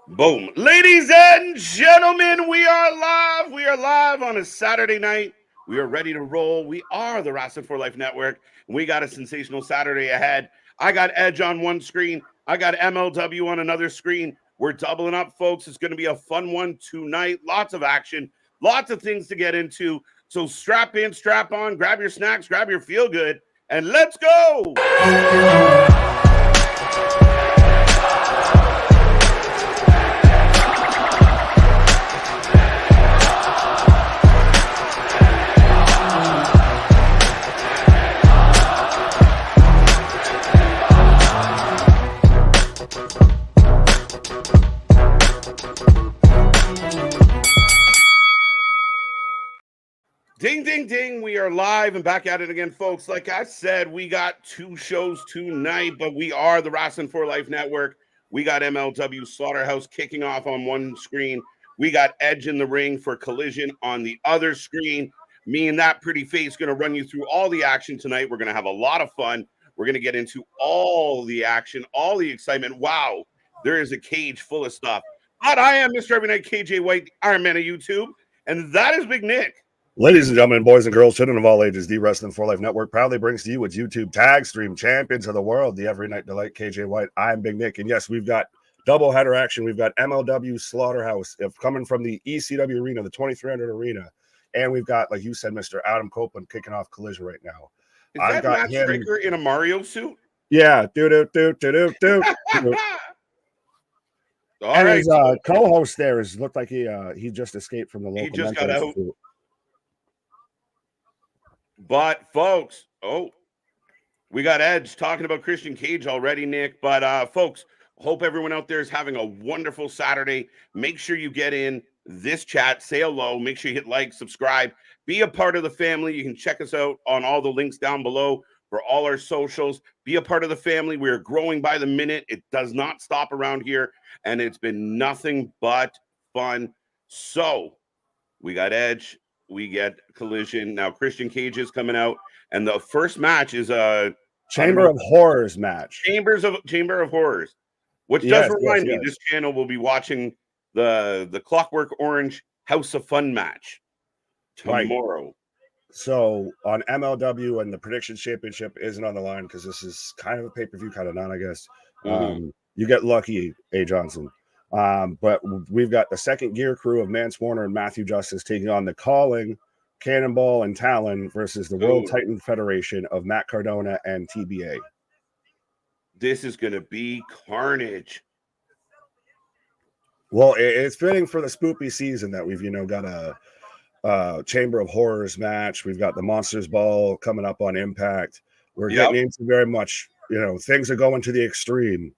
Boom. Ladies and gentlemen, we are live. We are live on a Saturday night. We are ready to roll. We are the Wrasslin for Life Network. We got a sensational Saturday ahead. I got Edge on one screen. I got MLW on another screen. We're doubling up, folks. It's going to be a fun one tonight. Lots of action, lots of things to get into. So strap in, strap on, grab your snacks, grab your feel good, and let's go. Ding, ding, ding. We are live and back at it again, folks. Like I said, we got two shows tonight, but we are the Wrasslin for Life Network. We got MLW Slaughterhouse kicking off on one screen. We got Edge in the ring for Collision on the other screen. Me and that pretty face going to run you through all the action tonight. We're going to have a lot of fun. We're going to get into all the action, all the excitement. Wow, there is a cage full of stuff. But I am Mr. Every Night KJ White, the Iron Man of YouTube, and that is Big Nick. Ladies and gentlemen, boys and girls, children of all ages, the Wrasslin for Life Network proudly brings to you its YouTube tag stream champions of the world, the Every Night Delight, KJ White. I'm Big Nick, and yes, we've got double header action. We've got MLW Slaughterhouse coming from the ECW arena, the 2300 arena, and we've got, like you said, Mr. Adam Copeland kicking off Collision right now. Is that Matt Striker in a Mario suit? Yeah, do. All and right, his co-host there looked like he just escaped from the local. He just got out. But folks, we got Edge talking about Christian Cage already, Nick. But folks, hope everyone out there is having a wonderful Saturday. Make sure you get in this chat, say hello, make sure you hit like, subscribe, be a part of the family. You can check us out on all the links down below for all our socials. Be a part of the family. We are growing by the minute. It does not stop around here, and it's been nothing but fun. So we got Edge. We get Collision. Now Christian Cage is coming out, and the first match is a Chamber of Horrors match. Chamber of Horrors, which does remind me this channel will be watching the Clockwork Orange House of Fun match tomorrow. Right. So on MLW, and the Predictions Championship isn't on the line because this is kind of a pay-per-view, kind of not, I guess. You get lucky, A. Johnson. But we've got the second gear crew of Mance Warner and Matthew Justice taking on the Calling, Cannonball, and Talon versus the World Titan Federation of Matt Cardona and TBA. This is going to be carnage. Well, it's fitting for the spoopy season that we've, got a Chamber of Horrors match. We've got the Monsters Ball coming up on Impact. We're getting into very much, things are going to the extreme.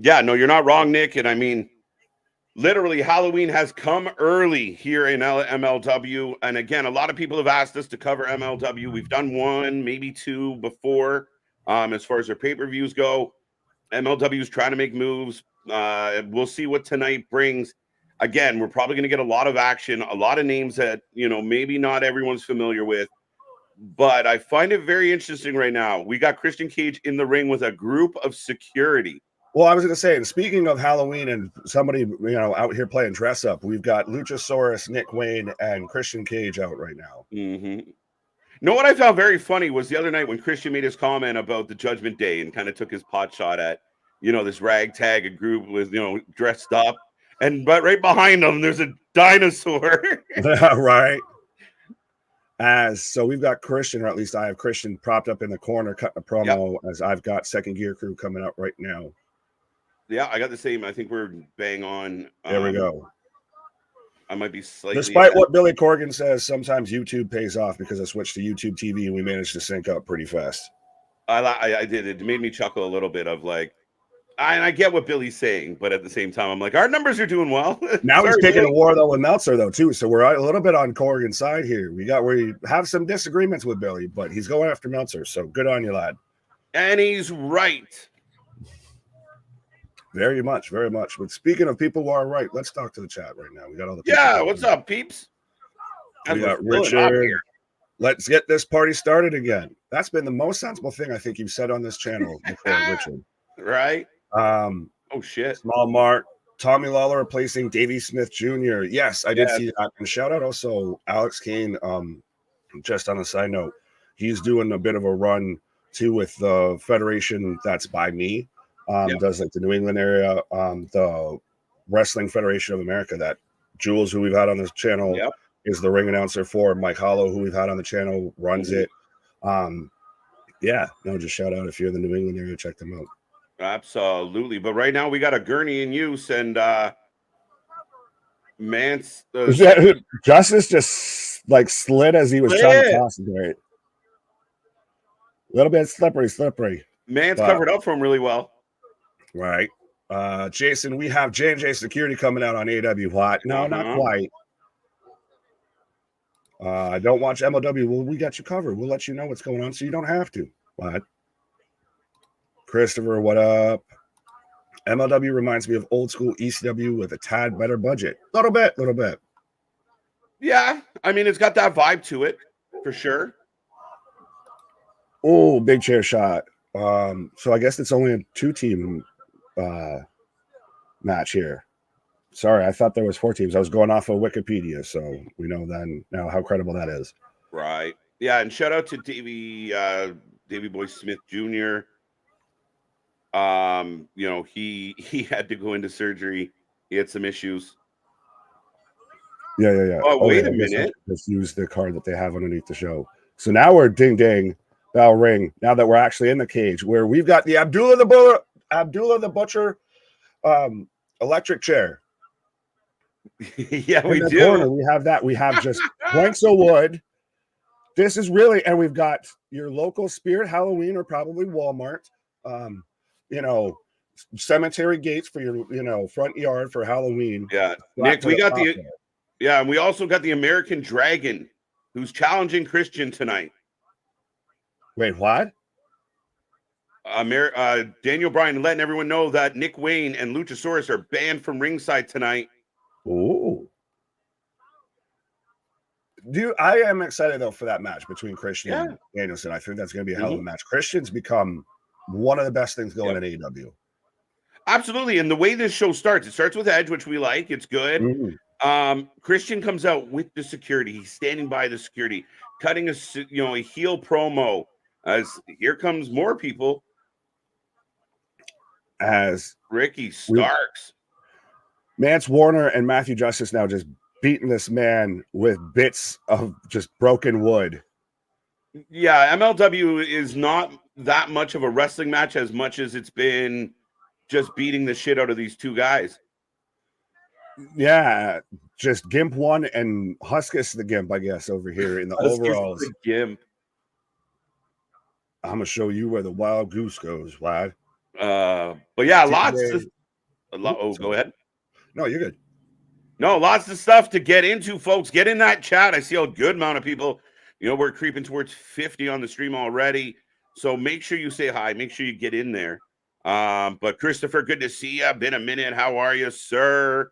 Yeah, no, you're not wrong, Nick. And I mean, literally, Halloween has come early here in MLW. And again, a lot of people have asked us to cover MLW. We've done one, maybe two before, as far as their pay-per-views go. MLW is trying to make moves. We'll see what tonight brings. Again, we're probably going to get a lot of action, a lot of names that, maybe not everyone's familiar with. But I find it very interesting right now. We got Christian Cage in the ring with a group of security. Well, I was going to say, and speaking of Halloween and somebody, out here playing dress up, we've got Luchasaurus, Nick Wayne, and Christian Cage out right now. Mm-hmm. What I found very funny was the other night when Christian made his comment about the Judgment Day and kind of took his pot shot at, this ragtag group with, dressed up. But right behind them, there's a dinosaur. Right. So we've got Christian, or at least I have Christian propped up in the corner, cutting a promo as I've got second gear crew coming out right now. Yeah, I got the same. I think we're bang on. There we go. I might be slightly. Despite what Billy Corgan says, sometimes YouTube pays off because I switched to YouTube TV and we managed to sync up pretty fast. I did. It made me chuckle a little bit of like, I get what Billy's saying, but at the same time, I'm like, our numbers are doing well. Now he's picking a war though with Meltzer though too, so we're a little bit on Corgan's side here. We have some disagreements with Billy, but he's going after Meltzer, so good on you, lad. And he's right. Very much, very much. But speaking of people who are right, let's talk to the chat right now. We got all the people what's up, peeps? We got Richard. Let's get this party started again. That's been the most sensible thing I think you've said on this channel before, Richard. Right? Oh shit. Small Mark, Tommy Lawler replacing Davey Smith Jr. Yes, I did see that. And shout out also Alex Kane. Just on a side note, he's doing a bit of a run too with the federation that's by me. Does like the New England area, the Wrestling Federation of America that Jules, who we've had on this channel, is the ring announcer for. Mike Hollow, who we've had on the channel, runs it. Just shout out if you're in the New England area, check them out. Absolutely. But right now we got a gurney in use, and Mance Justice just like slid as he was trying to toss it. Right. A little bit slippery. Mance covered up for him really well. Right. Jason, we have J&J Security coming out on AEW. What? No, not quite. Don't watch MLW. Well, we got you covered. We'll let you know what's going on so you don't have to. What? Christopher, what up? MLW reminds me of old school ECW with a tad better budget. Little bit. Yeah. I mean, it's got that vibe to it for sure. Oh, big chair shot. So I guess it's only a 2-team match here. Sorry, I thought there was 4 teams. I was going off of Wikipedia, so we know then now how credible that is. Right. Yeah, and shout out to Davey Boy Smith Jr. He had to go into surgery. He had some issues. Yeah. Oh, wait a minute. Let's use the card that they have underneath the show. So now we're ding ding, bell ring. Now that we're actually in the cage, where we've got the Abdullah the Butcher electric chair. Yeah, we do. Corner, we have that. We have just planks of wood. This is really, and we've got your local Spirit Halloween or probably Walmart. Cemetery gates for your, front yard for Halloween. Yeah, Nick, we got and we also got the American Dragon, who's challenging Christian tonight. Wait, what? Daniel Bryan letting everyone know that Nick Wayne and Luchasaurus are banned from ringside tonight. Oh. I am excited though for that match between Christian and Danielson. I think that's going to be a hell of a match. Christian's become one of the best things going in AEW. Absolutely, and the way this show starts, it starts with Edge, which we like. It's good. Christian comes out with the security. He's standing by the security, cutting a heel promo. As here comes more people. As Ricky Starks, Mance Warner and Matthew Justice now just beating this man with bits of just broken wood. Yeah, MLW is not that much of a wrestling match as much as it's been just beating the shit out of these two guys. Yeah, just Gimp 1 and Huskus the Gimp, I guess, over here in the overalls. The Gimp. I'm gonna show you where the wild goose goes. Why? But yeah, go ahead. No, you're good. No, lots of stuff to get into, folks. Get in that chat. I see a good amount of people. We're creeping towards 50 on the stream already. So make sure you say hi. Make sure you get in there. But Christopher, good to see you. Been a minute. How are you, sir?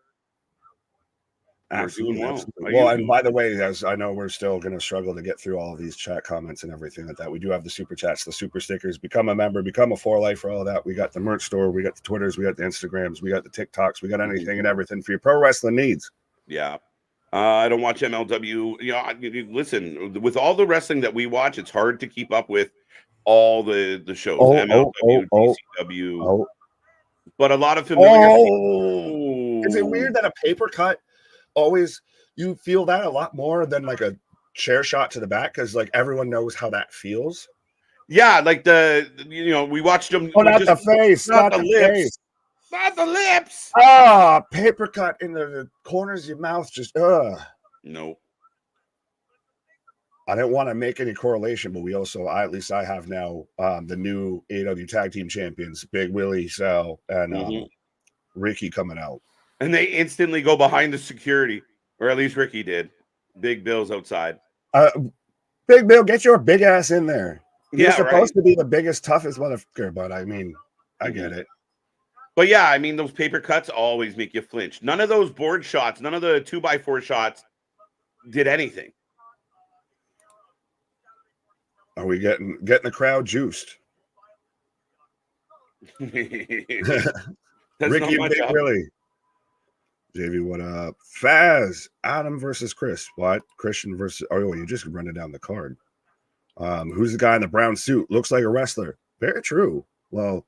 Absolutely. Well, and by the way, as I know, we're still going to struggle to get through all of these chat comments and everything like that. We do have the super chats, the super stickers. Become a member, become a for life for all of that. We got the merch store, we got the Twitters, we got the Instagrams, we got the TikToks, we got anything and everything for your pro wrestling needs. Yeah. I don't watch MLW. Listen, with all the wrestling that we watch, it's hard to keep up with all the shows. MLW, DCW. But a lot of familiar. Is it weird that a paper cut always you feel that a lot more than like a chair shot to the back because like everyone knows how that feels? Yeah, like we watched them. Oh, not the face, not the lips. Not the lips. Paper cut in the corners of your mouth. Just no. I didn't want to make any correlation, but I have now the new AEW Tag Team Champions, Big Willie, Sal, and Ricky coming out. And they instantly go behind the security, or at least Ricky did. Big Bill's outside. Big Bill, get your big ass in there. You're supposed to be the biggest, toughest motherfucker, but I mean, I get it. But yeah, I mean, those paper cuts always make you flinch. None of those board shots, none of the 2x4 shots did anything. Are we getting the crowd juiced? Ricky and Big Willie. JV, what up? Faz, Adam versus Chris. What? Christian versus. Oh, you just running down the card. Who's the guy in the brown suit? Looks like a wrestler. Very true. Well,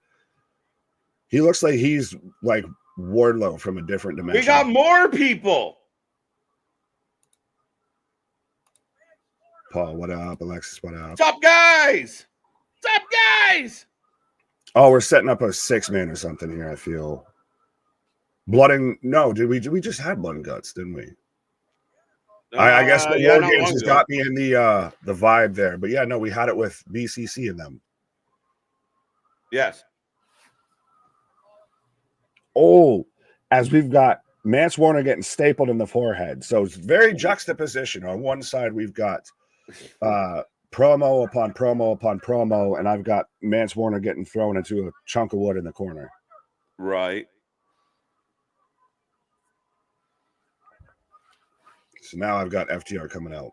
he looks like he's like Wardlow from a different dimension. We got more people. Paul, what up? Alexis, what up? What's up, guys? What's up, guys? Oh, we're setting up a 6-man or something here, I feel. Blood and no, did we just had Blood and Guts, didn't we? I guess the War Games has got me in the vibe there. But yeah, no, we had it with BCC in them. Yes. Oh, as we've got Mance Warner getting stapled in the forehead. So it's very juxtaposition. On one side, we've got promo upon promo upon promo, and I've got Mance Warner getting thrown into a chunk of wood in the corner. Right. So now I've got FTR coming out.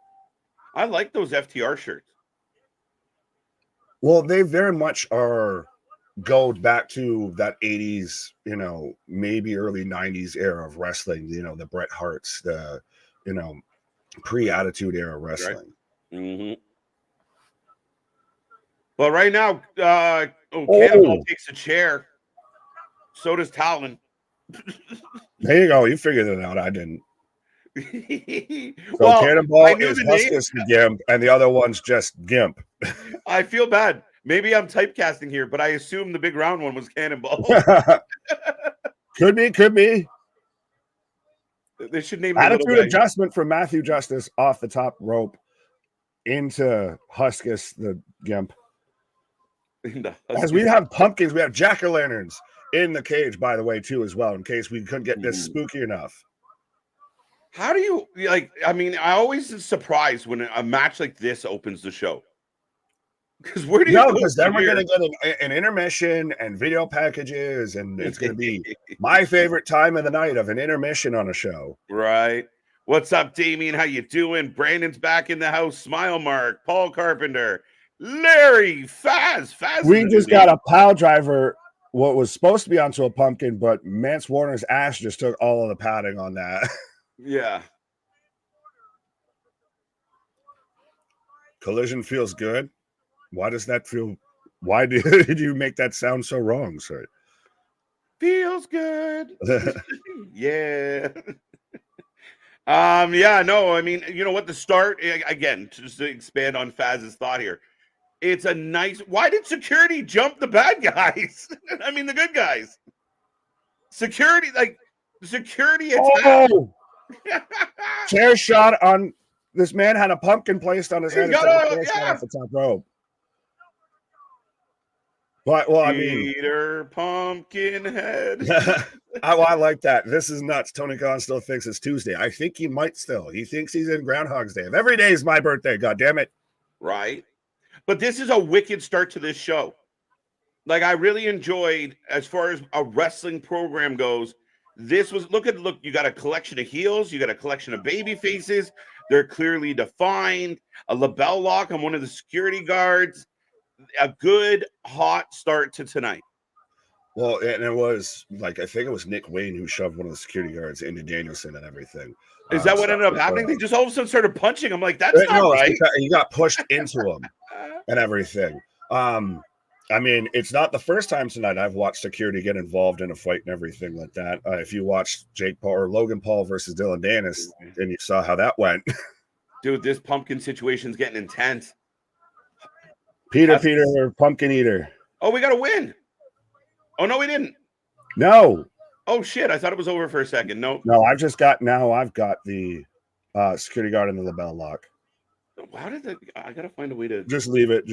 I like those FTR shirts. Well, they very much are go back to that 80s, maybe early 90s era of wrestling, the Bret Harts, the, pre-Attitude Era wrestling. Right. Mm-hmm. But right now, Cannonball takes a chair. So does Talon. There you go. You figured it out. I didn't. So Cannonball is Huskus the Gimp, and the other one's just Gimp. I feel bad. Maybe I'm typecasting here, but I assume the big round one was Cannonball. Could be. They should name Attitude Adjustment from Matthew Justice off the top rope into Huskus the Gimp. As we have pumpkins, we have jack-o'-lanterns in the cage, by the way, too, as well, in case we couldn't get this spooky enough. How do you I always am surprised when a match like this opens the show. Because where do you go? Because then we're going to get an intermission and video packages, and it's going to be my favorite time of the night of an intermission on a show. Right. What's up, Damien? How you doing? Brandon's back in the house. Smile Mark, Paul Carpenter, Larry, Faz. We just got a pile driver, what was supposed to be onto a pumpkin, but Mance Warner's ass just took all of the padding on that. Yeah. Collision feels good. Why does that feel? Why did you make that sound so wrong, sir? Feels good. Yeah. Yeah, no, I mean, you know what? The start, again, just to expand on Faz's thought here, it's a nice. Why did security jump the bad guys? I mean, the good guys. Security attack. Oh! Chair shot on this man had a pumpkin placed on his head off the top rope. But Peter Pumpkinhead. I like that. This is nuts. Tony Khan still thinks it's Tuesday. I think he might still. He thinks he's in Groundhog's Day. Every day is my birthday. God damn it. Right. But this is a wicked start to this show. Like, I really enjoyed, as far as a wrestling program goes, this was, look, you got a collection of heels, you got a collection of baby faces. They're clearly defined. A label lock on one of the security guards. A good, hot start to tonight. Well, and it was, I think it was Nick Wayne who shoved one of the security guards into Danielson and everything. Is that what ended up happening? They just all of a sudden started punching. I'm like, that's not right. He got pushed into him and everything. I mean, it's not the first time tonight I've watched security get involved in a fight and everything like that. If you watched Jake Paul or Logan Paul versus Dylan Dennis, and you saw how that went. Dude, this pumpkin situation's getting intense. Peter, pumpkin eater. Oh, we got a win. Oh, no, we didn't. No. Oh, shit. I thought it was over for a second. No, I've got the security guard in the label lock. How did that? I got to find a way to. Just leave it.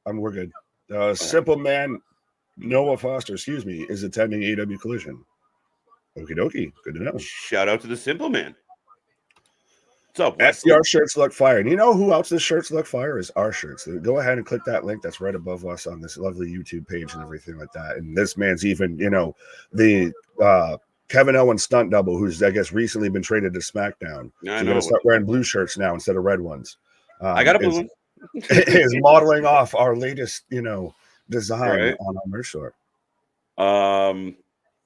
We're good. Simple Man Noah Foster, is attending AEW Collision. Okie dokie. Good to know. Shout out to the Simple Man. What's up, FDR shirts look fire. And you know who else's shirts look fire is our shirts. Go ahead and click that link that's right above us on this lovely YouTube page and everything like that. And this man's even, the Kevin Owens stunt double, who's, I guess, recently been traded to SmackDown. Yeah, so going to start wearing blue shirts now instead of red ones. I got a blue one. Is modeling off our latest, design on our merch store.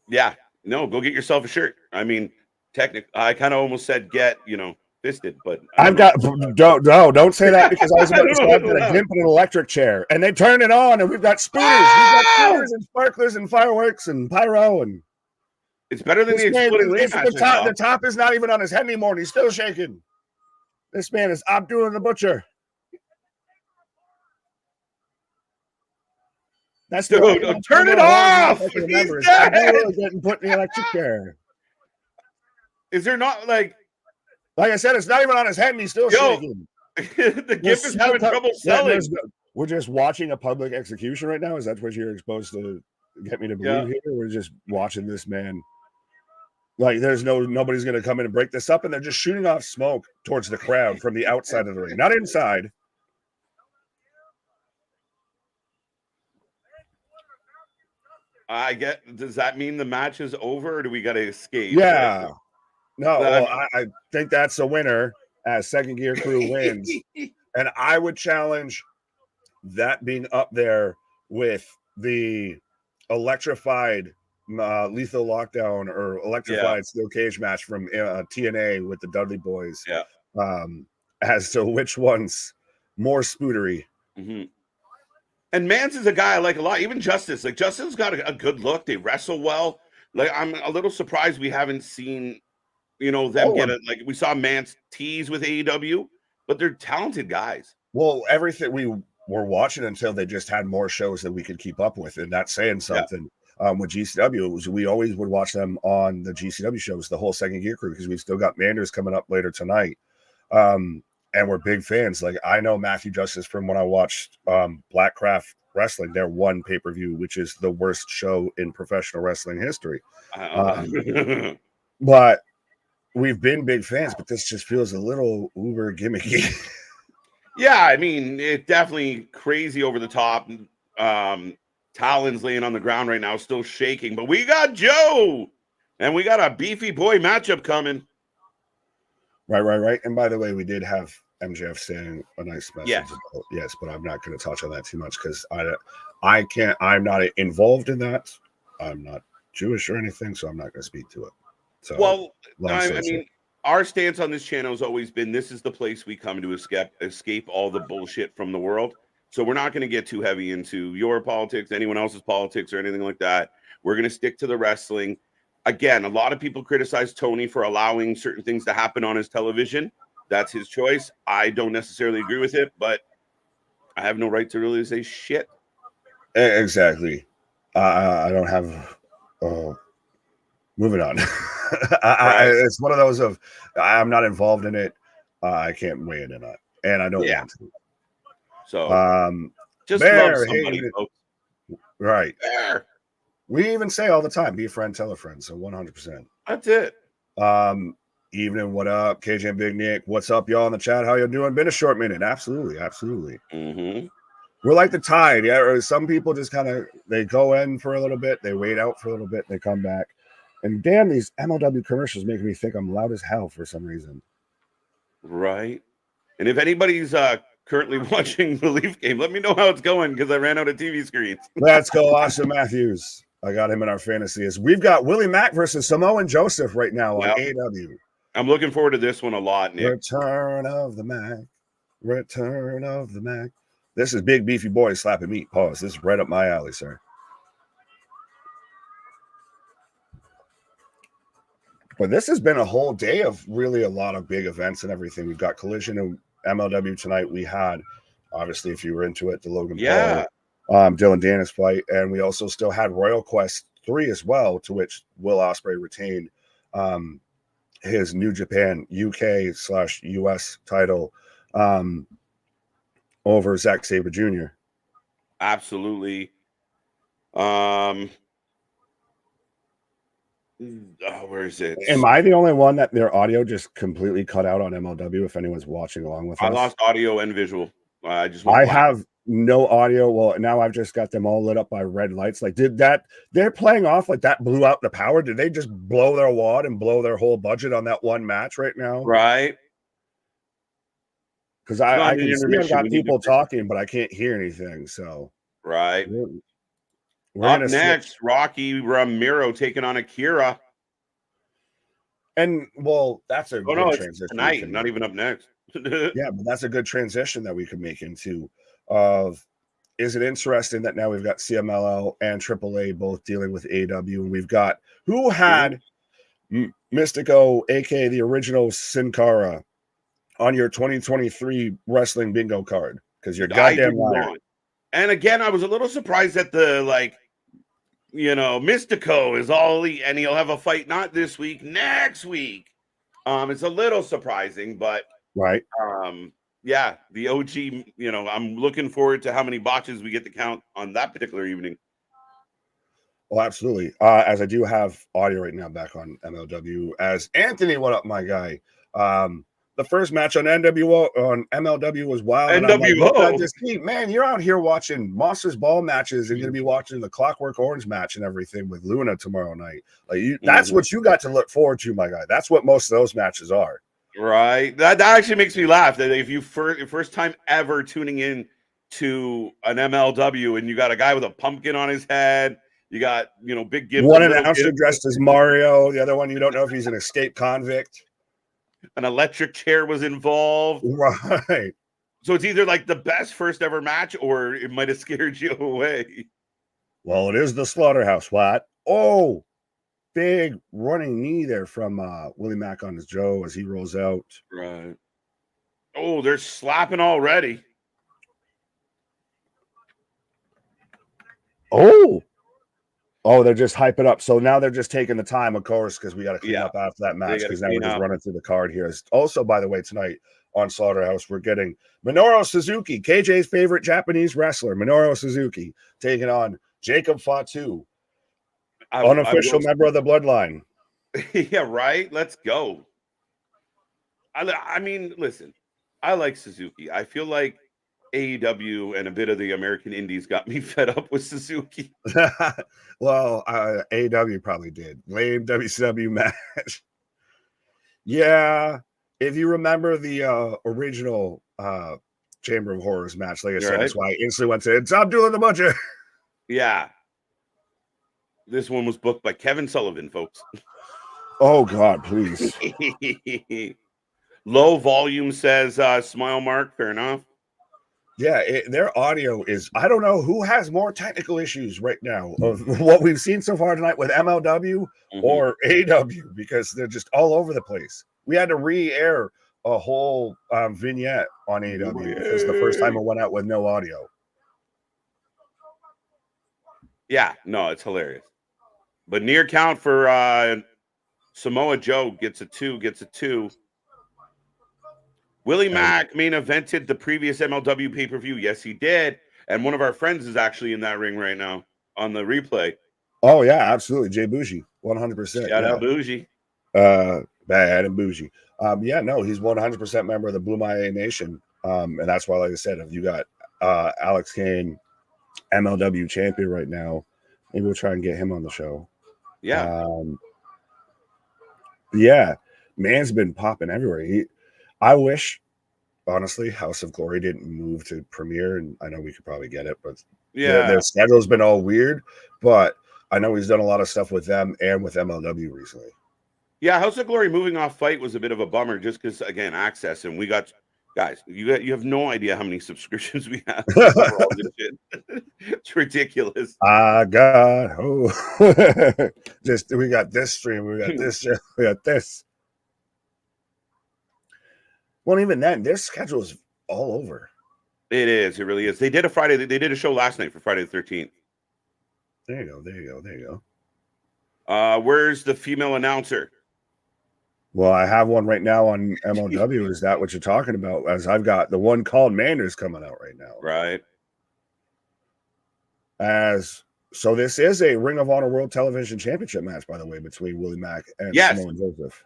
Yeah. No, go get yourself a shirt. I mean, I kind of almost said get, fisted, but don't say that, because I was about to say I've got a allowed. gimp and an electric chair, and they turn it on, and we've got spooners, and sparklers and fireworks and pyro, and it's better than the exploding lane match. The top is not even on his head anymore, and he's still shaking. This man is Abdullah the Butcher. That's Dude, turn it off. He's dead. Getting put in the electric chair. Is there not like I said, it's not even on his head, and he's still shaking. The GIF is having trouble selling. We're just watching a public execution right now. Is that what you're supposed to get me to believe here? We're just watching this man. Like, nobody's going to come in and break this up, and they're just shooting off smoke towards the crowd from the outside of the ring, not inside. Does that mean the match is over, or do we got to escape? Yeah. No, I think that's a winner as Second Gear Crew wins. And I would challenge that being up there with the electrified Lethal Lockdown or electrified steel cage match from TNA with the Dudley Boys. Yeah. As to which one's more spootery. Mm-hmm. And Mance is a guy I like a lot. Even Justice. Like, Justice's got a good look. They wrestle well. Like, I'm a little surprised we haven't seen, them get it. Like, we saw Mance tease with AEW, but they're talented guys. Well, everything we were watching until they just had more shows that we could keep up with, and that's saying something. With GCW, we always would watch them on the GCW shows, the whole Second Gear Crew, because we've still got Manders coming up later tonight. And we're big fans. Like, I know Matthew Justice from when I watched Blackcraft Wrestling, their one pay-per-view, which is the worst show in professional wrestling history. But we've been big fans, but this just feels a little uber gimmicky. Yeah, I mean, it's definitely crazy over the top. Talon's laying on the ground right now, still shaking. But we got Joe, and we got a beefy boy matchup coming. Right. And by the way, we did have MJF saying a nice message. Yes, but I'm not going to touch on that too much because I'm not involved in that. I'm not Jewish or anything, so I'm not going to speak to it. So, well, I mean, our stance on this channel has always been this is the place we come to escape all the bullshit from the world. So we're not going to get too heavy into your politics, anyone else's politics, or anything like that. We're going to stick to the wrestling. Again, a lot of people criticize Tony for allowing certain things to happen on his television. That's his choice. I don't necessarily agree with it, but I have no right to really say shit. Exactly. I don't have... moving on. It's one of those of I'm not involved in it. I can't weigh in on it, and I don't want to. So, just love somebody, folks. Right. Bear. We even say all the time, be a friend, tell a friend. So 100%. That's it. Evening, what up? KJ and Big Nick. What's up, y'all in the chat? How you doing? Been a short minute. Absolutely. Mm-hmm. We're like the tide. Yeah. Or some people just kind of, they go in for a little bit, they wait out for a little bit, they come back. And damn, these MLW commercials make me think I'm loud as hell for some reason. Right. And if anybody's currently watching the Leaf game, let me know how it's going because I ran out of TV screens. Let's go, Austin Matthews. I got him in our fantasies. We've got Willie Mack versus Samoan Joseph right now on AEW. I'm looking forward to this one a lot, Nick. Return of the Mac. This is big beefy boy slapping meat. Pause. This is right up my alley, sir. But this has been a whole day of really a lot of big events and everything. We've got Collision and MLW tonight. We had, obviously, if you were into it, the Logan Paul, Dylan Dennis fight. And we also still had Royal Quest 3 as well, to which Will Ospreay retained his New Japan UK/US title over Zack Sabre Jr. Absolutely. Where is it? Am I the only one that their audio just completely cut out on MLW? If anyone's watching along with us, I lost audio and visual. I have no audio. Well, now I've just got them all lit up by red lights. Like, they're playing off like that blew out the power? Did they just blow their wad and blow their whole budget on that one match right now? Right. Because I can see I've got people talking, but I can't hear anything. So right. Up next, Rocky Ramiro taking on Akira. And well, that's a Oh good no, it's transition. tonight, not even up next. Yeah, but that's a good transition that we could make into. Of is it interesting that now we've got CMLL and AAA both dealing with AEW, and we've got who had Mystico, aka the original Sin Cara, on your 2023 wrestling bingo card? Because you're I goddamn did liar. not. And again, I was a little surprised at the Mystico is all and he'll have a fight not this week, next week. It's a little surprising, but Right. Yeah, the OG, I'm looking forward to how many botches we get to count on that particular evening. Oh, absolutely. As I do have audio right now back on MLW. As Anthony, what up, my guy? The first match on MLW was wild. And I'm like, what did I just see? Man, you're out here watching Monsters Ball matches and going to be watching the Clockwork Orange match and everything with Luna tomorrow night. That's what you got to look forward to, my guy. That's what most of those matches are. Right. That actually makes me laugh. That if you first time ever tuning in to an MLW and you got a guy with a pumpkin on his head, you got big Gibbs. One announcer dressed as Mario, the other one you don't know if he's an escaped convict. An electric chair was involved. Right. So it's either like the best first ever match or it might have scared you away. Well, it is the Slaughterhouse. What? Oh, big running knee there from Willie Mack on his Joe as he rolls out. Right. Oh, they're slapping already. Oh, they're just hyping up. So now they're just taking the time, of course, because we got to clean up after that match, because now we're just running through the card here. Also, by the way, tonight on Slaughterhouse, we're getting Minoru Suzuki, KJ's favorite Japanese wrestler, Minoru Suzuki, taking on Jacob Fatu, unofficial member of the Bloodline. Yeah, right. Let's go. I mean, listen, I like Suzuki. I feel like AEW and a bit of the American Indies got me fed up with Suzuki. Well, AEW probably did. Lame WCW match. Yeah, if you remember the original Chamber of Horrors match, like I said, that's why I instantly went to Stop Doing the Butcher. Yeah. This one was booked by Kevin Sullivan, folks. Oh, God, please. Low volume says smile mark. Fair enough. Yeah, their audio is, I don't know who has more technical issues right now of what we've seen so far tonight with MLW or AEW, because they're just all over the place. We had to re-air a whole vignette on AEW because the first time it went out with no audio. Yeah, no, it's hilarious. But near count for Samoa Joe gets a 2. Willie Mack main evented the previous MLW pay-per-view. Yes, he did. And one of our friends is actually in that ring right now on the replay. Oh, yeah, absolutely. Jay Bougie, 100%. Shout out Bougie. Bad and Bougie. Yeah, no, he's 100% member of the Blue Maya Nation. And that's why, like I said, if you got Alex Kane, MLW champion right now, maybe we'll try and get him on the show. Yeah. Yeah, man's been popping everywhere. I wish, honestly, House of Glory didn't move to Premiere, and I know we could probably get it, but their schedule's been all weird. But I know he's done a lot of stuff with them and with MLW recently. Yeah, House of Glory moving off Fight was a bit of a bummer, just because, again, access, and we got guys. You have no idea how many subscriptions we have. It's ridiculous. I got we got this stream, we got this, we got this. Well, even then, their schedule is all over. It is. It really is. They did a show last night for Friday the 13th. There you go. Where's the female announcer? Well, I have one right now on MLW. Is that what you're talking about? As I've got the one called Manders coming out right now. Right. So this is a Ring of Honor World Television Championship match, by the way, between Willie Mack and Samoa Joseph.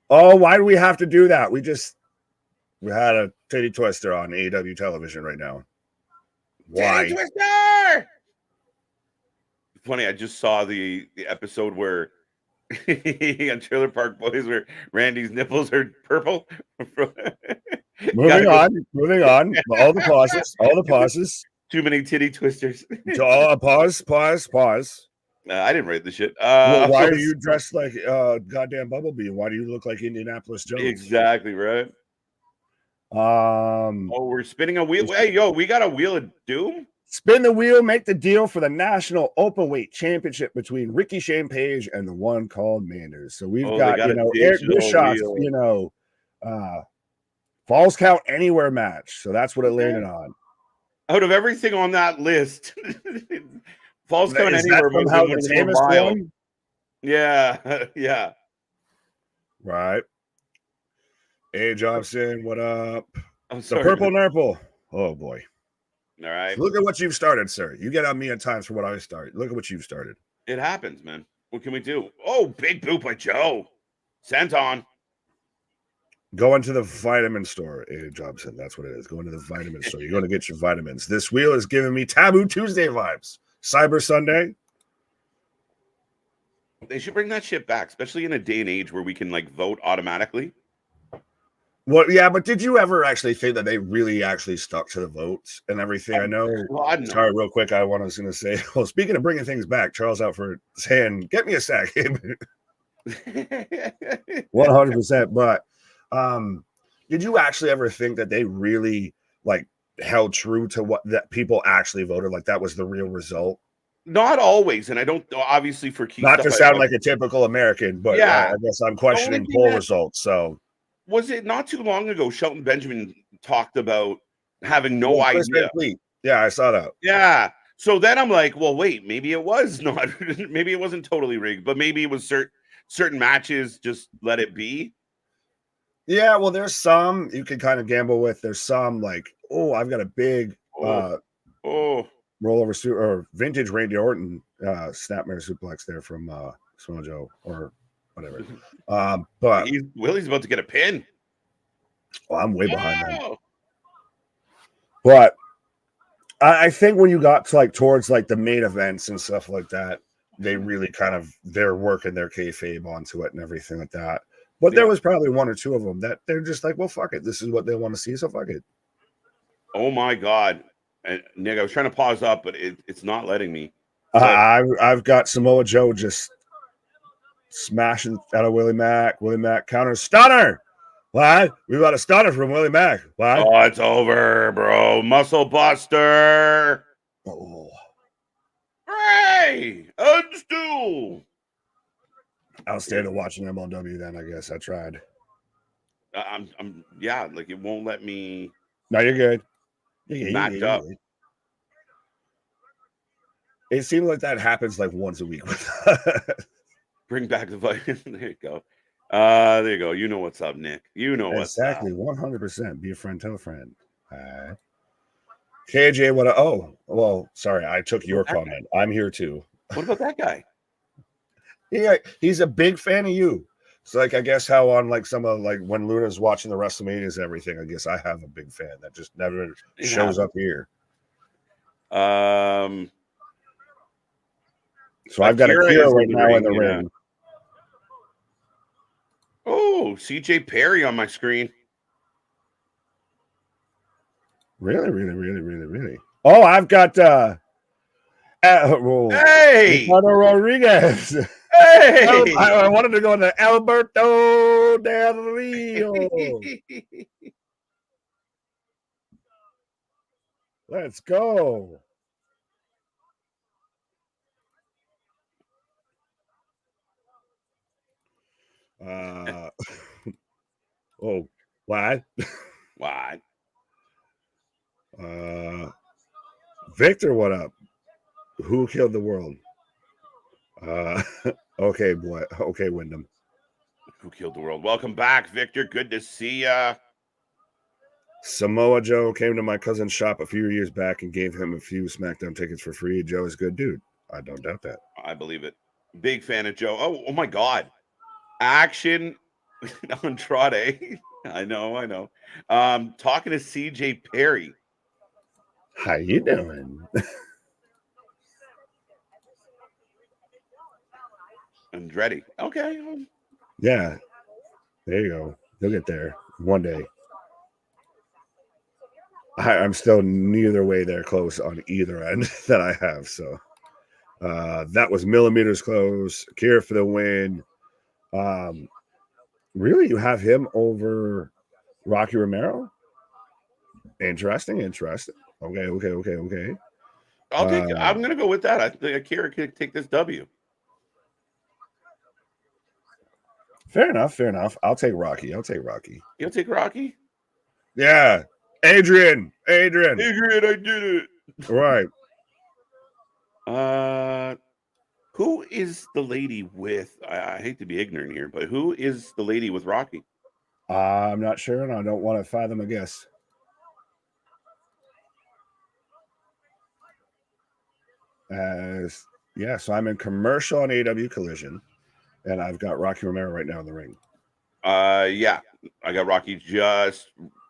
Oh, why do we have to do that? We had a titty twister on AEW television right now. Why? Titty twister! Funny, I just saw the episode where on Trailer Park Boys where Randy's nipples are purple. Moving on. All the pauses. Too many titty twisters. Pause. I didn't write the shit. Well, why are you dressed like goddamn Bumblebee? Why do you look like Indianapolis Jones? Exactly right. Oh, we're spinning a wheel. Hey, yo, we got a wheel of doom. Spin the wheel, make the deal for the National Openweight Championship between Ricky Shane Page and the one called Manders. So we've got Eric Bischoff's, Falls Count Anywhere match. So that's what it landed on. Out of everything on that list, Falls Count Anywhere was the famous one. Yeah, yeah. Right. Hey, Johnson, what up? The Purple Nurple. Oh, boy. All right. So look at what you've started, sir. You get on me at times for what I started. Look at what you've started. It happens, man. What can we do? Oh, big boot by Joe. Sent on. Go into the vitamin store, A. Jobson. That's what it is. Go into the vitamin store. You're going to get your vitamins. This wheel is giving me Taboo Tuesday vibes. Cyber Sunday. They should bring that shit back, especially in a day and age where we can vote automatically. Well, yeah, but did you ever actually think that they really actually stuck to the votes and everything? I know. God, no. Sorry, real quick. I was going to say, well, speaking of bringing things back, Charles Outford saying, get me a sack. 100%. But did you actually ever think that they really held true to what that people actually voted? Like that was the real result? Not always. And I don't obviously for key not to sound like a typical American, but yeah, I guess I'm questioning poll results. So was it not too long ago? Shelton Benjamin talked about having no idea. Yeah, I saw that. Yeah. So then I'm like, well, wait, maybe it was not, maybe it wasn't totally rigged, but maybe it was certain matches, just let it be. Yeah, well, there's some you can kind of gamble with. There's some I've got a big rollover or vintage Randy Orton snapmare suplex there from Samoa Joe or whatever. But Willie's about to get a pin. Well, I'm way behind them. But I think when you got to towards the main events and stuff like that, they really they're working their kayfabe onto it and everything like that. But there was probably one or two of them that they're just well, fuck it. This is what they want to see, so fuck it. Oh my God. And Nick, I was trying to pause up, but it's not letting me. I've got Samoa Joe just smashing out of Willie Mack. Willie Mack counter stunner. What? We got a stunner from Willie Mack. What? Oh, it's over, bro. Muscle buster. Oh. Hey, unstool. Outstanding watching MLW then, I guess. I tried. Yeah, it won't let me. No, you're good. Match up. It seems like that happens once a week. Bring back the vitamin. There you go. There you go. You know what's up, Nick. You know what's up. Exactly. 100%. Be a friend, tell a friend. KJ, what? Oh, well, sorry. I took your comment. I'm here too. What about that guy? Yeah, he's a big fan of you. It's I guess how on some of when Luna's watching the WrestleManias and everything, I guess I have a big fan that just never shows up here. So I've got Akira right now in the ring. Oh, CJ Perry on my screen. Really, really, really, really, really. Oh, I've got hey, Ricardo Rodriguez. Hey, I wanted to go to Alberto Del Rio. Let's go. Oh, what? What? Victor, what up? Who killed the world? Okay, boy. Okay, Wyndham. Who killed the world? Welcome back, Victor. Good to see ya. Samoa Joe came to my cousin's shop a few years back and gave him a few SmackDown tickets for free. Joe is a good dude. I don't doubt that. I believe it. Big fan of Joe. Oh my God. Action Andrade. I know. Talking to CJ Perry. How you doing? Andretti. Okay. Yeah. There you go. You'll get there one day. I'm still neither way there close on either end that I have. So That was millimeters close. Akira for the win. Really, you have him over Rocky Romero? Interesting. Okay. I'm gonna go with that. I think Akira could take this W. Fair enough. I'll take Rocky. You'll take Rocky? Yeah. Adrian, I did it. Right. Who is the lady with? I hate to be ignorant here, but who is the lady with Rocky? I'm not sure, and I don't want to fathom a guess. So I'm in commercial on AEW Collision, and I've got Rocky Romero right now in the ring. Yeah, I got Rocky just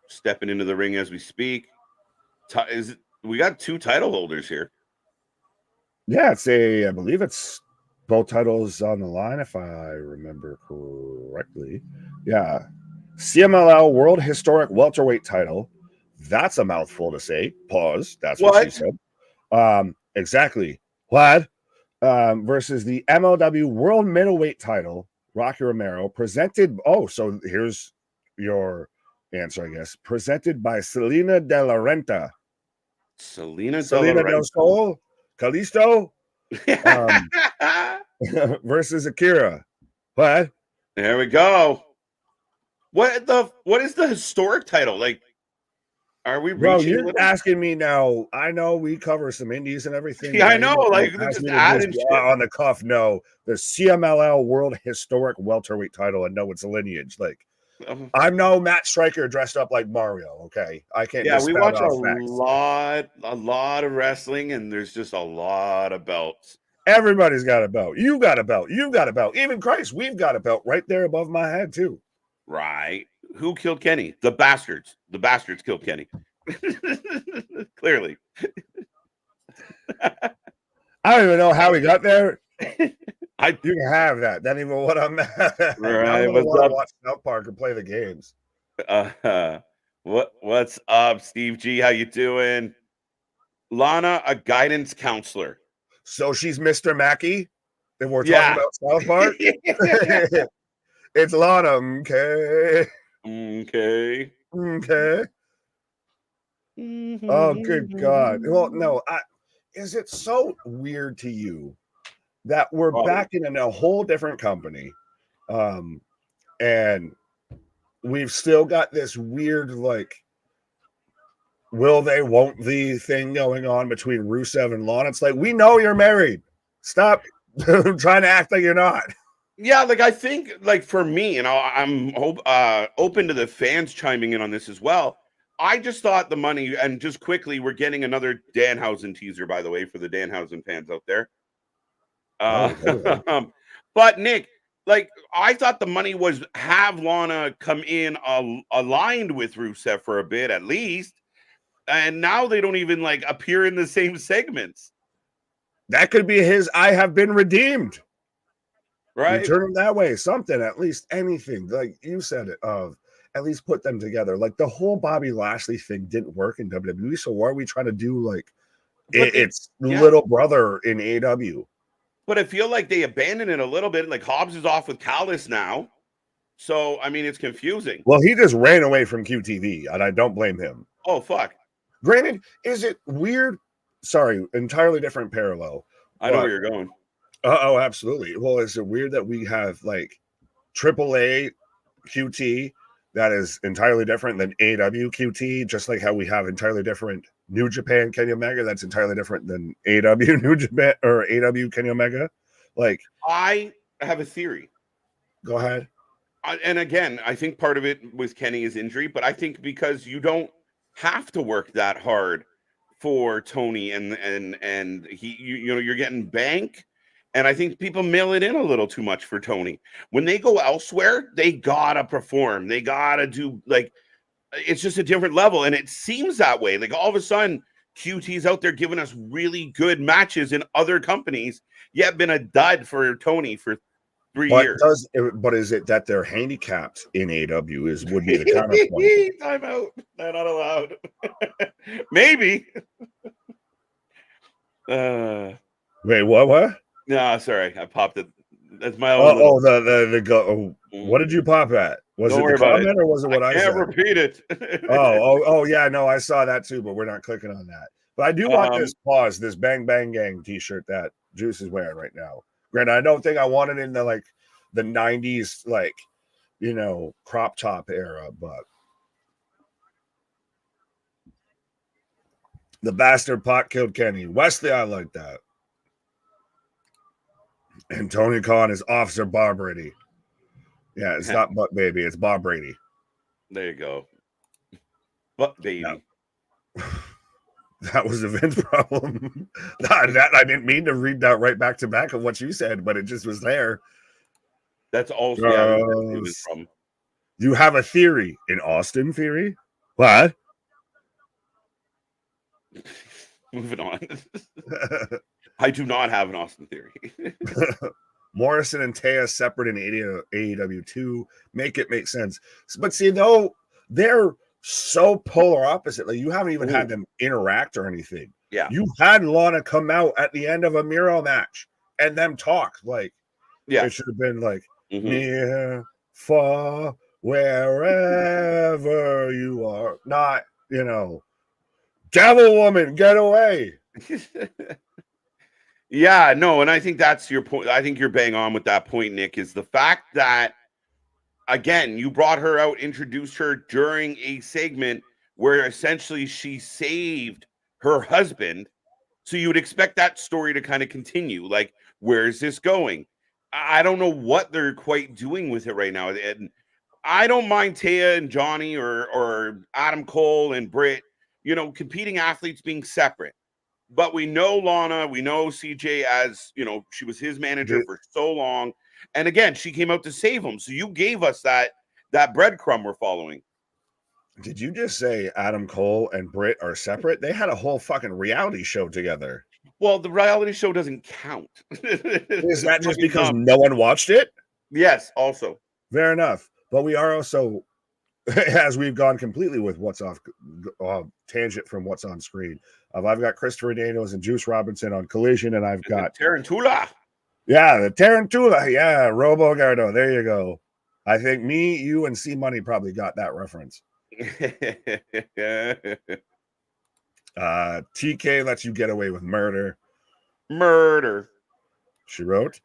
stepping into the ring as we speak. We got 2 title holders here? Yeah, I believe it's both titles on the line, if I remember correctly. Yeah. CMLL World Historic Welterweight title. That's a mouthful to say. Pause. That's what she said. Exactly. What? Versus the MLW World Middleweight title, Rocky Romero, presented. Oh, so here's your answer, I guess. Presented by Selena De La Renta. Selena Del Sol, Kalisto, versus Akira. What? There we go. What is the historic title? Like, are we Bro, reaching? you're asking me now. I know we cover some indies and everything. Yeah, I know. Like, just adding shit on the cuff. No, the CMLL World Historic Welterweight title, and no, it's a lineage. Like, I'm no Matt Stryker dressed up like Mario. Okay, I can't. Yeah, we watch a lot of wrestling, and there's just a lot of belts. Everybody's got a belt. You got a belt. You've got a belt. Even Christ, we've got a belt right there above my head too. Right. Who killed Kenny? The bastards. The bastards killed Kenny. Clearly. I don't even know how we got there. You can have that. That ain't even what I'm at. Right. Watch South Park and play the games. What's up, Steve G? How you doing? Lana, a guidance counselor. So she's Mr. Mackey? And we're talking about South Park? It's Lana. Okay. Oh, good God. Well, no. Is it so weird to you that we're back in a whole different company, and we've still got this weird, like, will they, won't they thing going on between Rusev and Lana? It's like, we know you're married. Stop trying to act like you're not. Yeah, like, I think, like, for me, and I'm open to the fans chiming in on this as well. I just thought the money, and just quickly, we're getting another Danhausen teaser, by the way, for the Danhausen fans out there. But Nick, like, I thought the money was have Lana come in aligned with Rusev for a bit at least, and now they don't even like appear in the same segments. That could be his I have been redeemed. Right. You turn them that way, something, at least anything. Like you said it, at least put them together. Like the whole Bobby Lashley thing didn't work in WWE. So why are we trying to do like it's little brother in AEW? But I feel like they abandoned it a little bit. Like Hobbs is off with Callis now. So, I mean, it's confusing. Well, he just ran away from QTV, and I don't blame him. Oh, fuck. Granted, is it weird? Sorry, entirely different parallel. I know where you're going. Oh, absolutely. Well, is it weird that we have like AAA QT that is entirely different than AEW QT, just like how we have entirely different New Japan Kenny Omega that's entirely different than AEW New Japan or AEW Kenny Omega? Like, I have a theory. Go ahead. And again, I think part of it with Kenny is injury, but I think because you don't have to work that hard for Tony and he, you know, you're getting bank. And I think people mail it in a little too much for Tony. When they go elsewhere, they gotta perform. They gotta do, like, it's just a different level. And it seems that way. Like all of a sudden, QT's out there giving us really good matches in other companies, yet been a dud for Tony for 3 years. But is it that they're handicapped in AEW would be the counterpoint? Time out. They're not allowed. Maybe. Wait, what? No, sorry, I popped it. That's my own little. Oh, the go. Oh, what did you pop at? Was Don't it the worry about it. comment or was it what I Can't said? repeat it. Yeah, no, I saw that too, but we're not clicking on that. But I do want this this Bang Bang Gang t-shirt that Juice is wearing right now. Granted, I don't think I want it in the the 90s, crop top era, but the bastard pot killed Kenny. Wesley, I like that. And Tony Khan is Officer Bob Brady. Yeah, it's not Buck Baby, it's Bob Brady. There you go. Buck Baby. No. That was a Vince problem. that I didn't mean to read that right back to back of what you said, but it just was there. That's also from. You have a theory in Austin Theory? What? Moving on. I do not have an Austin Theory. Morrison and Taya separate in AEW 2. Make it make sense. But see, though, they're so polar opposite. Like, you haven't even had them interact or anything. Yeah. You had Lana come out at the end of a Miro match and them talk. Like, yeah, it should have been like, near, far, wherever you are. Not, devil woman, get away. Yeah, no, and I think that's your point. I think you're bang on with that point, Nick, is the fact that, again, you brought her out, introduced her during a segment where essentially she saved her husband. So you would expect that story to kind of continue. Like, where is this going? I don't know what they're quite doing with it right now. And I don't mind Taya and Johnny or Adam Cole and Britt, competing athletes being separate. But we know Lana, we know CJ as, she was his manager for so long. And again, she came out to save him. So you gave us that breadcrumb we're following. Did you just say Adam Cole and Britt are separate? They had a whole fucking reality show together. Well, the reality show doesn't count. Is that just because no one watched it? Yes, also. Fair enough. But we are also, as we've gone completely with what's off tangent from what's on screen. I've got Christopher Daniels and Juice Robinson on Collision, and I've got Tarantula. Yeah, the Tarantula. Yeah, Robo Gardo. There you go. I think me, you, and C Money probably got that reference. TK lets you get away with murder. She wrote.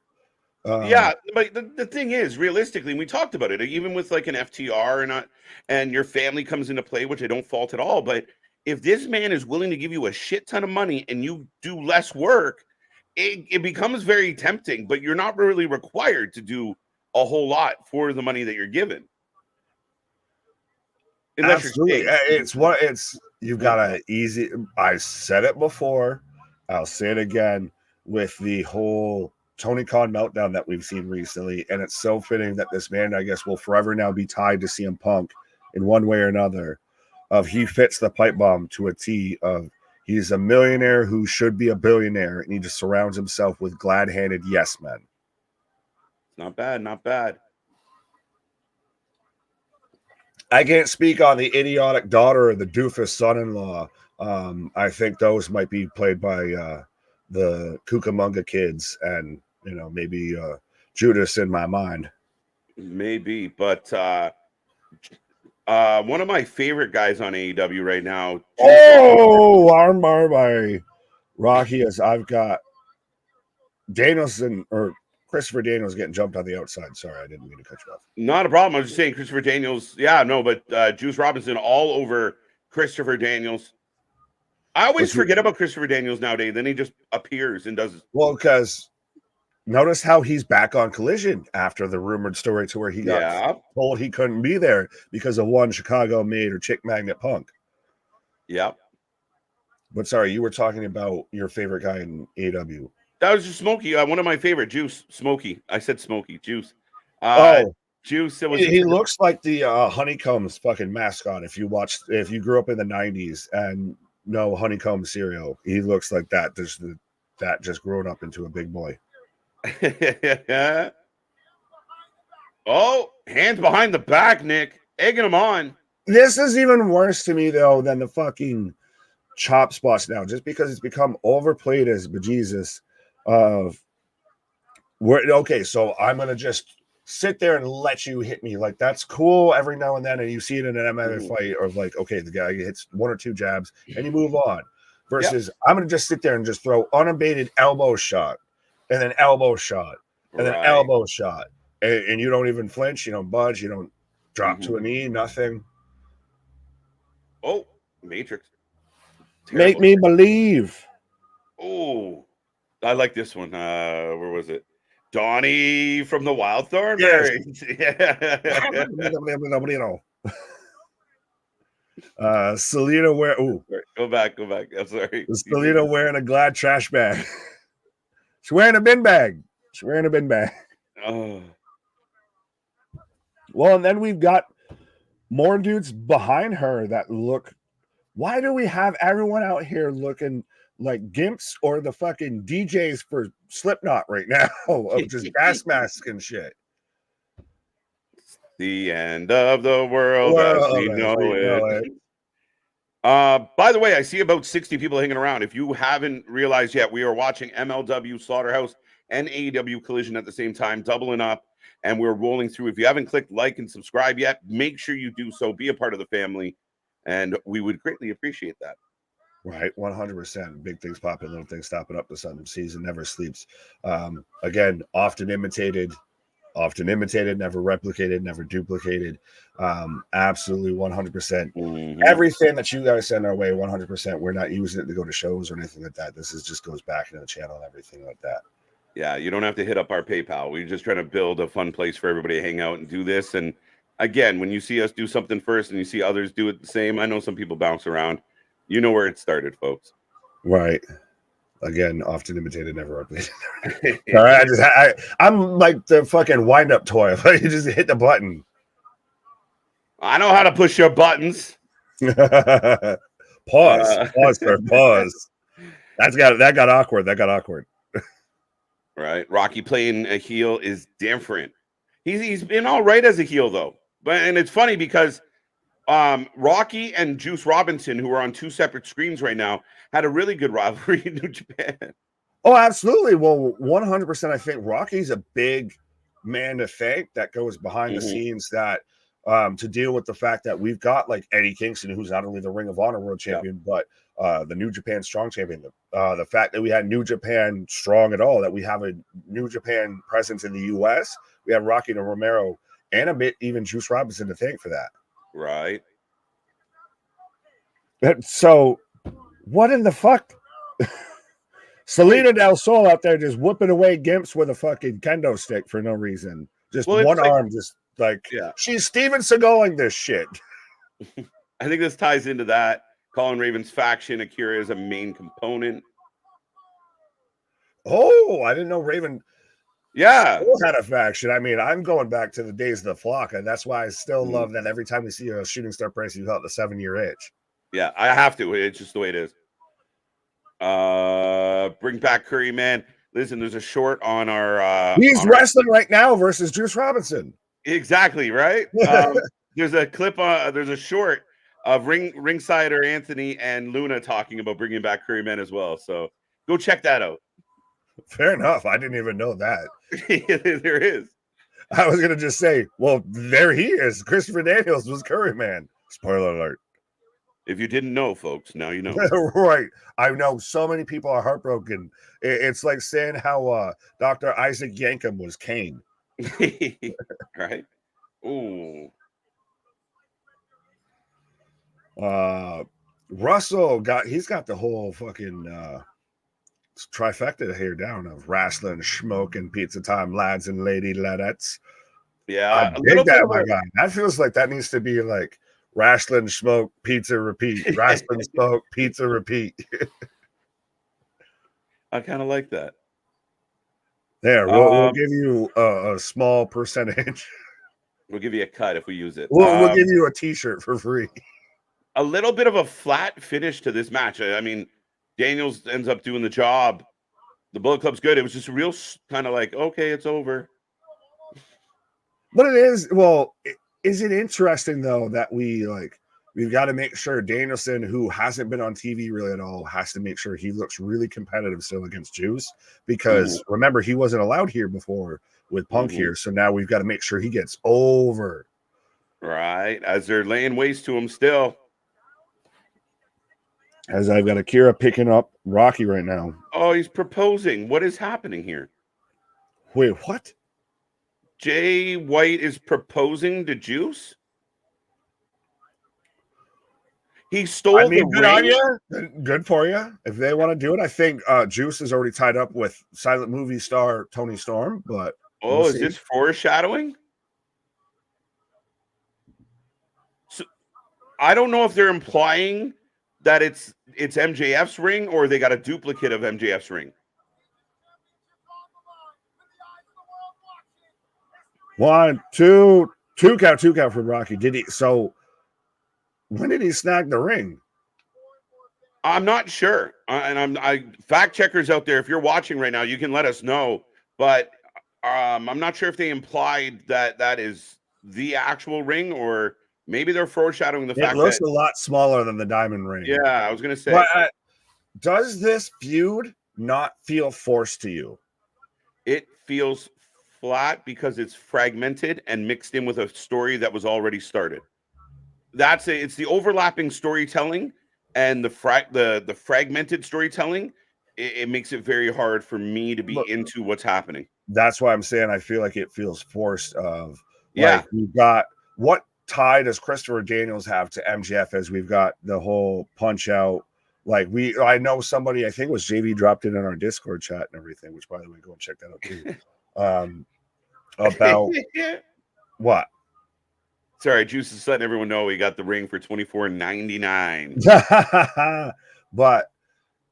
Yeah, but the thing is, realistically, we talked about it, even with like an FTR and your family comes into play, which I don't fault at all. But if this man is willing to give you a shit ton of money and you do less work, it becomes very tempting, but you're not really required to do a whole lot for the money that you're given. Unless Absolutely. You've got a easy, I said it before, I'll say it again, with the whole Tony Khan meltdown that we've seen recently, and it's so fitting that this man, I guess, will forever now be tied to CM Punk in one way or another. He fits the pipe bomb to a T of he's a millionaire who should be a billionaire, and he just surrounds himself with glad-handed yes men. Not bad, not bad. I can't speak on the idiotic daughter or the doofus son-in-law. I think those might be played by the Cucamonga kids and, maybe Judas in my mind. Maybe, but one of my favorite guys on AEW right now. Armbar by Rocky. I've got Danielson or Christopher Daniels getting jumped on the outside. Sorry, I didn't mean to cut you off. Not a problem. I was just saying Christopher Daniels. Yeah, no, but Juice Robinson all over Christopher Daniels. I always forget about Christopher Daniels nowadays. Then he just appears and does. Well, because notice how he's back on Collision after the rumored story to where he got told he couldn't be there because of one Chicago made or chick magnet Punk. Yeah. But sorry, you were talking about your favorite guy in AEW. That was just Smokey. One of my favorite, Juice. Smokey. I said Smokey. Juice. Juice. He looks like the Honeycombs fucking mascot. If you grew up in the 90s and know Honeycomb cereal, he looks like that. That just grown up into a big boy. Oh, hands behind the back, Nick. Egging him on. This is even worse to me, though, than the fucking chop spots now, just because it's become overplayed as bejesus. of okay, so I'm gonna just sit there and let you hit me. Like, that's cool every now and then, and you see it in an MMA fight of like, okay, the guy hits 1 or 2 jabs and you move on. Versus I'm gonna just sit there and just throw unabated elbow shot and then elbow shot and then elbow shot. And you don't even flinch, you don't budge, you don't drop to a knee, nothing. Oh, Matrix. Terrible. Make me believe. Oh, I like this one. Where was it? Donnie from the Wild Thornberries. Yes. Selena wearing. Go back. I'm sorry. Selena wearing a Glad trash bag. She's wearing a bin bag. Oh. Well, and then we've got more dudes behind her that look. Why do we have everyone out here looking like gimps or the fucking DJs for Slipknot right now of just gas masks and shit? The end of the world as we know it. By the way, I see about 60 people hanging around. If you haven't realized yet, we are watching MLW Slaughterhouse and AEW Collision at the same time, doubling up, and we're rolling through. If you haven't clicked like and subscribe yet, make sure you do so. Be a part of the family, and we would greatly appreciate that. Right, 100%. Big things popping, little things stopping up. The sun season never sleeps. Again, often imitated, never replicated, never duplicated. Absolutely 100%. Everything that you guys send our way, 100%. We're not using it to go to shows or anything like that. This is just goes back into the channel and everything like that. Yeah, you don't have to hit up our PayPal. We're just trying to build a fun place for everybody to hang out and do this. And again, when you see us do something first and you see others do it the same, I know some people bounce around. You know where it started, folks. Right. Again, often imitated, never replicated. All right, I'm like the fucking wind-up toy. You just hit the button. I know how to push your buttons. Pause, sir, pause. That got awkward. Right, Rocky playing a heel is different. He's been all right as a heel though, and it's funny because Rocky and Juice Robinson, who are on 2 separate screens right now, had a really good rivalry in New Japan. Oh, absolutely. Well, 100%. I think Rocky's a big man to thank that goes behind the scenes that to deal with the fact that we've got like Eddie Kingston, who's not only the Ring of Honor World Champion, but the New Japan Strong Champion. The fact that we had New Japan Strong at all, that we have a New Japan presence in the U.S. We have Rocky and Romero and a bit even Juice Robinson to thank for that. Right. So, what in the fuck? Selena Del Sol out there just whooping away gimps with a fucking kendo stick for no reason. Just one arm, just like, she's Steven Seagaling this shit. I think this ties into that. Colin Raven's faction, Akira is a main component. Oh, I didn't know Raven still had a faction. I mean, I'm going back to the days of the flock, and that's why I still love that every time we see a shooting star price, you felt the 7-year itch. Yeah, I have to. It's just the way it is. Bring back Curry, man. Listen, there's a short on our he's wrestling right now versus Juice Robinson. Exactly, right? There's a clip there's a short of Ringsider Anthony and Luna talking about bringing back Curry Man as well. So go check that out. Fair enough. I didn't even know that. There is. I was gonna just say, well, there he is. Christopher Daniels was Curry Man. Spoiler alert. If you didn't know, folks, now you know. Right. I know so many people are heartbroken. It's like saying how Dr. Isaac Yankem was Kane. Right? Ooh. Russell he's got the whole fucking trifecta here down of Wrasslin, smoking, pizza time, lads and lady ladettes. Yeah, I dig that, my guy. That feels like that needs to be like Wrasslin, smoke, pizza, repeat. Wrasslin, smoke, pizza, repeat. I kind of like that. There, we'll give you a small percentage. We'll give you a cut if we use it. We'll give you a T-shirt for free. A little bit of a flat finish to this match. I mean, Daniels ends up doing the job. The Bullet Club's good. It was just a real kind of like, okay, it's over. But it is, well, is it interesting though that we we've got to make sure Danielson, who hasn't been on TV really at all, has to make sure he looks really competitive still against Juice, because remember, he wasn't allowed here before with Punk here. So now we've got to make sure he gets over. Right. As they're laying waste to him still. As I've got Akira picking up Rocky right now. Oh, he's proposing. What is happening here? Wait, what? Jay White is proposing to Juice? He stole the good ring. on you. Good for you. If they want to do it, I think Juice is already tied up with silent movie star Tony Storm. But is this foreshadowing? So I don't know if they're implying that it's MJF's ring or they got a duplicate of MJF's ring. 1, 2, 2 count for Rocky. Did he? So when did he snag the ring? I'm not sure. And I fact checkers out there, if you're watching right now, you can let us know. But I'm not sure if they implied that is the actual ring, or maybe they're foreshadowing the fact that it looks a lot smaller than the diamond ring. Yeah, I was going to say. But does this feud not feel forced to you? It feels flat because it's fragmented and mixed in with a story that was already started. It's the overlapping storytelling and the fragmented storytelling. It makes it very hard for me to be into what's happening. That's why I'm saying I feel like it feels forced. We've got, what tie does Christopher Daniels have to MJF, as we've got the whole Punch Out? I know somebody, I think it was JV, dropped it in our Discord chat and everything, which, by the way, go and check that out too. About what? Sorry, Juice is letting everyone know he got the ring for $24.99. But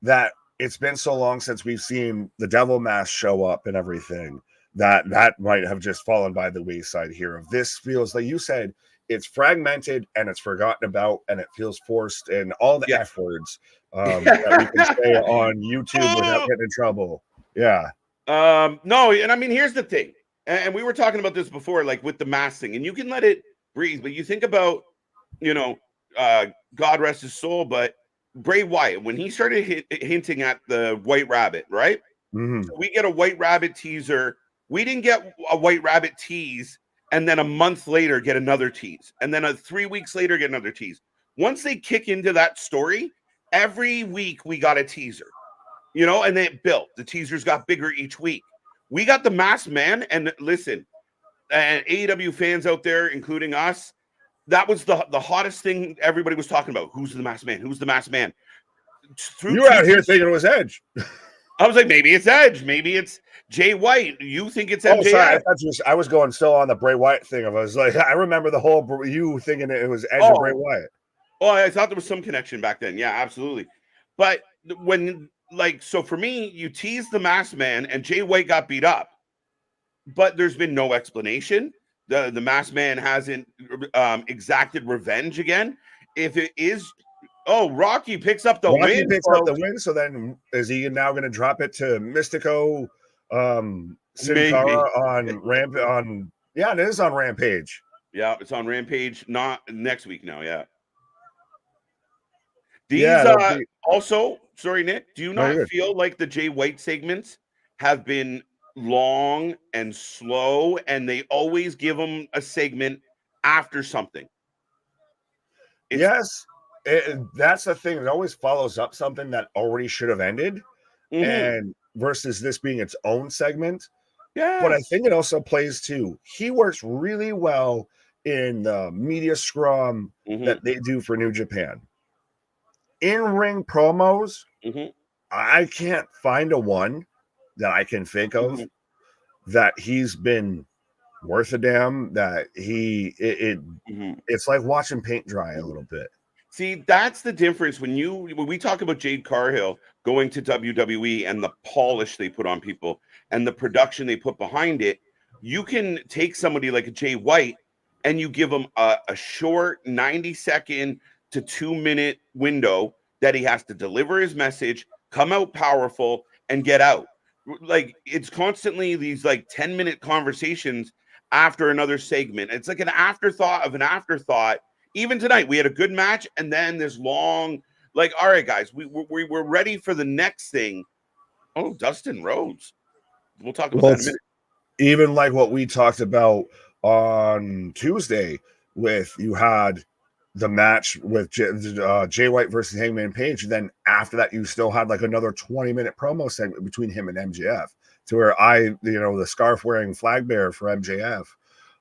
that it's been so long since we've seen the Devil Mask show up and everything that might have just fallen by the wayside here. This feels, like you said, it's fragmented and it's forgotten about and it feels forced, and all the F words that we can say on YouTube without getting in trouble. Yeah. No, and I mean, here's the thing, and we were talking about this before, like with the mask thing, and you can let it breathe, but you think about, God rest his soul, but Bray Wyatt, when he started hinting at the White Rabbit, right? So we get a White Rabbit teaser. We didn't get a White Rabbit tease, and then a month later get another tease, and then 3 weeks later get another tease. Once they kick into that story, every week we got a teaser, and it built. The teasers got bigger each week. We got the Masked Man, and listen, and AEW fans out there, including us, that was the hottest thing everybody was talking about. Who's the Masked Man? Who's the Masked Man? You were out here thinking it was Edge. I was like, maybe it's Edge. Maybe it's Jay White. You think it's MJF? Sorry, I was going still on the Bray Wyatt thing. I was like, I remember the whole you thinking it was Edge and Bray Wyatt. Oh, I thought there was some connection back then. Yeah, absolutely. But so for me, you teased the Masked Man and Jay White got beat up, but there's been no explanation. The Masked Man hasn't exacted revenge again. If it is, Rocky picks up the win. Picks up the win. So then, is he now going to drop it to Mystico, Sin Cara on Rampage? Yeah, it is on Rampage. Yeah, it's on Rampage. Not next week now. Yeah. Also, sorry, Nick. Do you not feel like the Jay White segments have been long and slow, and they always give them a segment after something? Yes, that's the thing. It always follows up something that already should have ended, and versus this being its own segment. Yeah, but I think it also plays too. He works really well in the media scrum that they do for New Japan. In-ring promos, I can't find a one that I can think of that he's been worth a damn, that it's like watching paint dry a little bit. See, that's the difference when we talk about Jade Cargill going to WWE and the polish they put on people and the production they put behind it. You can take somebody like a Jay White and you give him a short 90-second to 2-minute window that he has to deliver his message, come out powerful, and get out. Like, it's constantly these 10-minute conversations after another segment. It's like an afterthought of an afterthought even tonight, we had a good match, and then this long, like, all right, guys, we're ready for the next thing. Oh, Dustin Rhodes. We'll talk about that in a minute. Even like what we talked about on Tuesday with you had the match with Jay White versus Hangman Page. And then after that, you still had like another 20-minute promo segment between him and MJF to where the scarf wearing flag bearer for MJF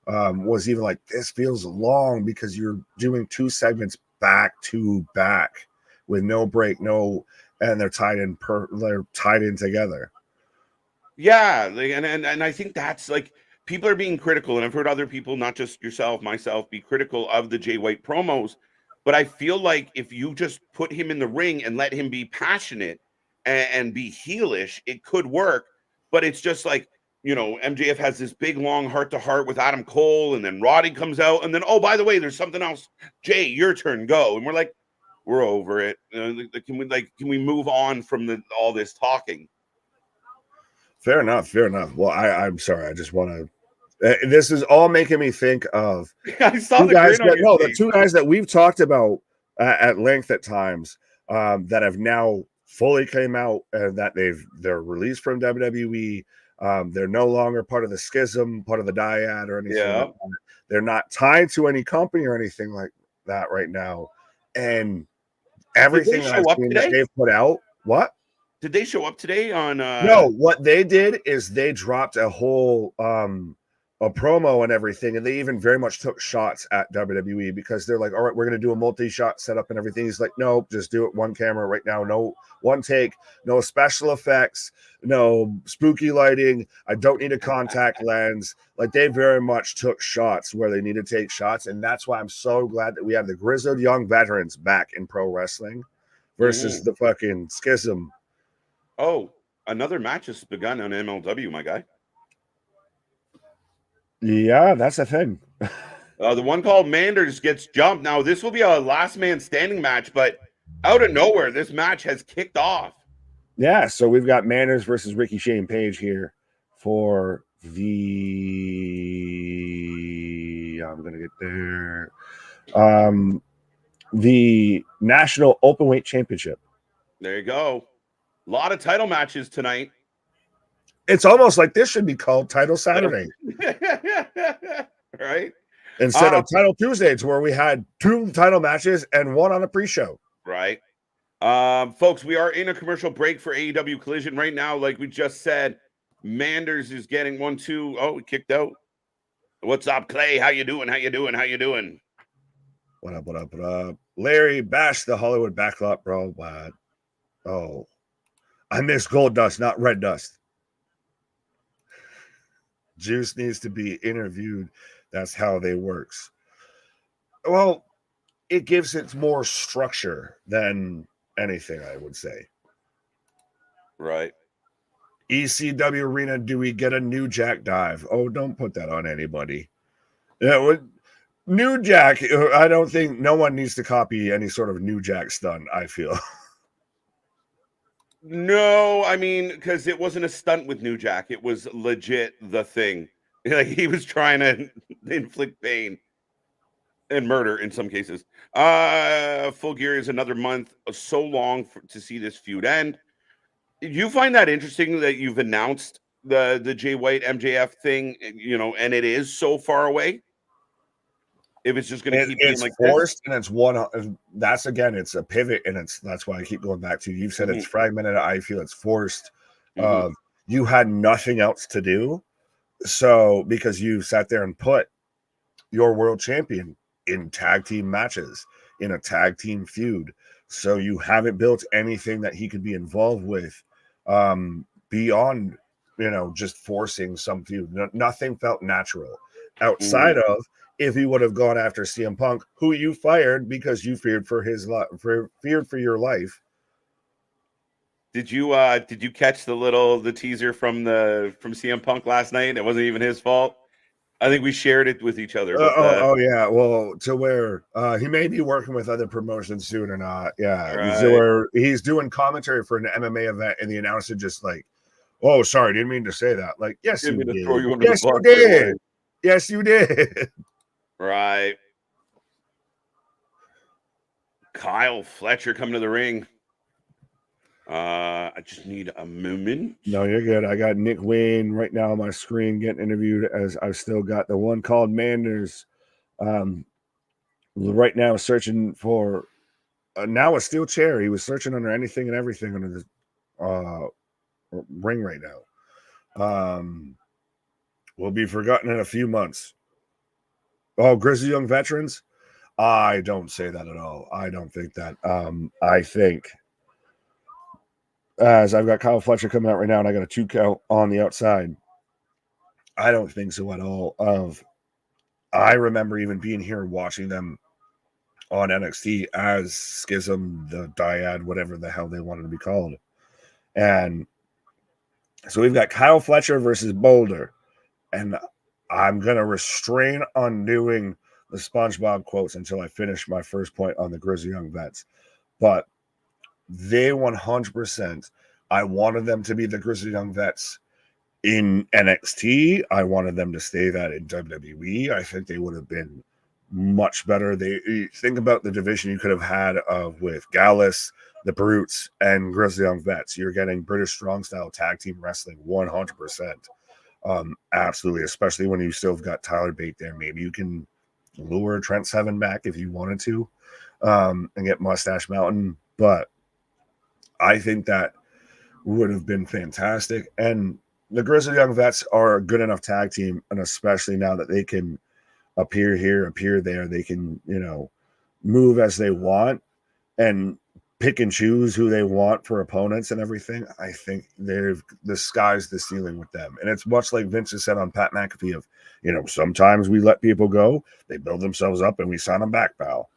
was even like, this feels long because you're doing 2 segments back to back with no break, and they're tied in together. Yeah, like, and I think that's like people are being critical, and I've heard other people, not just yourself, myself, be critical of the Jay White promos. But I feel like if you just put him in the ring and let him be passionate and be heelish, it could work. But it's just like, MJF has this big long heart-to-heart with Adam Cole, and then Roddy comes out, and then, oh, by the way, there's something else. Jay, your turn, go. And we're like, we're over it. Can we move on from all this talking? Fair enough. Well, I'm sorry. I just want to. This is all making me think of. I saw the guys. The 2 guys that we've talked about at length at times that have now fully came out and that they're released from WWE. They're no longer part of the schism, part of the dyad, or anything. Yeah. Like that. They're not tied to any company or anything like that right now. And everything that I've seen that they've put out, what? Did they show up today on No, what they did is they dropped a whole a promo and everything, and they even very much took shots at WWE because they're like, all right, we're gonna do a multi-shot setup and everything. He's like, no, just do it one camera right now, no one take, no special effects, no spooky lighting. I don't need a contact lens. Like, they very much took shots where they need to take shots, and that's why I'm so glad that we have the grizzled young veterans back in pro wrestling versus the fucking schism. Oh, another match has begun on MLW, my guy. Yeah, that's a thing. The one called Manders gets jumped. Now, this will be a last man standing match, but out of nowhere, this match has kicked off. Yeah, so we've got Manders versus Ricky Shane Page here for the I'm gonna get there. The National Openweight Championship. There you go. A lot of title matches tonight. It's almost like this should be called Title Saturday. Right? Instead of Title Tuesdays, where we had 2 title matches and 1 on a pre-show. Right. Folks, we are in a commercial break for AEW Collision right now. Like we just said, Manders is getting 1-2. Oh, he kicked out. What's up, Clay? How you doing? What up? Larry, bash the Hollywood backlot, bro. But, oh, I miss Gold Dust, not Red Dust. Juice needs to be interviewed. That's how they works. Well, it gives it more structure than anything, I would say. Right. ECW Arena, do we get a New Jack dive? Oh, don't put that on anybody. Yeah, New Jack, I don't think no one needs to copy any sort of New Jack stunt, I feel. No, I mean, because it wasn't a stunt with New Jack. It was legit the thing. Like, he was trying to inflict pain and murder in some cases. Full Gear is another month. So long to see this feud end. You find that interesting that you've announced the Jay White MJF thing, and it is so far away? If it's just going to keep being like forced, this? And it's one. That's again, it's a pivot, and that's why I keep going back to. You've said it's fragmented. I feel it's forced. You had nothing else to do, so because you sat there and put your world champion in tag team matches in a tag team feud, so you haven't built anything that he could be involved with beyond just forcing some feud. Nothing felt natural outside of. If he would have gone after CM Punk, who you fired because you feared for his life, feared for your life. Did you catch the teaser from CM Punk last night? It wasn't even his fault. I think we shared it with each other. Oh yeah, well, to where he may be working with other promotions soon or not. Yeah, right. So where he's doing commentary for an MMA event, and the announcer just like, "Oh, sorry, didn't mean to say that." Like, yes, you did. Yes, you did. Yes, you did. Right. Kyle Fletcher coming to the ring. I just need a moment. No, you're good. I got Nick Wayne right now on my screen getting interviewed, as I've still got the one called Manders right now searching for now a steel chair. He was searching under anything and everything under the ring right now. Will be forgotten in a few months. Oh, Grizzly Young Veterans? I don't say that at all. I don't think that. I think, as I've got Kyle Fletcher coming out right now, and I got a 2 count on the outside. I don't think so at all. I remember even being here and watching them on NXT as Schism, the Dyad, whatever the hell they wanted to be called. And so we've got Kyle Fletcher versus Boulder. And I'm going to restrain on doing the SpongeBob quotes until I finish my first point on the Grizzly Young Vets. But they 100%, I wanted them to be the Grizzly Young Vets in NXT. I wanted them to stay that in WWE. I think they would have been much better. They think about the division you could have had with Gallus, the Brutes, and Grizzly Young Vets. You're getting British strong style tag team wrestling 100%. Absolutely, especially when you still have got Tyler Bate there. Maybe you can lure Trent Seven back if you wanted to, and get Mustache Mountain. But I think that would have been fantastic. And the Grizzly Young Vets are a good enough tag team, and especially now that they can appear here, appear there, they can, move as they want and pick and choose who they want for opponents and everything. I think the sky's the ceiling with them. And it's much like Vince has said on Pat McAfee of, sometimes we let people go, they build themselves up, and we sign them back, pal.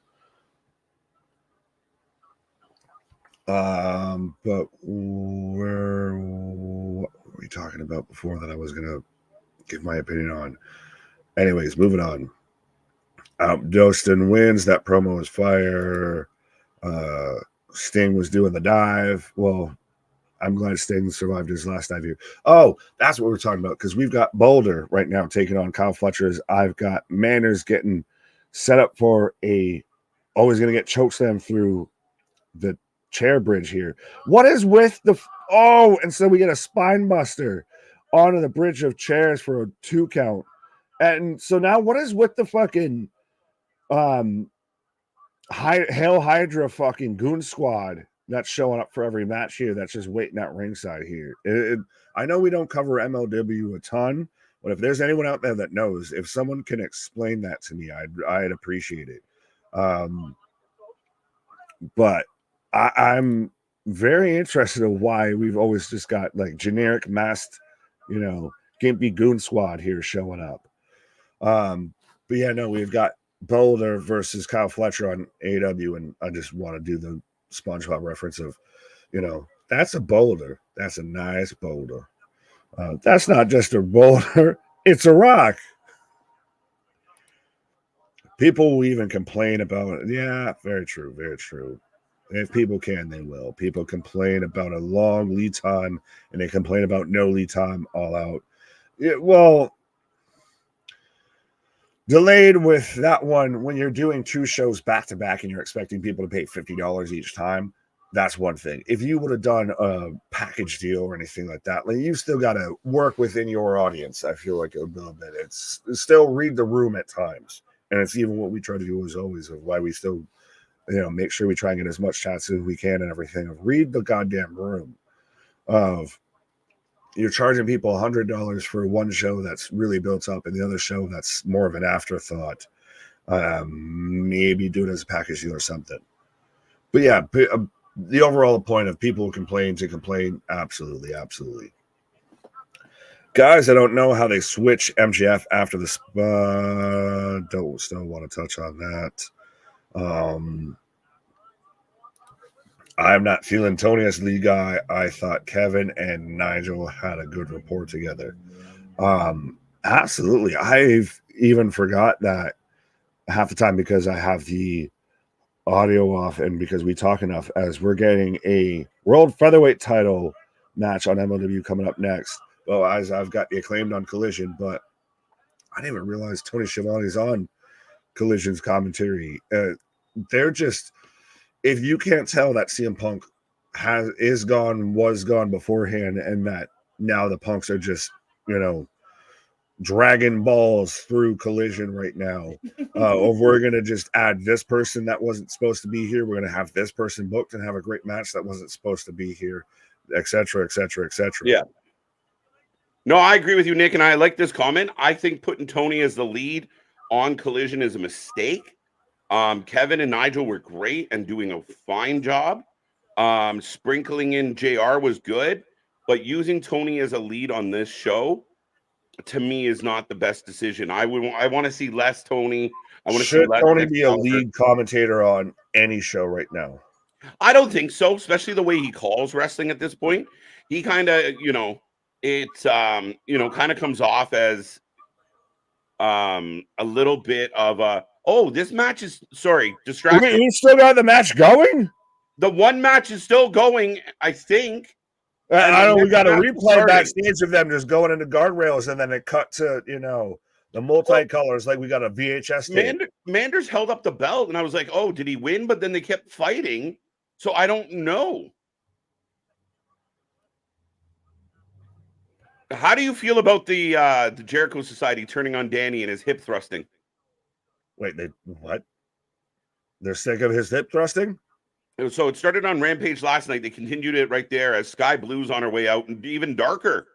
But what were we talking about before that I was going to give my opinion on? Anyways, moving on. Dostin wins. That promo was fire. Sting was doing the dive. Well, I'm glad Sting survived his last dive here. Oh, that's what we're talking about, because we've got Boulder right now taking on Kyle Fletcher's. I've got Manners getting set up for always going to get chokeslam through the chair bridge here. What is with and so we get a spine buster onto the bridge of chairs for a 2 count. And so now what is with the fucking Hail Hydra fucking goon squad that's showing up for every match here, that's just waiting at ringside here? I know we don't cover MLW a ton, but if there's anyone out there that knows, if someone can explain that to me, I'd appreciate it. But I'm very interested in why we've always just got like generic masked, gimpy goon squad here showing up. But yeah, no, we've got Boulder versus Kyle Fletcher on AEW, and I just want to do the SpongeBob reference of, that's a boulder. That's a nice boulder. That's not just a boulder, it's a rock. People will even complain about it. Yeah, very true, very true. If people can, they will. People complain about a long lead time, and they complain about no lead time all out. Well, delayed with that one, when you're doing 2 shows back to back and you're expecting people to pay $50 each time, that's one thing. If you would have done a package deal or anything like that, you still got to work within your audience. I feel like a little bit. It's still read the room at times. And it's even what we try to do as always, of why we still, make sure we try and get as much chats as we can and everything. Of read the goddamn room. Of you're charging people $100 for one show that's really built up, and the other show that's more of an afterthought. Maybe do it as a package deal or something. But yeah, the overall point of people complain to complain, absolutely, absolutely. Guys, I don't know how they switch MJF after the don't still want to touch on that. I'm not feeling Tony as lead guy. I thought Kevin and Nigel had a good rapport together. Absolutely. I've even forgot that half the time because I have the audio off and because we talk enough, as we're getting a world featherweight title match on MLW coming up next. Well, as I've got the Acclaimed on Collision, but I didn't even realize Tony Schiavone's on Collision's commentary. They're just, if you can't tell that CM Punk was gone beforehand, and that now the Punks are just, dragging balls through Collision right now. Or we're going to just add this person that wasn't supposed to be here. We're going to have this person booked and have a great match that wasn't supposed to be here, etc., etc., etc. Yeah. No, I agree with you, Nick, and I like this comment. I think putting Tony as the lead on Collision is a mistake. Kevin and Nigel were great and doing a fine job. Sprinkling in JR was good, but using Tony as a lead on this show, to me, is not the best decision. I want to see less Tony. I want to see less Tony be a lead commentator on any show right now? I don't think so, especially the way he calls wrestling at this point. He kind of, kind of comes off as a little bit of a, this match is, distracted. You still got the match going? The one match is still going, I think. I know we got a replay backstage of them just going into guardrails, and then it cut to, the multicolors, like we got a VHS tape. Manders held up the belt, and I was like, oh, did he win? But then they kept fighting, so I don't know. How do you feel about the Jericho Society turning on Danny and his hip thrusting? Wait, what? They're sick of his hip thrusting? So it started on Rampage last night. They continued it right there as Sky Blue's on her way out, and even darker.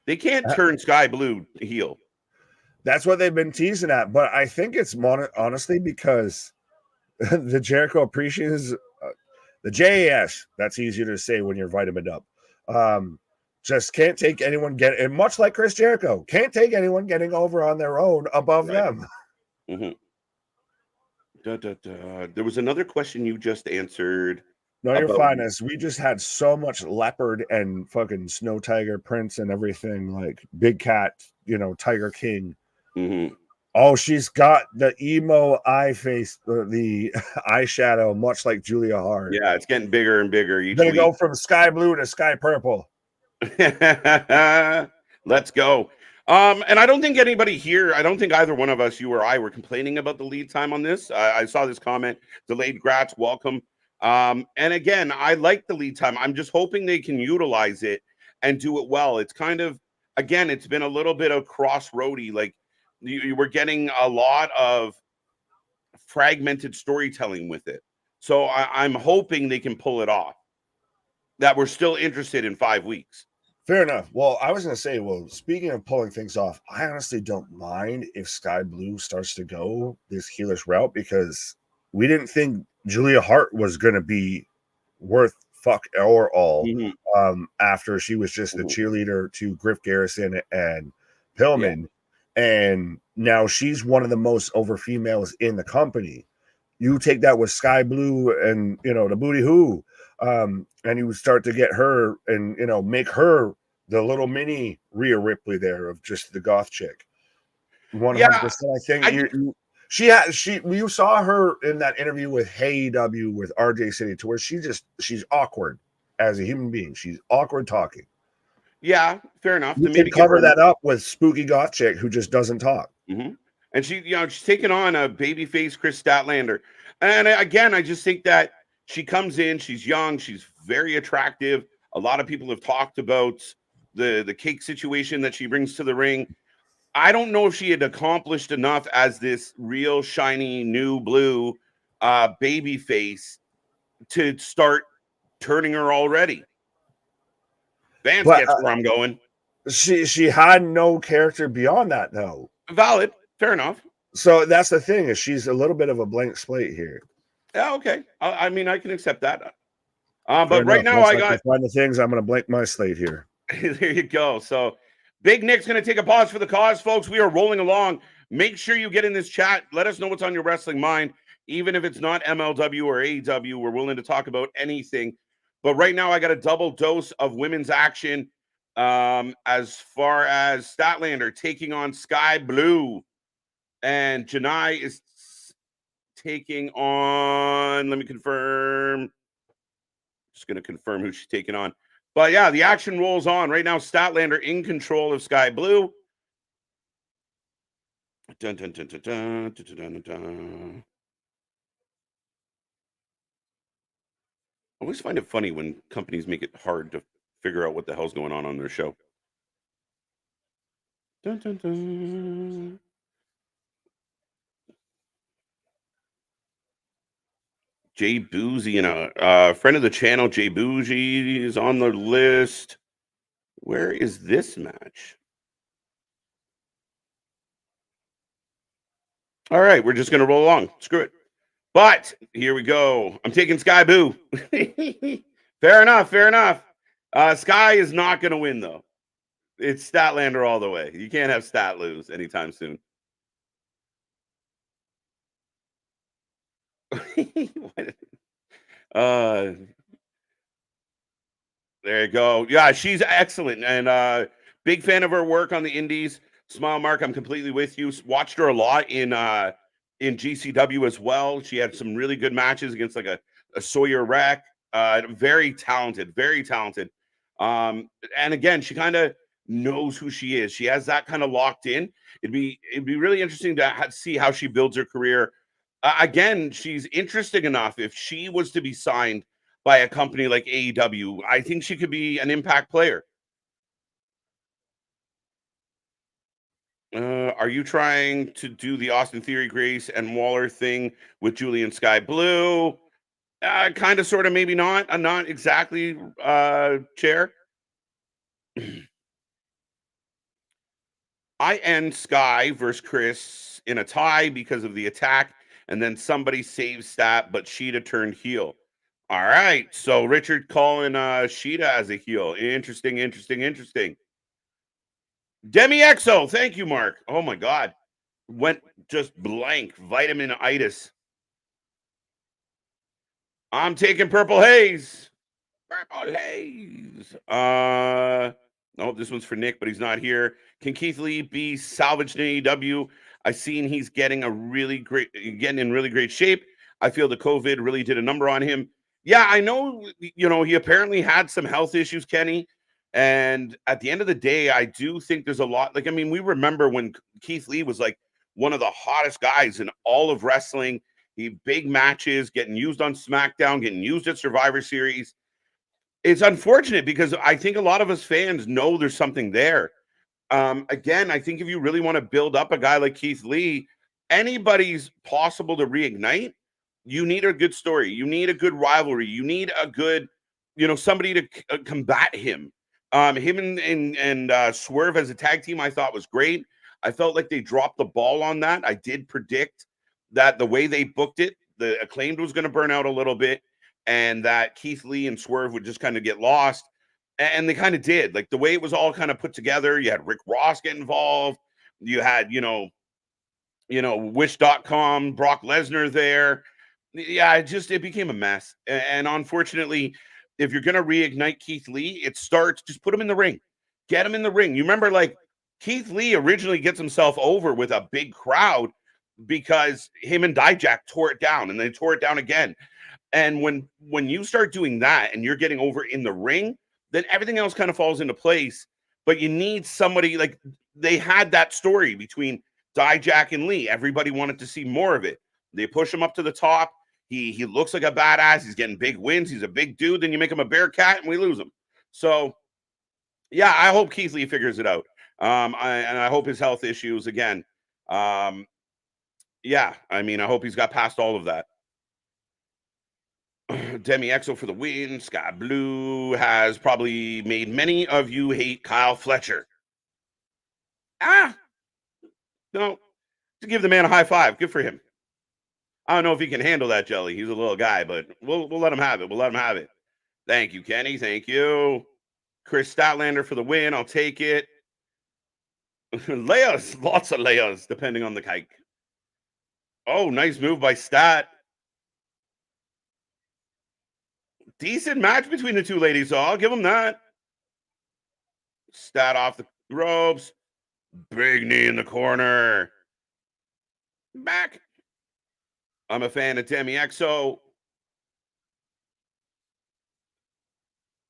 They can't turn Sky Blue heel. That's what they've been teasing at, but I think it's honestly because the Jericho appreciates the JAS. That's easier to say when you're vitamin up. Just can't take anyone and much like Chris Jericho, can't take anyone getting over on their own above them. Mm-hmm. There was another question you just answered. No, you're fine. As we just had so much leopard and fucking snow tiger prints and everything, like Big Cat, Tiger King. Mm-hmm. Oh, she's got the emo eye face, the eyeshadow, much like Julia Hart. Yeah, it's getting bigger and bigger. You're gonna go from sky blue to sky purple. Let's go. And I don't think anybody here, I don't think either one of us, you or I, were complaining about the lead time on this. I saw this comment, delayed grats, welcome. And again, I like the lead time. I'm just hoping they can utilize it and do it well. It's kind of, again, it's been a little bit of crossroady. Like you were getting a lot of fragmented storytelling with it. So I'm hoping they can pull it off, that we're still interested in 5 weeks. Fair enough. Well, I was going to say, speaking of pulling things off, I honestly don't mind if Sky Blue starts to go this heelish route, because we didn't think Julia Hart was going to be worth fuck or all after she was just the cheerleader to Griff Garrison and Pillman. Yeah. And now she's one of the most over females in the company. You take that with Sky Blue and, the Booty Who, and you start to get her and, make her the little mini Rhea Ripley there of just the goth chick. 100%. I think you saw her in that interview with AEW with RJ City, to where she's awkward as a human being. She's awkward talking. Yeah, fair enough. You can cover that up with spooky goth chick who just doesn't talk. Mm-hmm. And she's taking on a babyface Chris Statlander. And again, I just think that she comes in, she's young, she's very attractive. A lot of people have talked about the cake situation that she brings to the ring. I don't know if she had accomplished enough as this real shiny new blue baby face to start turning her already. Vance gets where I'm going. She had no character beyond that, though. Valid. Fair enough. So that's the thing, is she's a little bit of a blank slate here. Yeah, okay. I mean, I can accept that. But right now, I got find the things. I'm going to blank my slate here. There you go. So Big Nick's going to take a pause for the cause, folks. We are rolling along. Make sure you get in this chat. Let us know what's on your wrestling mind. Even if it's not MLW or AEW, we're willing to talk about anything. But right now, I got a double dose of women's action as far as Statlander taking on Sky Blue. And Janai is taking on, let me confirm. Just going to confirm who she's taking on. But yeah, the action rolls on. Right now, Statlander in control of Sky Blue. Dun, dun, dun, dun, dun, dun, dun, dun, dun. I always find it funny when companies make it hard to figure out what the hell's going on their show. Dun, dun, dun. Jay Boozy, and a friend of the channel, Jay Bougie, is on the list. Where is this match? All right, we're just gonna roll along. Screw it. But here we go. I'm taking Sky Boo. Fair enough. Fair enough. Sky is not gonna win though. It's Statlander all the way. You can't have Stat lose anytime soon. uh There you go. Yeah, she's excellent, and big fan of her work on the indies. Smile Mark, I'm completely with you. Watched her a lot in GCW as well. She had some really good matches against like a Sawyer Wreck. Very talented, very talented. And again, she kind of knows who she is. She has that kind of locked in. It'd be really interesting to see how she builds her career. Again, she's interesting enough. If she was to be signed by a company like AEW, I think she could be an impact player. Are you trying to do the Austin Theory, Grace, and Waller thing with Julian Sky Blue? Kind of, sort of, maybe not. Not exactly, Chair. I end Sky versus Chris in a tie because of the attack, and then somebody saves Stat, but Sheeta turned heel. All right, so Richard calling Sheeta as a heel. Interesting, interesting, interesting. Demi Exo, thank you, Mark. Oh my God, went just blank. Vitaminitis. I'm taking Purple Haze. Purple Haze. No, this one's for Nick, but he's not here. Can Keith Lee be salvaged in AEW? I've seen he's getting getting in really great shape. I feel the COVID really did a number on him. Yeah, I know. He apparently had some health issues, Kenny. And at the end of the day, I do think there's a lot. Like, I mean, we remember when Keith Lee was like one of the hottest guys in all of wrestling. He big matches, getting used on SmackDown, getting used at Survivor Series. It's unfortunate because I think a lot of us fans know there's something there. Again, I think if you really want to build up a guy like Keith Lee, anybody's possible to reignite. You need a good story. You need a good rivalry. You need a good, somebody to combat him. Him and Swerve as a tag team, I thought was great. I felt like they dropped the ball on that. I did predict that the way they booked it, the Acclaimed was going to burn out a little bit, and that Keith Lee and Swerve would just kind of get lost. And they kind of did. Like the way it was all kind of put together, you had Rick Ross get involved. You had, Wish.com, Brock Lesnar there. Yeah, it became a mess. And unfortunately, if you're going to reignite Keith Lee, just put him in the ring. Get him in the ring. You remember, like, Keith Lee originally gets himself over with a big crowd because him and Dijak tore it down, and they tore it down again. And when you start doing that and you're getting over in the ring, then everything else kind of falls into place. But you need somebody like they had that story between Dijak and Lee. Everybody wanted to see more of it. They push him up to the top. He looks like a badass. He's getting big wins. He's a big dude. Then you make him a bear cat and we lose him. So yeah, I hope Keith Lee figures it out. I hope his health issues again. Yeah, I mean, I hope he's got past all of that. Demi Exo for the win. Sky Blue has probably made many of you hate Kyle Fletcher. No, to give the man a high five. Good for him. I don't know if he can handle that jelly. He's a little guy, but we'll let him have it. We'll let him have it. Thank you, Kenny. Thank you. Chris Statlander for the win. I'll take it. Layers, lots of layers, depending on the kike. Oh, nice move by Stat. Decent match between the two ladies, so I'll give them that. Stat off the ropes. Big knee in the corner. Back. I'm a fan of Demi Exo.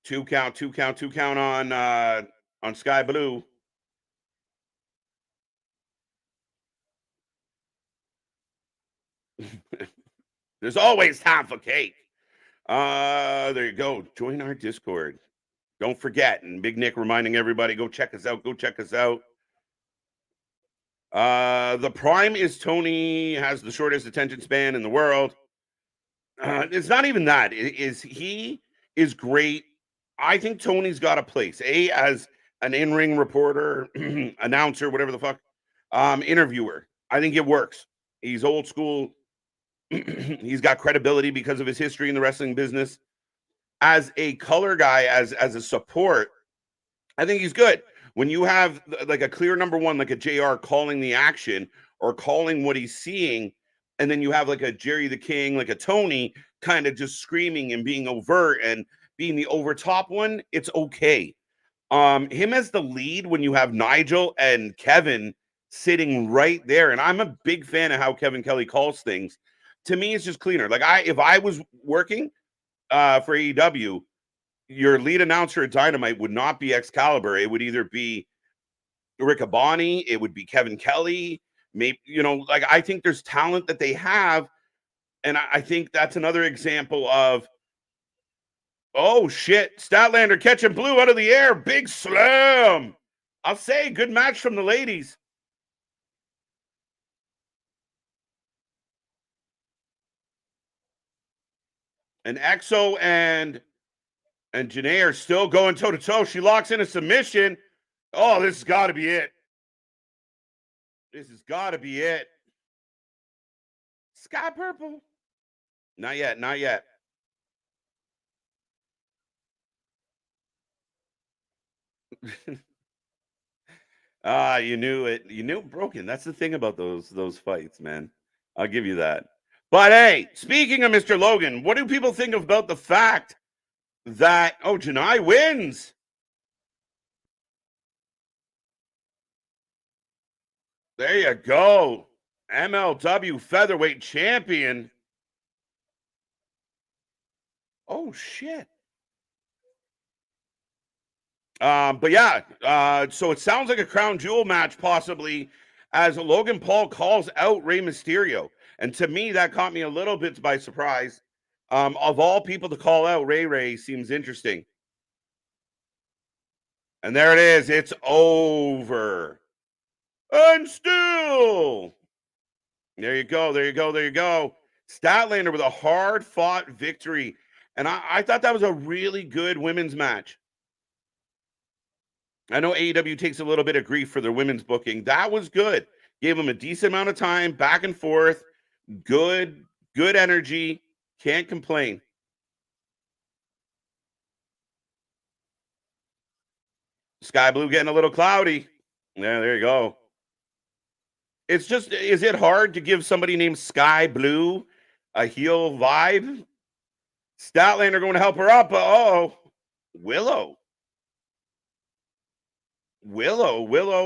2 count, 2 count, 2 count on Sky Blue. There's always time for cake. There you go. Join our Discord. Don't forget. And Big Nick reminding everybody, go check us out. Go check us out. The prime is Tony has the shortest attention span in the world. It's not even that. He is great. I think Tony's got a place. As an in-ring reporter, announcer, whatever the fuck, interviewer. I think it works. He's old school. He's got credibility because of his history in the wrestling business. As a color guy, as a support, I think he's good. When you have like a clear number one, like a JR calling the action or calling what he's seeing, and then you have like a Jerry the King, like a Tony, kind of just screaming and being overt and being the over top one, it's okay. Him as the lead when you have Nigel and Kevin sitting right there, and I'm a big fan of how Kevin Kelly calls things. To me, it's just cleaner. Like if I was working for AEW, your lead announcer at Dynamite would not be Excalibur. It would either be Riccaboni, it would be Kevin Kelly. Maybe, like I think there's talent that they have. And I think that's another example of, oh shit, Statlander catching Blue out of the air. Big slam. I'll say good match from the ladies. And Exo and Janae are still going toe-to-toe. She locks in a submission. Oh, this has got to be it. This has got to be it. Sky Purple. Not yet, not yet. You knew it. You knew it broken. That's the thing about those fights, man. I'll give you that. But hey, speaking of Mr. Logan, what do people think about the fact that Janai wins? There you go. MLW featherweight champion. Oh shit. But yeah, so it sounds like a crown jewel match possibly, as Logan Paul calls out Rey Mysterio. And to me, that caught me a little bit by surprise. Of all people to call out, Ray seems interesting. And there it is. It's over. And still. There you go. There you go. There you go. Statlander with a hard-fought victory. And I thought that was a really good women's match. I know AEW takes a little bit of grief for their women's booking. That was good. Gave them a decent amount of time, back and forth. Good energy. Can't complain. Sky Blue getting a little cloudy. Yeah, there you go. It's just, is it hard to give somebody named Sky Blue a heel vibe? Statlander going to help her up. Willow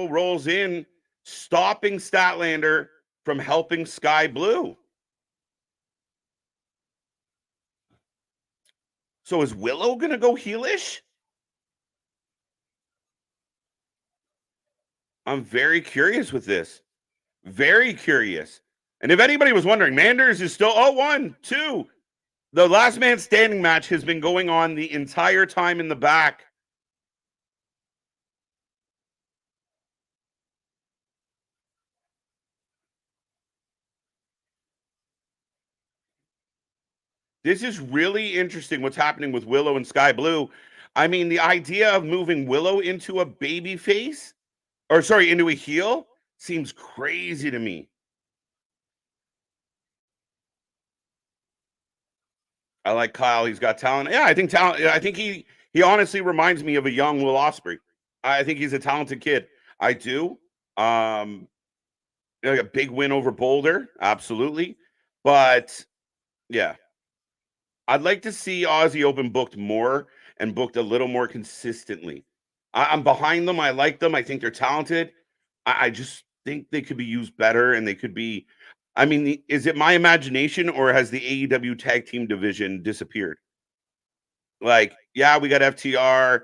rolls in, stopping Statlander from helping Sky Blue. So is Willow going to go heelish? I'm very curious with this. Very curious. And if anybody was wondering, Manders is still 1-2. The last man standing match has been going on the entire time in the back. This is really interesting what's happening with Willow and Sky Blue. I mean, the idea of moving Willow into a baby face, into a heel, seems crazy to me. I like Kyle. He's got talent. Yeah, I think talent. I think he honestly reminds me of a young Will Ospreay. I think he's a talented kid. I do. A big win over Boulder, absolutely. But yeah, I'd like to see Aussie Open booked more and booked a little more consistently. I'm behind them. I like them. I think they're talented. I just think they could be used better, and they could be. I mean, is it my imagination, or has the AEW tag team division disappeared? Like, yeah, we got FTR.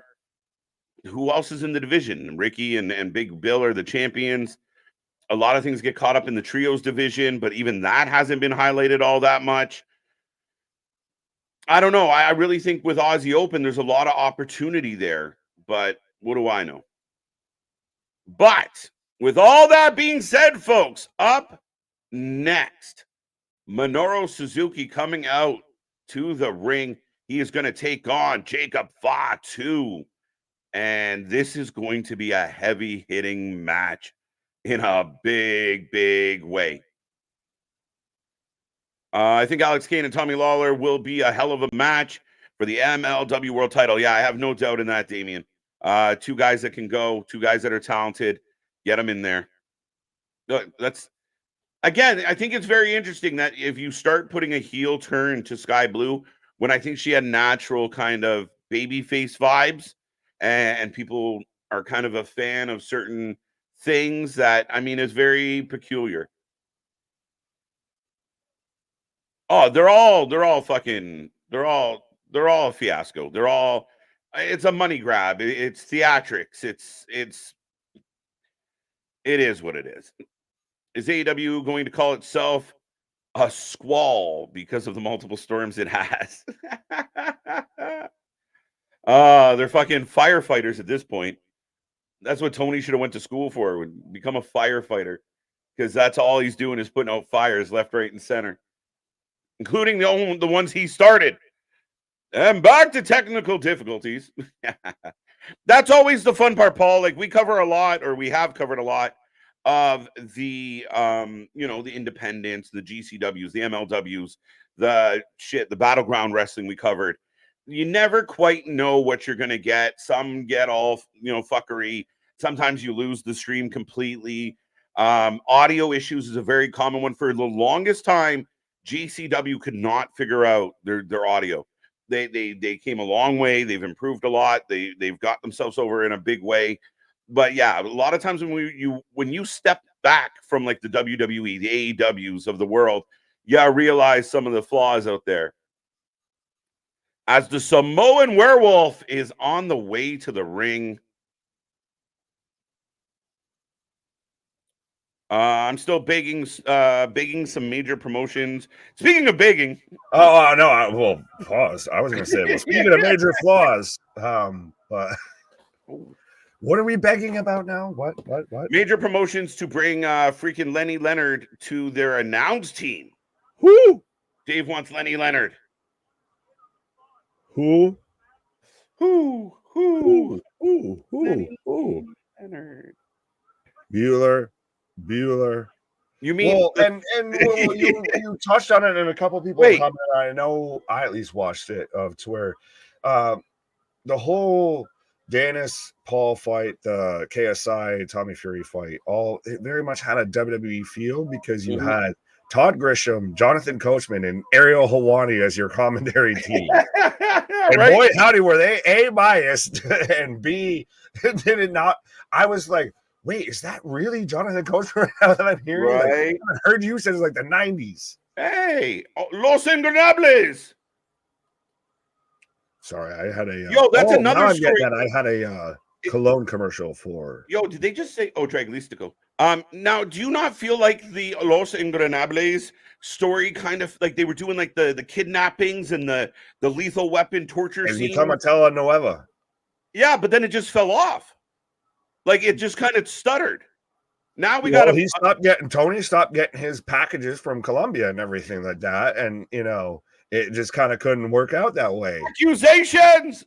Who else is in the division? Ricky and Big Bill are the champions. A lot of things get caught up in the trios division, but even that hasn't been highlighted all that much. I don't know. I really think with Aussie Open, there's a lot of opportunity there, but what do I know? But with all that being said, folks, up next, Minoru Suzuki coming out to the ring. He is going to take on Jacob Fatu. And this is going to be a heavy hitting match in a big, big way. I think Alex Kane and Tommy Lawler will be a hell of a match for the MLW World Title. Yeah, I have no doubt in that, Damien. Two guys that can go, two guys that are talented. Get them in there. That's again, I think it's very interesting that if you start putting a heel turn to Sky Blue, when I think she had natural kind of baby face vibes, and people are kind of a fan of certain things that, I mean, is very peculiar. Oh, they're all a fiasco. It's a money grab. It's theatrics. It is what it is. Is AEW going to call itself a squall because of the multiple storms it has? They're fucking firefighters at this point. That's what Tony should have went to school for, would become a firefighter, because that's all he's doing is putting out fires left, right, and center, including the ones he started. And back to technical difficulties. That's always the fun part, Paul. Like, we cover a lot, or we have covered a lot of the the independents, the GCWs, the MLWs, the battleground wrestling we covered. You never quite know what you're going to get. Some get all fuckery. Sometimes you lose the stream completely. Audio issues is a very common one. For the longest time, GCW could not figure out their audio. They came a long way. They've improved a lot. They've got themselves over in a big way. But yeah, a lot of times when you step back from like the WWE, the AEWs of the world, realize some of the flaws out there. As the Samoan Werewolf is on the way to the ring, I'm still begging some major promotions. Speaking of begging, oh no, pause. I was going to say, well, speaking of major flaws, but what are we begging about now? What? Major promotions to bring freaking Lenny Leonard to their announced team. Who? Dave wants Lenny Leonard. Who? Lenny Leonard. Bueller. You mean? Well, and you touched on it, and a couple people commented. I know I at least watched it to where the whole Dennis Paul fight, the KSI Tommy Fury fight, it very much had a WWE feel, because you had Todd Grisham, Jonathan Coachman, and Ariel Helwani as your commentary team. And right? Boy, howdy, were they A, biased, and B, did it not? I was like, wait, is that really Jonathan Coachman now that I'm hearing? Right. Like, I heard you since like the 90s. Hey, Los Ingobernables. Sorry, I had a... Yo, that's another story. I had a cologne commercial for... Yo, did they just say... Oh, Draglistico. Now, do you not feel like the Los Ingobernables story kind of... Like they were doing like the kidnappings and the lethal weapon torture scene? And become a telenovela. Yeah, but then it just fell off. Like it just kind of stuttered. Now Tony stopped getting his packages from Colombia and everything like that. And, it just kind of couldn't work out that way. Accusations!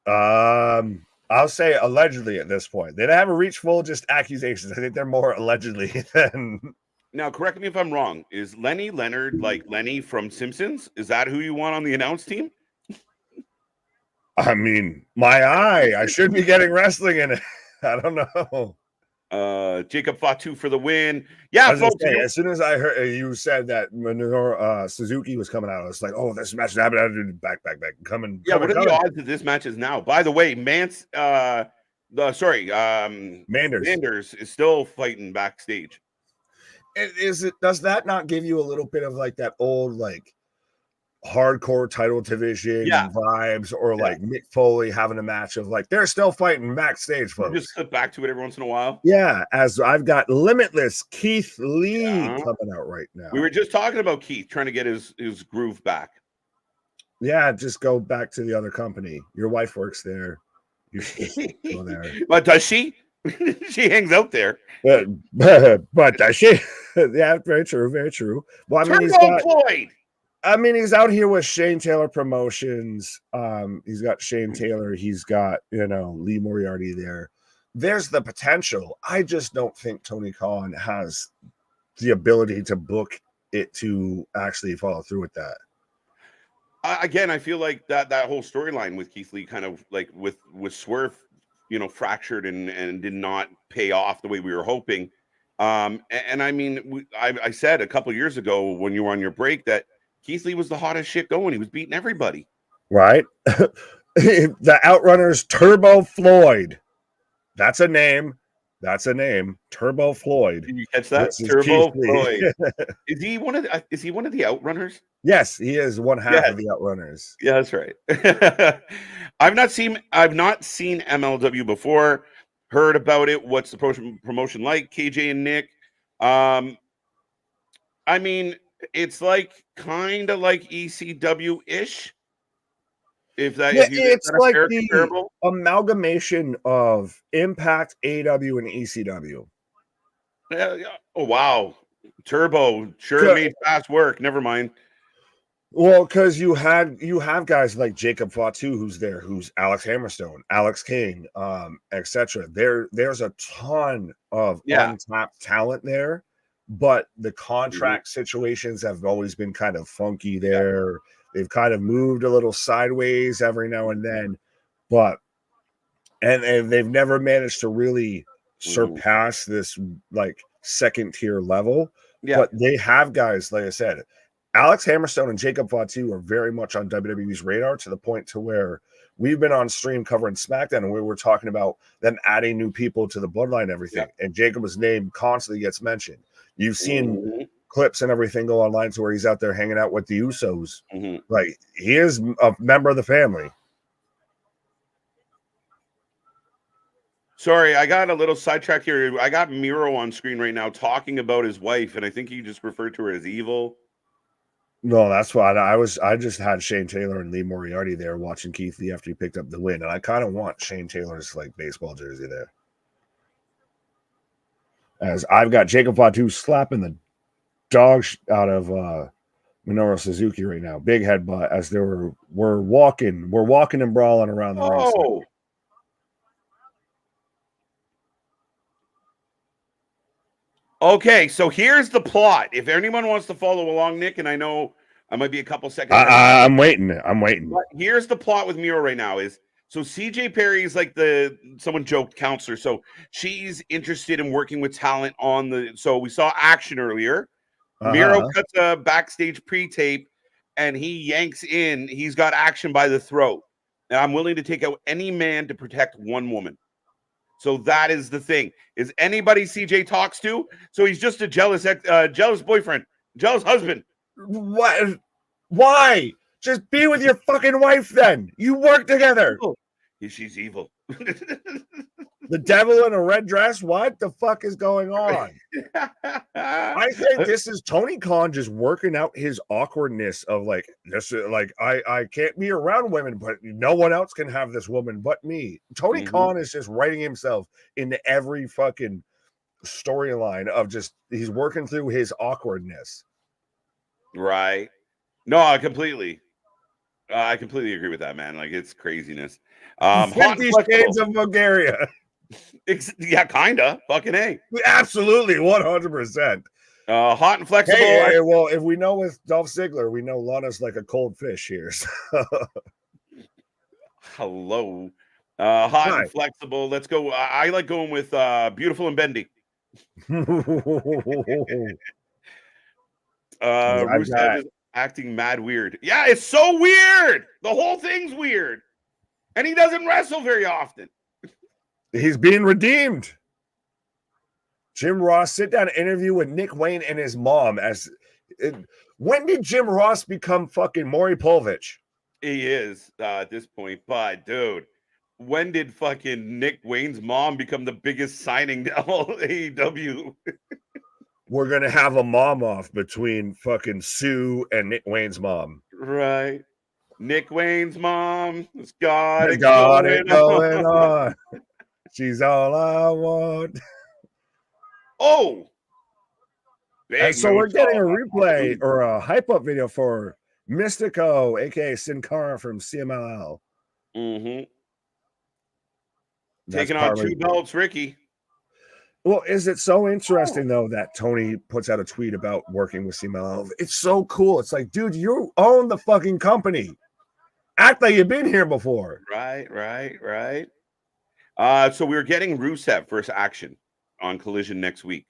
I'll say allegedly at this point. They haven't reached full just accusations. I think they're more allegedly than... Now, correct me if I'm wrong. Is Lenny Leonard like Lenny from Simpsons? Is that who you want on the announce team? I mean, my eye. I should be getting wrestling in it. I don't know. Jacob Fatu for the win. Yeah, folks. As soon as I heard you said that Minoru Suzuki was coming out, I was like, "Oh, this match is happening." Back, coming. Yeah, what are the odds that this match is now? By the way, Manders is still fighting backstage. Does that not give you a little bit of like that old like hardcore title division vibes, or like Mick Foley having a match of like they're still fighting backstage, folks? Just clip back to it every once in a while. Yeah, as I've got Limitless Keith Lee coming out right now. We were just talking about Keith trying to get his groove back. Yeah, just go back to the other company. Your wife works there. You should just go there. But does she? She hangs out there. But does she? Yeah, very true, very true. Well, Turbo Floyd. He's out here with Shane Taylor Promotions. He's got Shane Taylor. He's got, Lee Moriarty there. There's the potential. I just don't think Tony Khan has the ability to book it to actually follow through with that. Again, I feel like that whole storyline with Keith Lee kind of like with Swerve, fractured and did not pay off the way we were hoping. And I mean, I said a couple years ago when you were on your break that Keith Lee was the hottest shit going. He was beating everybody. Right? The Outrunners Turbo Floyd. That's a name. Turbo Floyd. Did you catch that? Turbo Floyd. Is he one of the Outrunners? Yes, he is one half of the Outrunners. Yeah, that's right. I've not seen MLW before. Heard about it. What's the promotion like? KJ and Nick. I mean, it's like kind of like ECW-ish. It's like the amalgamation of Impact, AEW, and ECW. Yeah. Oh wow, Turbo sure made fast work. Never mind. Well, because you have guys like Jacob Fatu who's there, who's Alex Hammerstone, Alex King, etc. There's a ton of untapped talent there, but the contract situations have always been kind of funky there. They've kind of moved a little sideways every now and then, but and they've never managed to really surpass this like second tier level. Yeah. But they have guys, like I said, Alex Hammerstone and Jacob Fatu are very much on WWE's radar to the point to where we've been on stream covering SmackDown and we were talking about them adding new people to the bloodline and everything. Yeah. And Jacob's name constantly gets mentioned. You've seen clips and everything go online to where he's out there hanging out with the Usos. Like, he is a member of the family. Sorry, I got a little sidetracked here. I got Miro on screen right now talking about his wife, and I think he just referred to her as evil. No, that's why I just had Shane Taylor and Lee Moriarty there watching Keith Lee after he picked up the win, and I kind of want Shane Taylor's like baseball jersey there. As I've got Jacob Fatu slapping the dog out of Minoru Suzuki right now, big headbutt as we're walking and brawling around the ring. Okay, so here's the plot. If anyone wants to follow along, Nick, and I know I might be a couple seconds. I'm waiting. But here's the plot with Miro right now is so CJ Perry is like someone joked counselor. So she's interested in working with talent so we saw Action earlier. Miro cuts a backstage pre-tape and he yanks in. He's got Action by the throat. And I'm willing to take out any man to protect one woman. So that is the thing. Is anybody CJ talks to? So he's just a jealous boyfriend, jealous husband. What? Why? Just be with your fucking wife then. You work together. She's evil. The devil in a red dress? What the fuck is going on? I think this is Tony Khan just working out his awkwardness of like this. Like I can't be around women, but no one else can have this woman but me. Tony Khan is just writing himself into every fucking storyline of just he's working through his awkwardness. Right. No, I completely agree with that, man. Like it's craziness. 50 Shades of Bulgaria. Yeah, kinda. Fucking A. Absolutely, 100%. Hot and flexible. Hey, well, if we know with Dolph Ziggler, we know Lana's like a cold fish here. So. Hello. Hot and flexible. Let's go. I like going with beautiful and bendy. Rusev is acting mad weird. Yeah, it's so weird. The whole thing's weird. And he doesn't wrestle very often. He's being redeemed. Jim Ross sit down interview with Nick Wayne and his mom. When did Jim Ross become fucking Maury Povich? He is at this point, but dude, when did fucking Nick Wayne's mom become the biggest signing to all AEW? We're gonna have a mom off between fucking Sue and Nick Wayne's mom. Right. Nick Wayne's mom has got Has it got going it going on. She's all I want. Oh, And big so we're moves getting a all replay or a hype up video for Mystico, aka Sin Cara from CMLL. Mm-hmm. That's Taking on 2 belts, Ricky. Well, is it so interesting though that Tony puts out a tweet about working with CMLL? It's so cool. It's like, dude, you own the fucking company. Act like you've been here before. Right. So we're getting Rusev versus Action on Collision next week.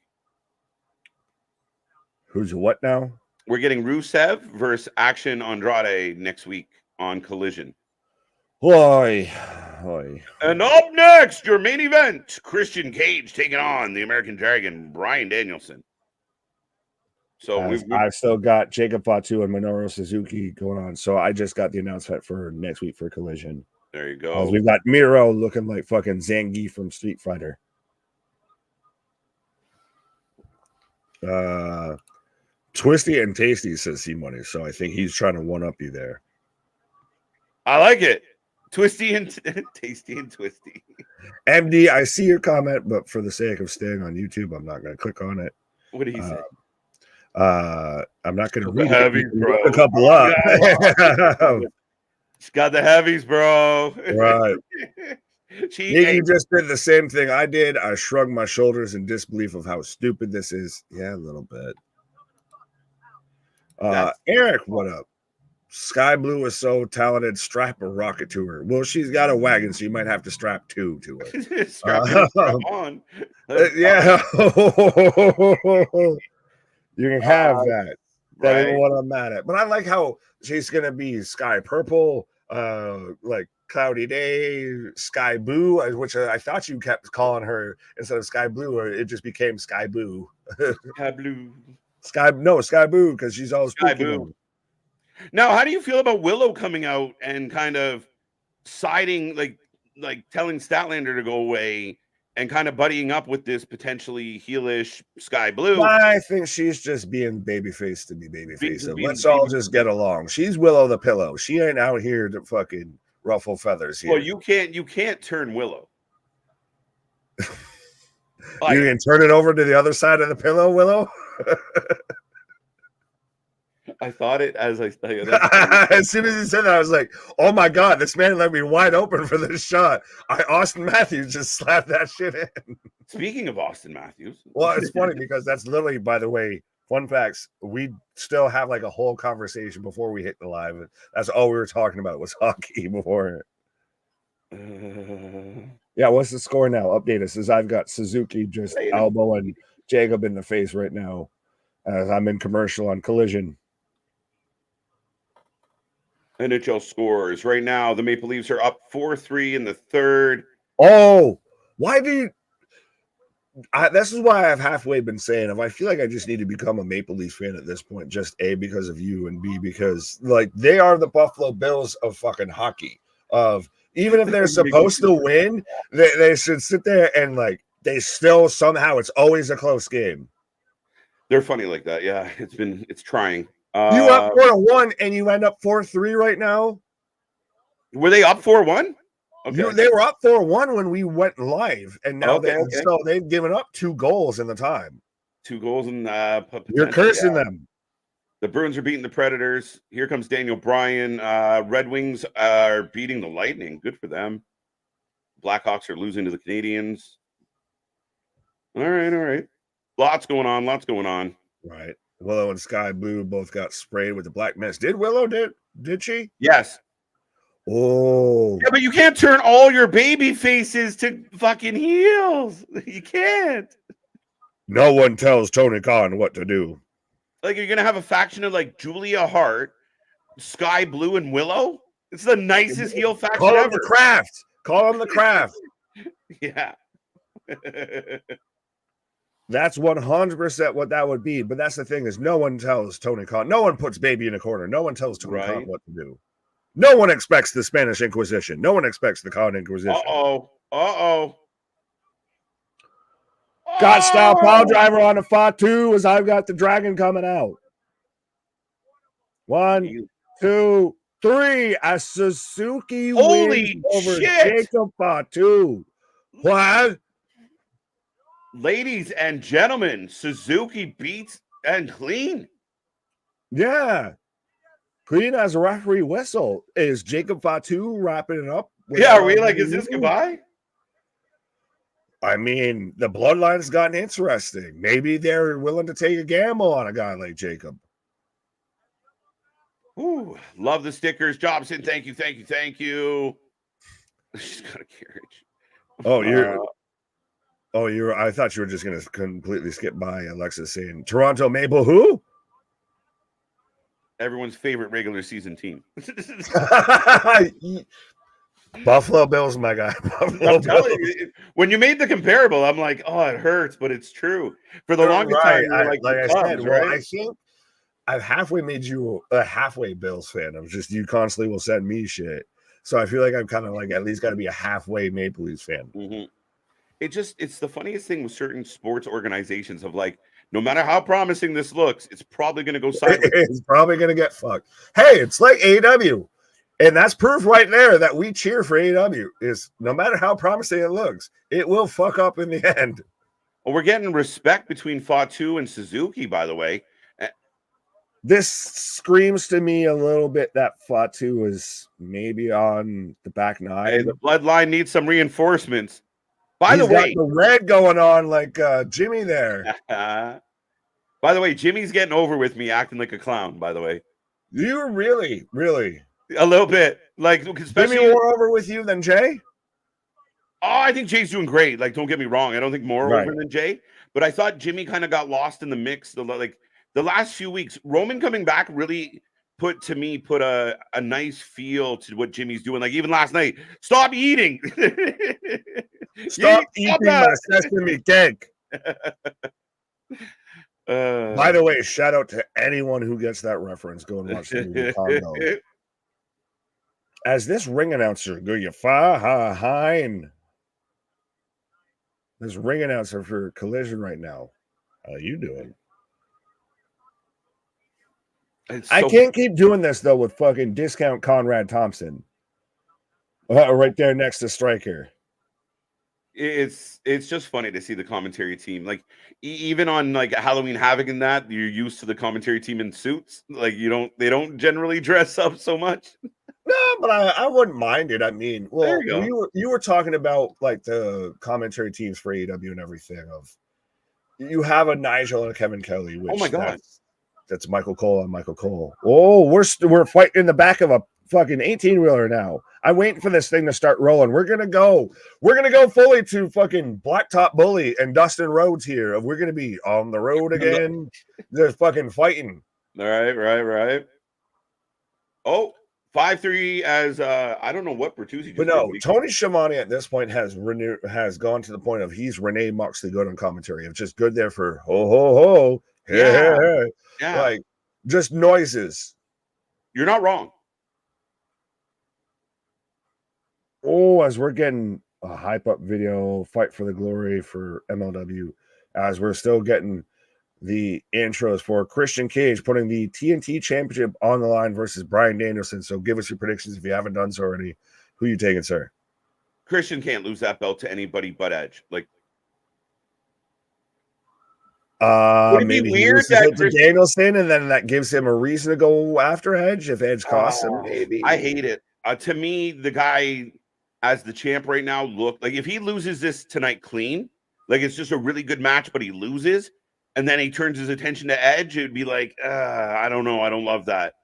Who's what now? We're getting Rusev versus Action Andrade next week on Collision. Boy. And up next, your main event, Christian Cage taking on the American Dragon, Bryan Danielson. So I've still got Jacob Fatu and Minoru Suzuki going on. So I just got the announcement for next week for Collision. There you go. We've got Miro looking like fucking Zangief from Street Fighter. Twisty and Tasty says C-Money. So I think he's trying to one-up you there. I like it. Twisty and Tasty and Twisty. MD, I see your comment, but for the sake of staying on YouTube, I'm not going to click on it. What did he say? I'm not going to read heavies, it. bro. A couple up. He's got the heavies, bro. Right. You just did the same thing I did. I shrugged my shoulders in disbelief of how stupid this is. Yeah, a little bit. Eric, what up? Sky Blue is so talented. Strap a rocket to her. Well, she's got a wagon, so you might have to strap 2 to her. strap on. Yeah. You can have that. That ain't what I'm mad at. But I like how she's gonna be Sky Purple, like Cloudy Day, Sky Boo, which I thought you kept calling her instead of Sky Blue, or it just became Sky Boo. Sky Blue. Sky Boo, because she's always Sky Boo. Now, how do you feel about Willow coming out and kind of siding, like telling Statlander to go away and kind of buddying up with this potentially heelish Sky Blue? I think she's just being babyface to be babyface. So let's all just get along. She's Willow the Pillow. She ain't out here to fucking ruffle feathers here. Well, you can't turn Willow. You can turn it over to the other side of the pillow, Willow. I thought it as as soon as he said that, I was like, "Oh my god, this man left me wide open for this shot." Austin Matthews just slapped that shit in. Speaking of Austin Matthews, well, it's funny because that's literally, by the way, fun facts. We still have like a whole conversation before we hit the live. That's all we were talking about was hockey before. Yeah, what's the score now? Update us. As I've got Suzuki just elbowing Jacob in the face right now, as I'm in commercial on Collision. NHL scores right now. The Maple Leafs are up 4-3 in the third. Oh, why do you? This is why I've halfway been saying, if I feel like I just need to become a Maple Leafs fan at this point, just A, because of you, and B, because like they are the Buffalo Bills of fucking hockey. Of even if they're supposed to win, they should sit there and like they still somehow it's always a close game. They're funny like that. Yeah, it's trying. You up 4-1 and you end up 4-3 right now. Were they up 4-1? Okay. They were up 4-1 when we went live, and now they've given up 2 goals in the time. 2 goals in you're cursing them. The Bruins are beating the Predators. Here comes Daniel Bryan. Red Wings are beating the Lightning. Good for them. Blackhawks are losing to the Canadiens. All right. Lots going on. Right. Willow and Sky Blue both got sprayed with the black mist. Did Willow? Did she? Yes. Oh. Yeah, but you can't turn all your baby faces to fucking heels. You can't. No one tells Tony Khan what to do. Like, you're going to have a faction of, like, Julia Hart, Sky Blue, and Willow? It's the nicest heel faction Call ever. Them the Craft. Call them the Craft. Yeah. That's 100% what that would be. But that's the thing is no one tells Tony Khan. No one puts baby in a corner. No one tells Tony Khan what to do. No one expects the Spanish Inquisition. No one expects the Khan Inquisition. Uh-oh. Got style pile driver on a Fatu as I've got the dragon coming out. 1, 2, 3, a Suzuki Holy win over shit! Jacob Fatu. What? Ladies and gentlemen, Suzuki beats and clean. Yeah. Clean as a referee whistle. Is Jacob Fatu wrapping it up? Yeah, are we like, is this goodbye? I mean, the bloodline's gotten interesting. Maybe they're willing to take a gamble on a guy like Jacob. Ooh, love the stickers. Jobson, thank you. She's got a carriage. I thought you were just going to completely skip by Alexis saying Toronto Maple who? Everyone's favorite regular season team. Buffalo Bills, my guy. I'm telling you, when you made the comparable, I'm like, oh, it hurts, but it's true. For the longest time, you were like I said, well, I think I've halfway made you a halfway Bills fan. I'm just, you constantly will send me shit. So I feel like I'm kind of like at least got to be a halfway Maple Leafs fan. Mm-hmm. It's the funniest thing with certain sports organizations of like, no matter how promising this looks, it's probably going to go sideways. It's probably going to get fucked. Hey, it's like AEW. And that's proof right there that we cheer for AEW is no matter how promising it looks, it will fuck up in the end. Well, we're getting respect between Fatu and Suzuki, by the way. This screams to me a little bit that Fatu is maybe on the back nine. Hey, the bloodline needs some reinforcements. By the way, got the red going on like Jimmy there. By the way, Jimmy's getting over with me acting like a clown, by the way. You really? A little bit. Like, especially Jimmy more over with you than Jay? Oh, I think Jay's doing great. Like, don't get me wrong. I don't think more over than Jay. But I thought Jimmy kind of got lost in the mix. The last few weeks, Roman coming back really put a nice feel to what Jimmy's doing. Like, even last night, stop eating. Stop eating my sesame cake. By the way, shout out to anyone who gets that reference. Go and watch the movie Congo. As this ring announcer, go you fine. This ring announcer for Collision right now. How you doing? I can't keep doing this though with fucking discount Conrad Thompson. Right there next to Stryker. It's just funny to see the commentary team. Like even on like Halloween Havoc and that, you're used to the commentary team in suits. Like they don't generally dress up so much. No, but I wouldn't mind it. I mean, well, you were talking about like the commentary teams for AEW and everything. Of you have a Nigel and a Kevin Kelly. Which, oh my god, that's Michael Cole and Michael Cole. Oh, we're fighting in the back of a fucking 18-wheeler now. I'm waiting for this thing to start rolling. We're gonna go fully to fucking Blacktop Bully and Dustin Rhodes here. We're gonna be on the road again. They're fucking fighting. All right. Oh. 5-3 as I don't know what Bertuzzi. But no, Tony Schiavone at this point has gone to the point of he's Renee Moxley good on commentary. It's just good there for ho ho ho. Yeah. Like just noises. You're not wrong. Oh, as we're getting a hype up video, fight for the glory for MLW, as we're still getting the intros for Christian Cage putting the TNT Championship on the line versus Bryan Danielson. So give us your predictions if you haven't done so already. Who you taking, sir? Christian can't lose that belt to anybody but Edge. Like, maybe weird that to Danielson, and then that gives him a reason to go after Edge if Edge costs him. Maybe I hate it. To me, the guy as the champ right now look like if he loses this tonight clean, like it's just a really good match, but he loses. And then he turns his attention to Edge, it would be like, I don't know. I don't love that.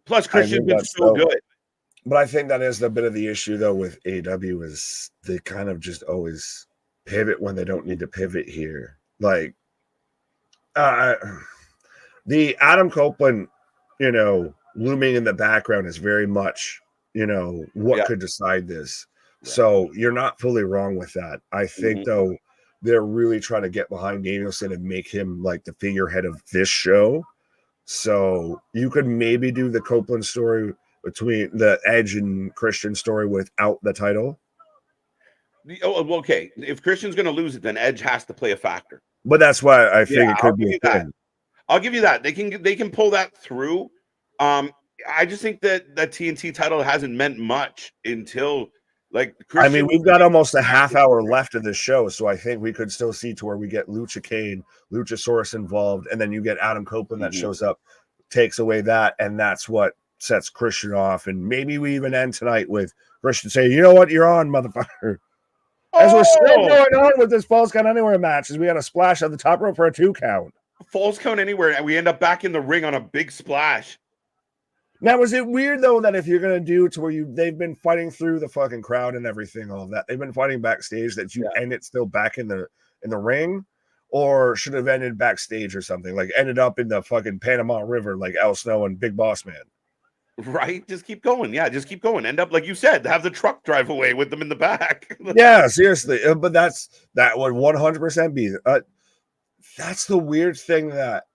Plus, Christian's been so good. But I think that is a bit of the issue, though, with AEW is they kind of just always pivot when they don't need to pivot here. Like, the Adam Copeland, looming in the background is very much, what could decide this. Yeah. So you're not fully wrong with that. I think, though, they're really trying to get behind Danielson and make him like the figurehead of this show. So you could maybe do the Copeland story between the Edge and Christian story without the title. Okay. If Christian's going to lose it, then Edge has to play a factor. But that's why I think it could be a thing. I'll give you that. They can pull that through. I just think that that TNT title hasn't meant much until like I mean, Christian. we've got almost a half hour left of this show, so I think we could still see to where we get Lucha Kane, Luchasaurus involved, and then you get Adam Copeland that shows up, takes away that, and that's what sets Christian off. And maybe we even end tonight with Christian saying, "You know what? You're on, motherfucker." As we're still going on with this Falls Count Anywhere match, as we got a splash on the top rope for a 2 count. Falls Count Anywhere, and we end up back in the ring on a big splash. Now, is it weird though that if you're gonna do to where they've been fighting through the fucking crowd and everything, all of that, they've been fighting backstage, that you end it still back in the ring, or should have ended backstage or something, like ended up in the fucking Panama River like Al Snow and Big Boss Man? Right? Just keep going. Yeah, just keep going. End up like you said, have the truck drive away with them in the back. Yeah, seriously. But that would 100% be. That's the weird thing that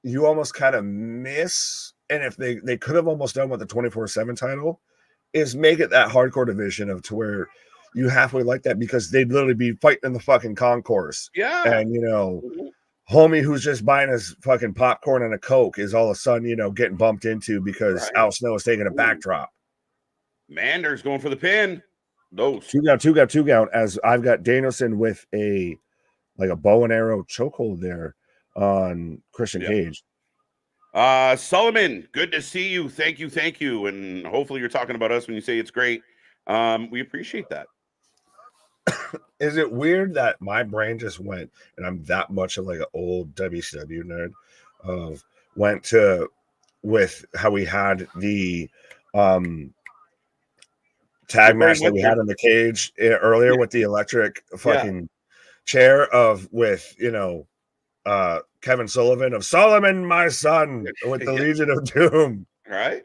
you almost kind of miss. And if they could have almost done with the 24/7 title, is make it that hardcore division of to where you halfway like that, because they'd literally be fighting in the fucking concourse. Yeah. And, homie who's just buying his fucking popcorn and a Coke is all of a sudden, getting bumped into because Al Snow is taking a backdrop. Manders going for the pin. Those. Two count, as I've got Danielson with a bow and arrow chokehold there on Christian Cage. Solomon, good to see you. Thank you. And hopefully you're talking about us when you say it's great. We appreciate that. Is it weird that my brain just went, and I'm that much of like an old WCW nerd, went to with how we had the tag match that we had in the cage earlier with the electric fucking chair with Kevin Sullivan of Solomon, my son, with the Legion of Doom. Right.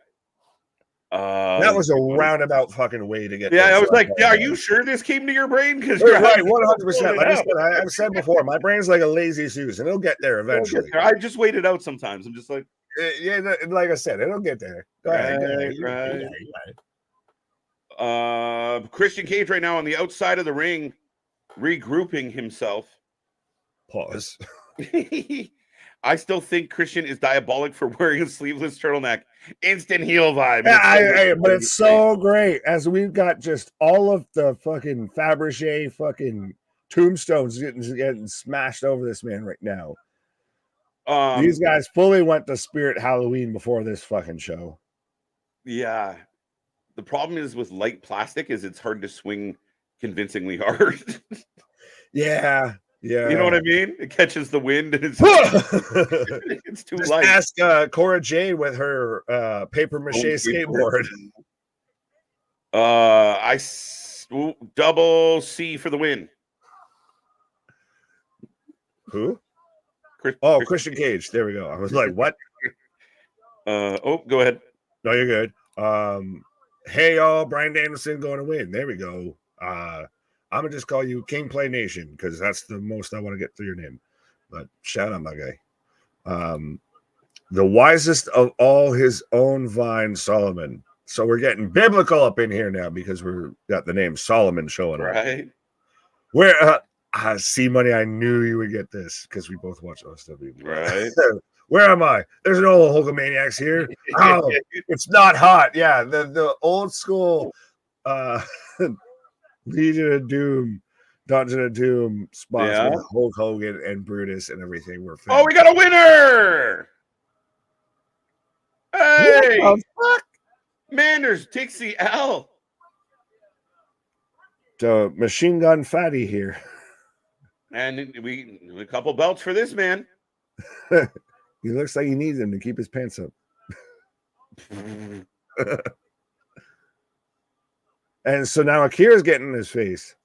That was a roundabout fucking way to get. Yeah, I was like, are you sure this came to your brain? Because you're right, 100%. Like I've said before, my brain's like a lazy Susan. It'll get there eventually. I just wait it out sometimes. I'm just like, yeah, like I said, it'll get there. Go ahead. Christian Cage right now on the outside of the ring, regrouping himself. Pause. I still think Christian is diabolic for wearing a sleeveless turtleneck. Instant heel vibe. But it's so great as we've got just all of the fucking Fabergé fucking tombstones getting smashed over this man right now. These guys fully went to Spirit Halloween before this fucking show. Yeah. The problem is with light plastic is it's hard to swing convincingly hard. Yeah. You know what I mean? It catches the wind and it's it's too Just light. Ask Cora Jade with her paper mache skateboard. Double C for the win. Who? Christian Cage. There we go. I was like, what? Go ahead. No, you're good. Hey y'all, Bryan Danielson going to win. There we go. I'm gonna just call you King Play Nation because that's the most I want to get through your name. But shout out, my guy. The wisest of all his own vine, Solomon. So we're getting biblical up in here now because we've got the name Solomon showing up. Right. Where see money, I knew you would get this because we both watch OSW. Right. Where am I? There's no Hulkamaniacs here. Oh, it's not hot. Yeah, the old school Legion of Doom, Dungeon of Doom spots with Hulk Hogan and Brutus and everything were fantastic. Oh, we got a winner! Hey! What the fuck? Manders takes the L. So Machine Gun Fatty here. And we a couple belts for this man. He looks like he needs him to keep his pants up. And so now Akira's getting in his face.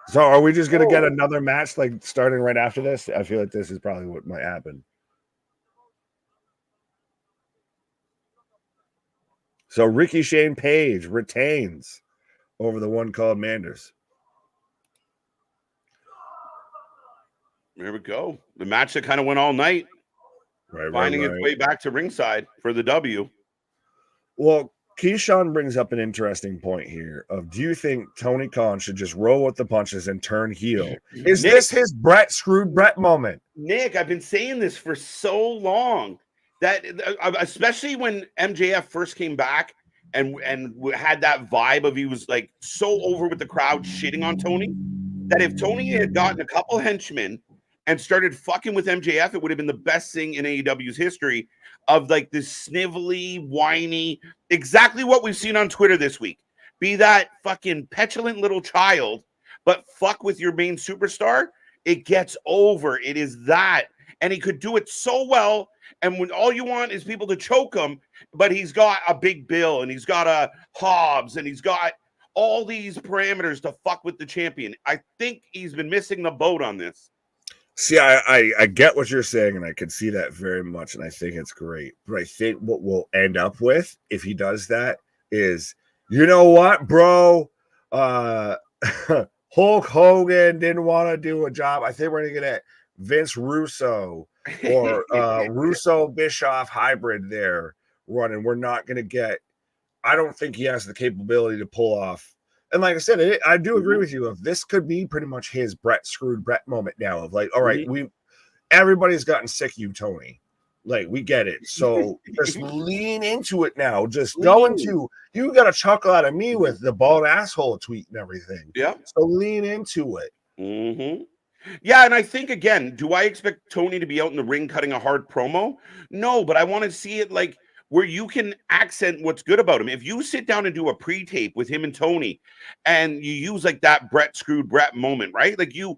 So are we just going to get another match like starting right after this? I feel like this is probably what might happen. So Ricky Shane Page retains over the one called Manders. There we go. The match that kind of went all night. Finding its way back to ringside for the W. Well, Keyshawn brings up an interesting point here of, do you think Tony Khan should just roll with the punches and turn heel? Is this his Brett screwed Brett moment? Nick, I've been saying this for so long that especially when MJF first came back and had that vibe of he was like so over with the crowd shitting on Tony, that if Tony had gotten a couple henchmen and started fucking with MJF, it would have been the best thing in AEW's history of like this snivelly, whiny, exactly what we've seen on Twitter this week. Be that fucking petulant little child, but fuck with your main superstar. It gets over. It is that. And he could do it so well. And when all you want is people to choke him, but he's got a Big Bill and he's got a Hobbs and he's got all these parameters to fuck with the champion. I think he's been missing the boat on this. See, I get what you're saying, and I can see that very much, and I think it's great. But I think what we'll end up with, if he does that, is, you know what, bro? Hulk Hogan didn't want to do a job. I think we're going to get Vince Russo or Russo Bischoff hybrid there running. We're not going to get, I don't think he has the capability to pull off. And like I said, I do agree with you. If this could be pretty much his Brett screwed Brett moment now of like, all right, everybody's gotten sick of you, Tony. Like, we get it. So just lean into it now. Just go into, you got a chuckle out of me with the bald asshole tweet and everything. Yeah. So lean into it. Mm-hmm. Yeah, and I think, again, do I expect Tony to be out in the ring cutting a hard promo? No, but I want to see it like where you can accent what's good about him. If you sit down and do a pre-tape with him and Tony and you use like that Brett screwed Brett moment, right? Like you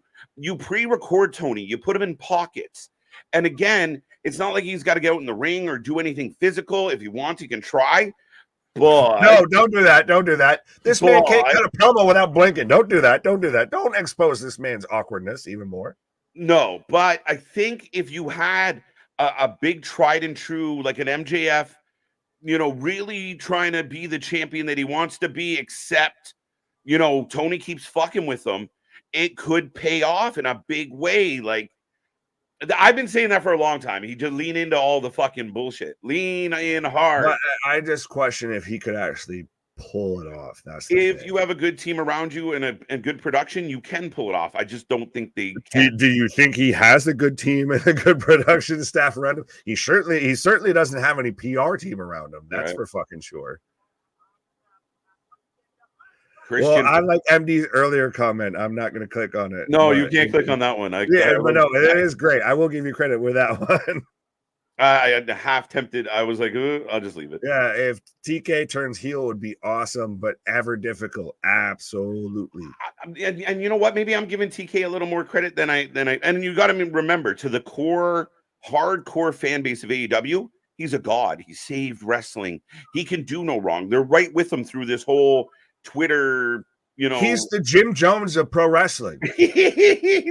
pre-record Tony, you put him in pockets. And again, it's not like he's got to get out in the ring or do anything physical. If he wants, he can try. But no, don't do that. Don't do that. This man can't cut a promo without blinking. Don't do that. Don't do that. Don't expose this man's awkwardness even more. No, but I think if you had a big tried and true, like an MJF, really trying to be the champion that he wants to be, except, Tony keeps fucking with them, it could pay off in a big way. Like, I've been saying that for a long time. He just lean into all the fucking bullshit. Lean in hard. But I just question if he could actually pull it off. That's if you have a good team around you and a good production, you can pull it off. I just don't think they can. Do you think he has a good team and a good production staff around him? He certainly doesn't have any PR team around him. That's for fucking sure. Well, I like MD's earlier comment. I'm not going to click on it. No, you can't click on that one. But no, it is great. I will give you credit with that one. I had half tempted. I was like, I'll just leave it. Yeah, if TK turns heel, it would be awesome, but ever difficult. Absolutely. And you know what? Maybe I'm giving TK a little more credit than I. And you got to remember, to the hardcore fan base of AEW, he's a god. He saved wrestling. He can do no wrong. They're right with him through this whole Twitter. He's the Jim Jones of pro wrestling.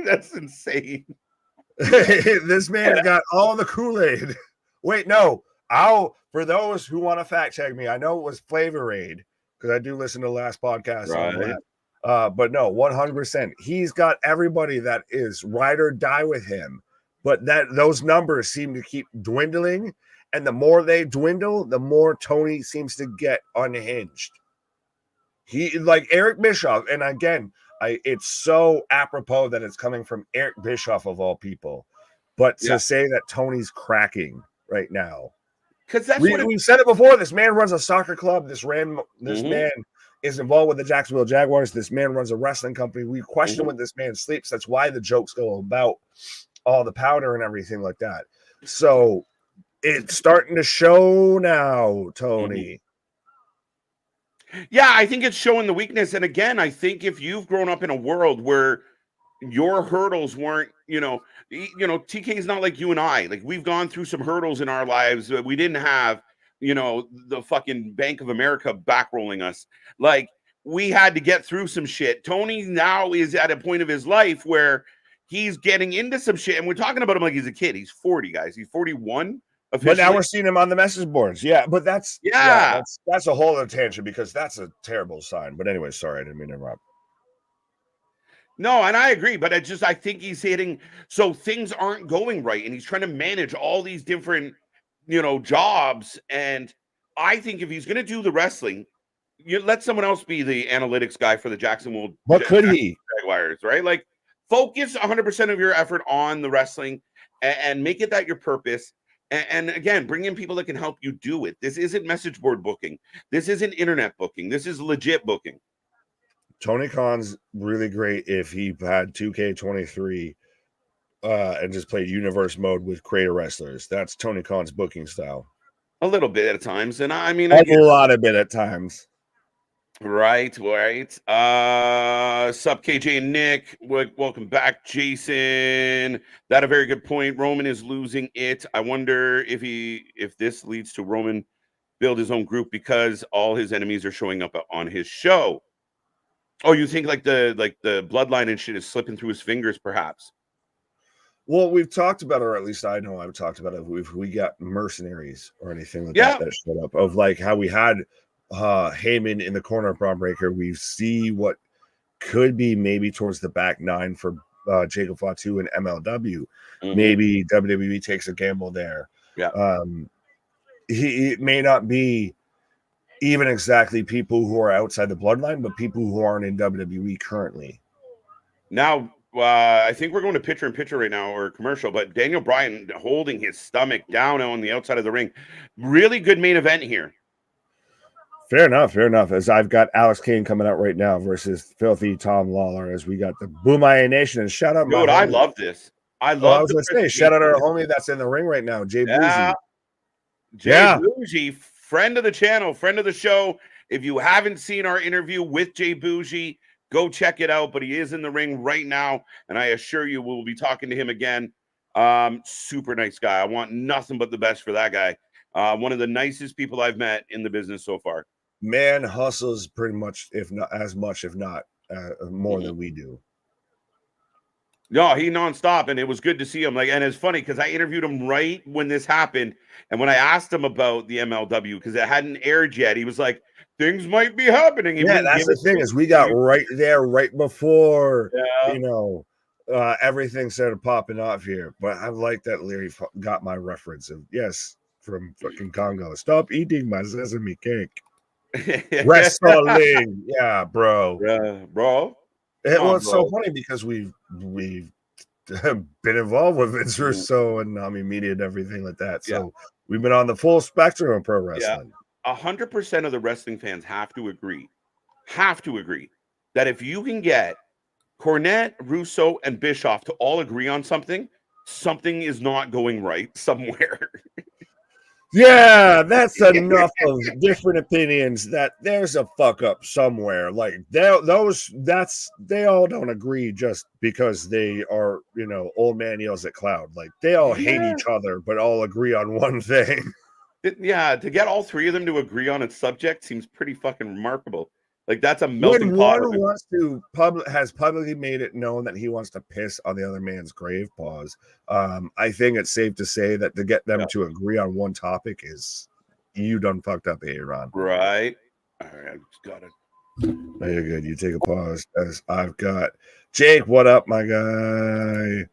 That's insane. This man got all the Kool-Aid. Wait, no. For those who want to fact check me, I know it was Flavor Aid because I do listen to the last podcast on that. But no, 100%. He's got everybody that is ride or die with him. But those numbers seem to keep dwindling, and the more they dwindle, the more Tony seems to get unhinged. He, like Eric Bischoff, and again, it's so apropos that it's coming from Eric Bischoff of all people, but to say that Tony's cracking right now, because that's we said it before. This man runs a soccer club. This man is involved with the Jacksonville Jaguars. This man runs a wrestling company. We question when this man sleeps. That's why the jokes go about all the powder and everything like that. So it's starting to show now, Tony. Yeah, I think it's showing the weakness. And again, I think if you've grown up in a world where your hurdles weren't, TK is not like you and I. Like, we've gone through some hurdles in our lives. We didn't have, the fucking Bank of America backrolling us. Like, we had to get through some shit. Tony now is at a point of his life where he's getting into some shit. And we're talking about him like he's a kid. He's 40, guys. He's 41. Officially. But now we're seeing him on the message boards. Yeah, but that's a whole other tangent because that's a terrible sign. But anyway, sorry, I didn't mean to interrupt. No, and I agree, but I think he's hitting, so things aren't going right, and he's trying to manage all these different, jobs, and I think if he's going to do the wrestling, you let someone else be the analytics guy for the Jacksonville What could he? Jaguars, right? Like, focus 100% of your effort on the wrestling and make it that your purpose. And again, bring in people that can help you do it. This isn't message board booking. This isn't internet booking. This is legit booking. Tony Khan's really great if he had 2K23 and just played universe mode with creator wrestlers. That's Tony Khan's booking style. A little bit at times. And I mean, a lot of it at times. Right. Sup, KJ and Nick. Welcome back, Jason. That a very good point. Roman is losing it. I wonder if this leads to Roman build his own group because all his enemies are showing up on his show. Oh, you think like the bloodline and shit is slipping through his fingers, perhaps? Well, we've talked about it, or at least I know I've talked about it. If we got mercenaries or anything like that showed up, of like how we had Heyman in the corner of Braun Breaker. We see what could be maybe towards the back nine for Jacob Fatu and MLW. Mm-hmm. Maybe WWE takes a gamble there. Yeah. It may not be even exactly people who are outside the bloodline, but people who aren't in WWE currently. Now, I think we're going to picture in picture right now or commercial, but Daniel Bryan holding his stomach down on the outside of the ring. Really good main event here. Fair enough. As I've got Alex Kane coming out right now versus Filthy Tom Lawler, as we got the Boomaya Nation. And shout out, dude, I love this. I was going to say, shout out our homie that's in the ring right now, Jay Bougie. Jay Bougie, friend of the channel, friend of the show. If you haven't seen our interview with Jay Bougie, go check it out. But he is in the ring right now, and I assure you, we'll be talking to him again. Super nice guy. I want nothing but the best for that guy. One of the nicest people I've met in the business so far. Man hustles pretty much, if not as much, if not more than we do. No, he nonstop, and it was good to see him. And it's funny because I interviewed him right when this happened, and when I asked him about the MLW because it hadn't aired yet, he was like, "Things might be happening." That's the thing is we got right there, right before everything started popping off here. But I like that Larry got my reference of from fucking Congo. Stop eating my sesame cake. Wrestling, bro. It's so funny because we've been involved with Vince Russo and Nami Media and everything like that. So we've been on the full spectrum of pro wrestling. 100% of the wrestling fans have to agree that if you can get Cornette, Russo, and Bischoff to all agree on something is not going right somewhere. Yeah, that's enough of different opinions that there's a fuck up somewhere. Like they all don't agree just because they are, old man yells at cloud. Like they all hate each other, but all agree on one thing. To get all three of them to agree on a subject seems pretty fucking remarkable. Like that's a melting pot. When one has publicly made it known that he wants to piss on the other man's grave, I think it's safe to say that to get them to agree on one topic is you done fucked up, Aaron. Right. All right, I just got it. No, you're good. You take a pause as I've got Jake. What up, my guy?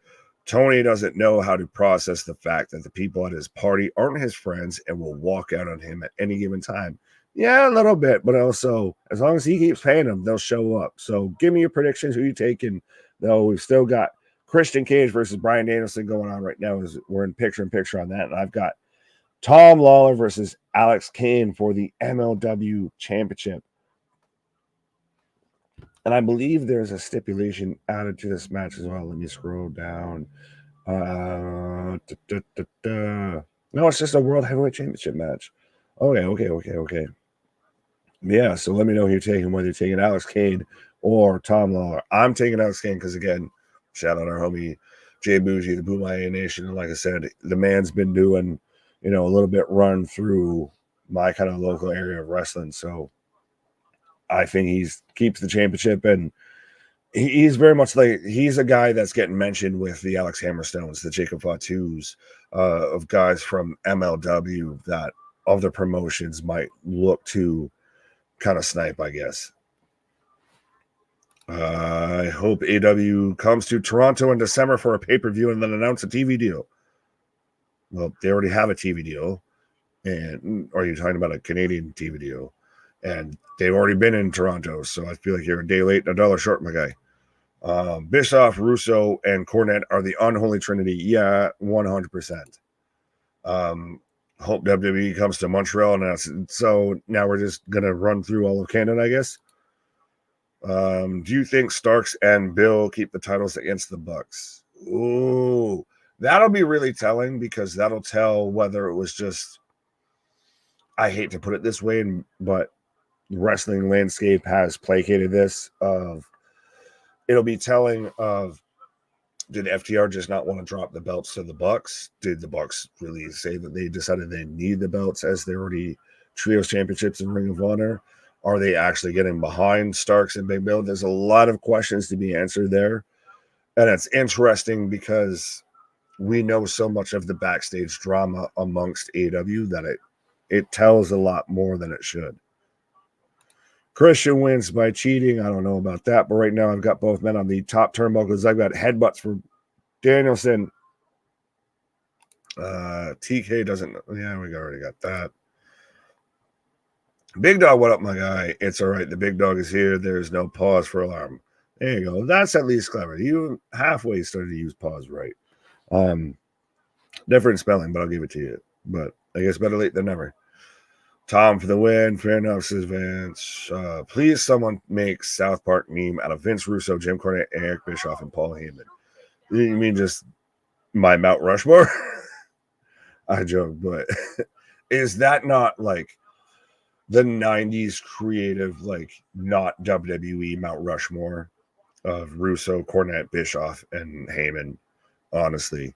Tony doesn't know how to process the fact that the people at his party aren't his friends and will walk out on him at any given time. Yeah, a little bit, but also as long as he keeps paying them, they'll show up. So give me your predictions. Who you taking? Though we've still got Christian Cage versus Bryan Danielson going on right now. We're in picture in picture on that, and I've got Tom Lawler versus Alex Kane for the MLW Championship. And I believe there's a stipulation added to this match as well. Let me scroll down. No, it's just a World Heavyweight Championship match. Okay. Yeah, so let me know who you're taking, whether you're taking Alex Kane or Tom Lawler. I'm taking Alex Kane because, again, shout out our homie Jay Bougie, the Boomaya Nation. And like I said, the man's been doing, a little bit run through my kind of local area of wrestling. So I think he keeps the championship, and he's very much like he's a guy that's getting mentioned with the Alex Hammerstones, the Jacob Fatus of guys from MLW that other promotions might look to kind of snipe, I guess. I hope AEW comes to Toronto in December for a pay-per-view and then announce a TV deal. Well, they already have a TV deal. And are you talking about a Canadian TV deal? And they've already been in Toronto, so I feel like you're a day late and a dollar short, my guy. Bischoff, Russo, and Cornette are the unholy trinity. Yeah, 100%. Hope WWE comes to Montreal now. So now we're just gonna run through all of Canada, I guess. Do you think Starks and Bill keep the titles against the Bucks? Ooh, that'll be really telling, because that'll tell whether it was just, I hate to put it this way, but wrestling landscape has placated this. It'll be telling of, did FTR just not want to drop the belts to the Bucks? Did the Bucks really say that they decided they need the belts as they're already trios championships in Ring of Honor? Are they actually getting behind Starks and Big Bill? There's a lot of questions to be answered there. And it's interesting because we know so much of the backstage drama amongst AEW that it tells a lot more than it should. Christian wins by cheating. I don't know about that, but right now I've got both men on the top turnbuckles. I've got headbutts for Danielson. TK doesn't. Yeah, we already got that. Big Dog, what up, my guy? It's all right. The big dog is here. There's no pause for alarm. There you go. That's at least clever. You halfway started to use pause right. Different spelling, but I'll give it to you. But I guess better late than never. Tom for the win. Fair enough, says Vince. Please, someone make South Park meme out of Vince Russo, Jim Cornette, Eric Bischoff, and Paul Heyman. You mean just my Mount Rushmore? I joke, but is that not like the 90s creative, like not WWE Mount Rushmore of Russo, Cornette, Bischoff, and Heyman? Honestly,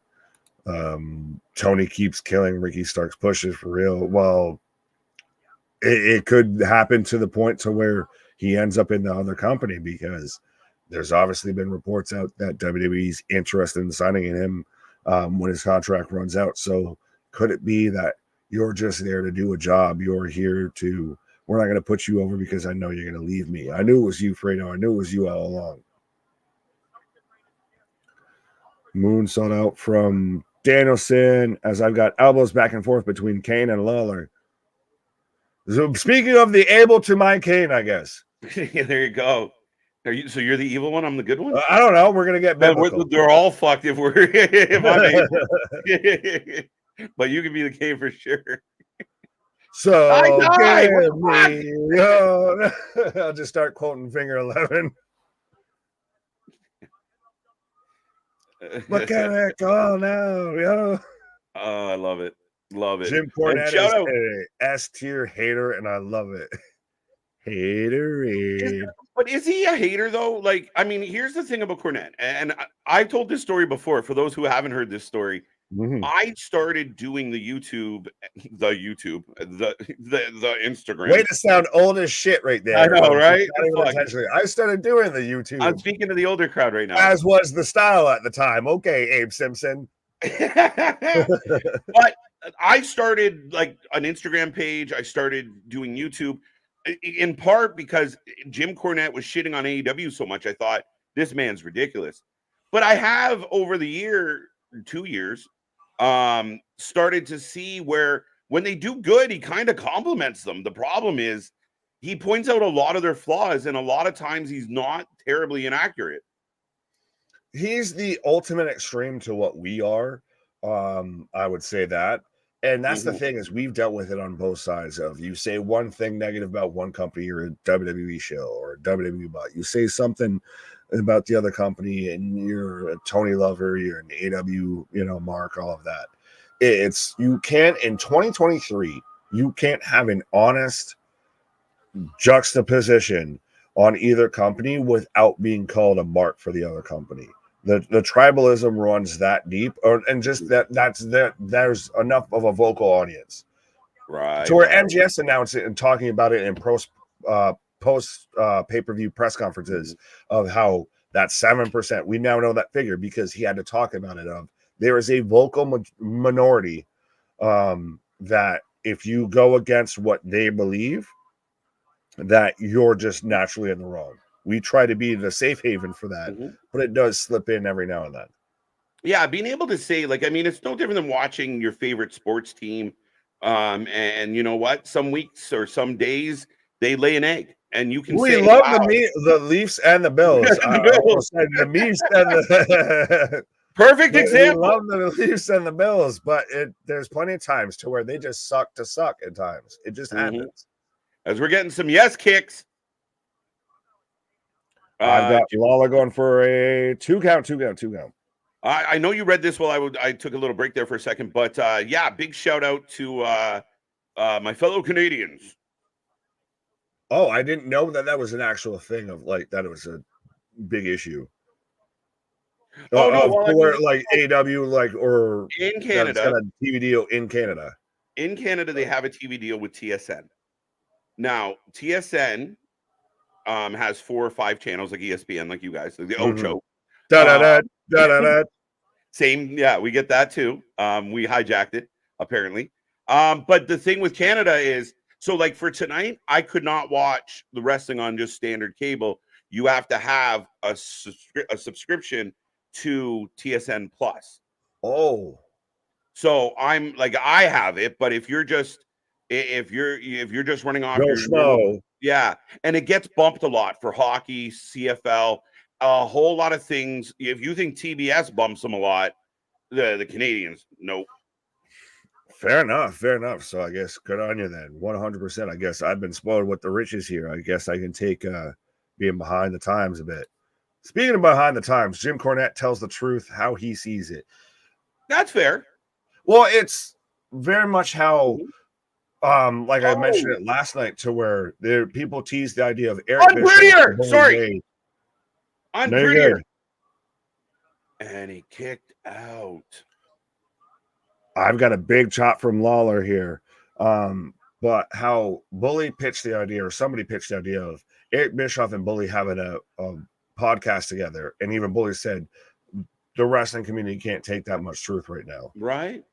Tony keeps killing Ricky Stark's pushes for real. Well, it could happen to the point to where he ends up in the other company, because there's obviously been reports out that WWE's interested in signing him when his contract runs out. So could it be that you're just there to do a job? You're here to, we're not going to put you over because I know you're going to leave me. I knew it was you, Fredo. I knew it was you all along. Moon sought out from Danielson, as I've got elbows back and forth between Kane and Lawler. So speaking of the able to my Kane, I guess. Yeah, there you go. So you're the evil one. I'm the good one. I don't know. We're gonna get biblical. They're all fucked if we're if I'm able. But you can be the Kane for sure. So I'll just start quoting Finger 11. What can I call now? Yo. Oh, I love it. Love it. Jim Cornette is a S-tier hater, and I love it. Haterade. But is he a hater, though? Like, I mean, here's the thing about Cornette, and I told this story before. For those who haven't heard this story, I started doing the Instagram. Way to sound old as shit right there. I know, right? I started doing the YouTube. I'm speaking to the older crowd right now. As was the style at the time. Okay, Abe Simpson. But I started like an Instagram page. I started doing YouTube in part because Jim Cornette was shitting on AEW so much. I thought, this man's ridiculous. But I have over the 2 years, started to see where when they do good, he kind of compliments them. The problem is he points out a lot of their flaws, and a lot of times he's not terribly inaccurate. He's the ultimate extreme to what we are. I would say that. And that's the thing, is we've dealt with it on both sides of, you say one thing negative about one company, you're a WWE show or a WWE bot. You say something about the other company and you're a Tony lover, you're an AW, mark, all of that. You can't, in 2023, you can't have an honest juxtaposition on either company without being called a mark for the other company. The tribalism runs that deep, and just there's enough of a vocal audience, right? To where MGS announced it and talking about it in post pay-per-view press conferences of how that 7%, we now know that figure because he had to talk about it. There is a vocal minority that if you go against what they believe, that you're just naturally in the wrong. We try to be the safe haven for that, but it does slip in every now and then. Yeah, being able to say, like, I mean, it's no different than watching your favorite sports team And you know what? Some weeks or some days they lay an egg, and you can We say, love "Wow, the Leafs and the Bills. I the Bills." almost said the Leafs and the Perfect we example. love the Leafs and the Bills, but there's plenty of times to where they just suck to suck at times. It just happens. As we're getting some yes kicks. I've got Lawler going for a 2 count. I know you read this while I took a little break there for a second, but yeah, big shout out to my fellow Canadians. Oh, I didn't know that was an actual thing of like that. It was a big issue. Oh no, where like AEW like or in Canada, got a TV deal in Canada. In Canada, they have a TV deal with TSN. Now TSN has 4 or 5 channels like ESPN, like you guys, like the Ocho. Same, yeah, we get that too. We hijacked it apparently. But the thing with Canada is, so like for tonight, I could not watch the wrestling on just standard cable. You have to have a subscription to TSN Plus. Oh, so I'm like, I have it, but if you're just running off your snow, yeah, and it gets bumped a lot for hockey, CFL, a whole lot of things. If you think TBS bumps them a lot, the Canadians, nope. Fair enough. So I guess good on you then. 100%. I guess I've been spoiled with the riches here. I guess I can take being behind the times a bit. Speaking of behind the times, Jim Cornette tells the truth how he sees it. That's fair. Well, it's very much how like I mentioned it last night, to where people tease the idea of Eric Bishop. Sorry. Unprettier. And he kicked out. I've got a big chop from Lawler here. But how Bully pitched the idea, or somebody pitched the idea of Eric Bischoff and Bully having a podcast together. And even Bully said the wrestling community can't take that much truth right now. Right.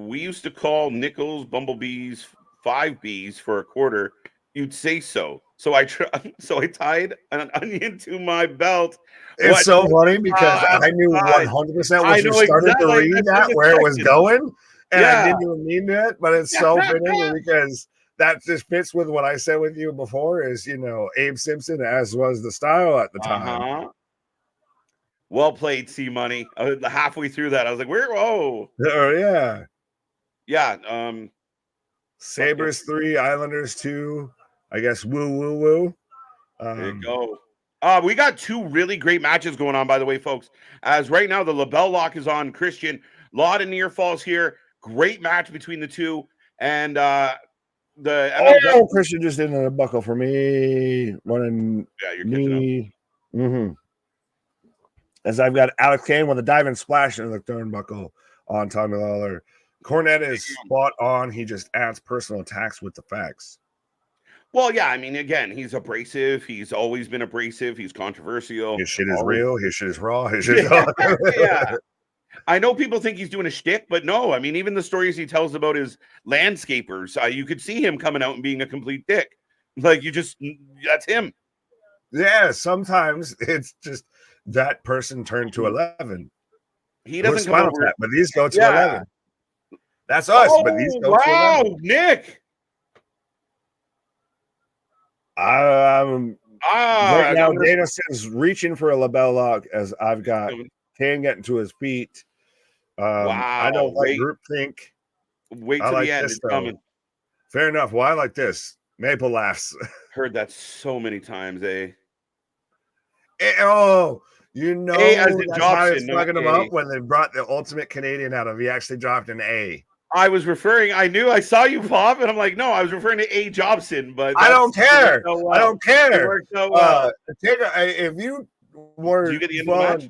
We used to call nickels bumblebees 5 Bs for a quarter. You'd say so. So I tied an onion to my belt. It's so funny because I knew 100% when you started to read that where it was going, and I didn't even mean it, but it's so fitting because that just fits with what I said with you before is, Abe Simpson, as was the style at the time. Well played, C Money. Halfway through that, I was like, "Where? Oh, yeah. Sabres 3, Islanders 2. I guess woo. There you go. We got 2 really great matches going on, by the way, folks. As right now, the LaBelle Lock is on Christian. A lot of near falls here. Great match between the two. And the MLW. Christian just did a buckle for me. Running me. As I've got Alex Kane with a diving splash and the turnbuckle on Tommy Lawler. Cornette is spot on. He just adds personal attacks with the facts. Well, yeah, I mean, again, he's abrasive. He's always been abrasive. He's controversial. His shit is real. His shit is raw. His shit is yeah. I know people think he's doing a shtick, but no. I mean, even the stories he tells about his landscapers, you could see him coming out and being a complete dick. Like, that's him. Yeah, sometimes it's just that person turned to 11. He doesn't come over, but these go to 11. That's us, but these go to 11. Nick. Right now, Dana says reaching for a LaBelle Lock as I've got Kane getting to his feet. I don't like groupthink. Wait till the end. It's coming. Fair enough. Well, I like this. Maple laughs. Heard that so many times, eh? That's how it's fucking him up when they brought the Ultimate Canadian out of. He actually dropped an A. I was referring. I saw you pop, and I'm like, no, I was referring to A. Jobson, but I don't care. I don't care. It worked so well. If you were, do you get the end of the match?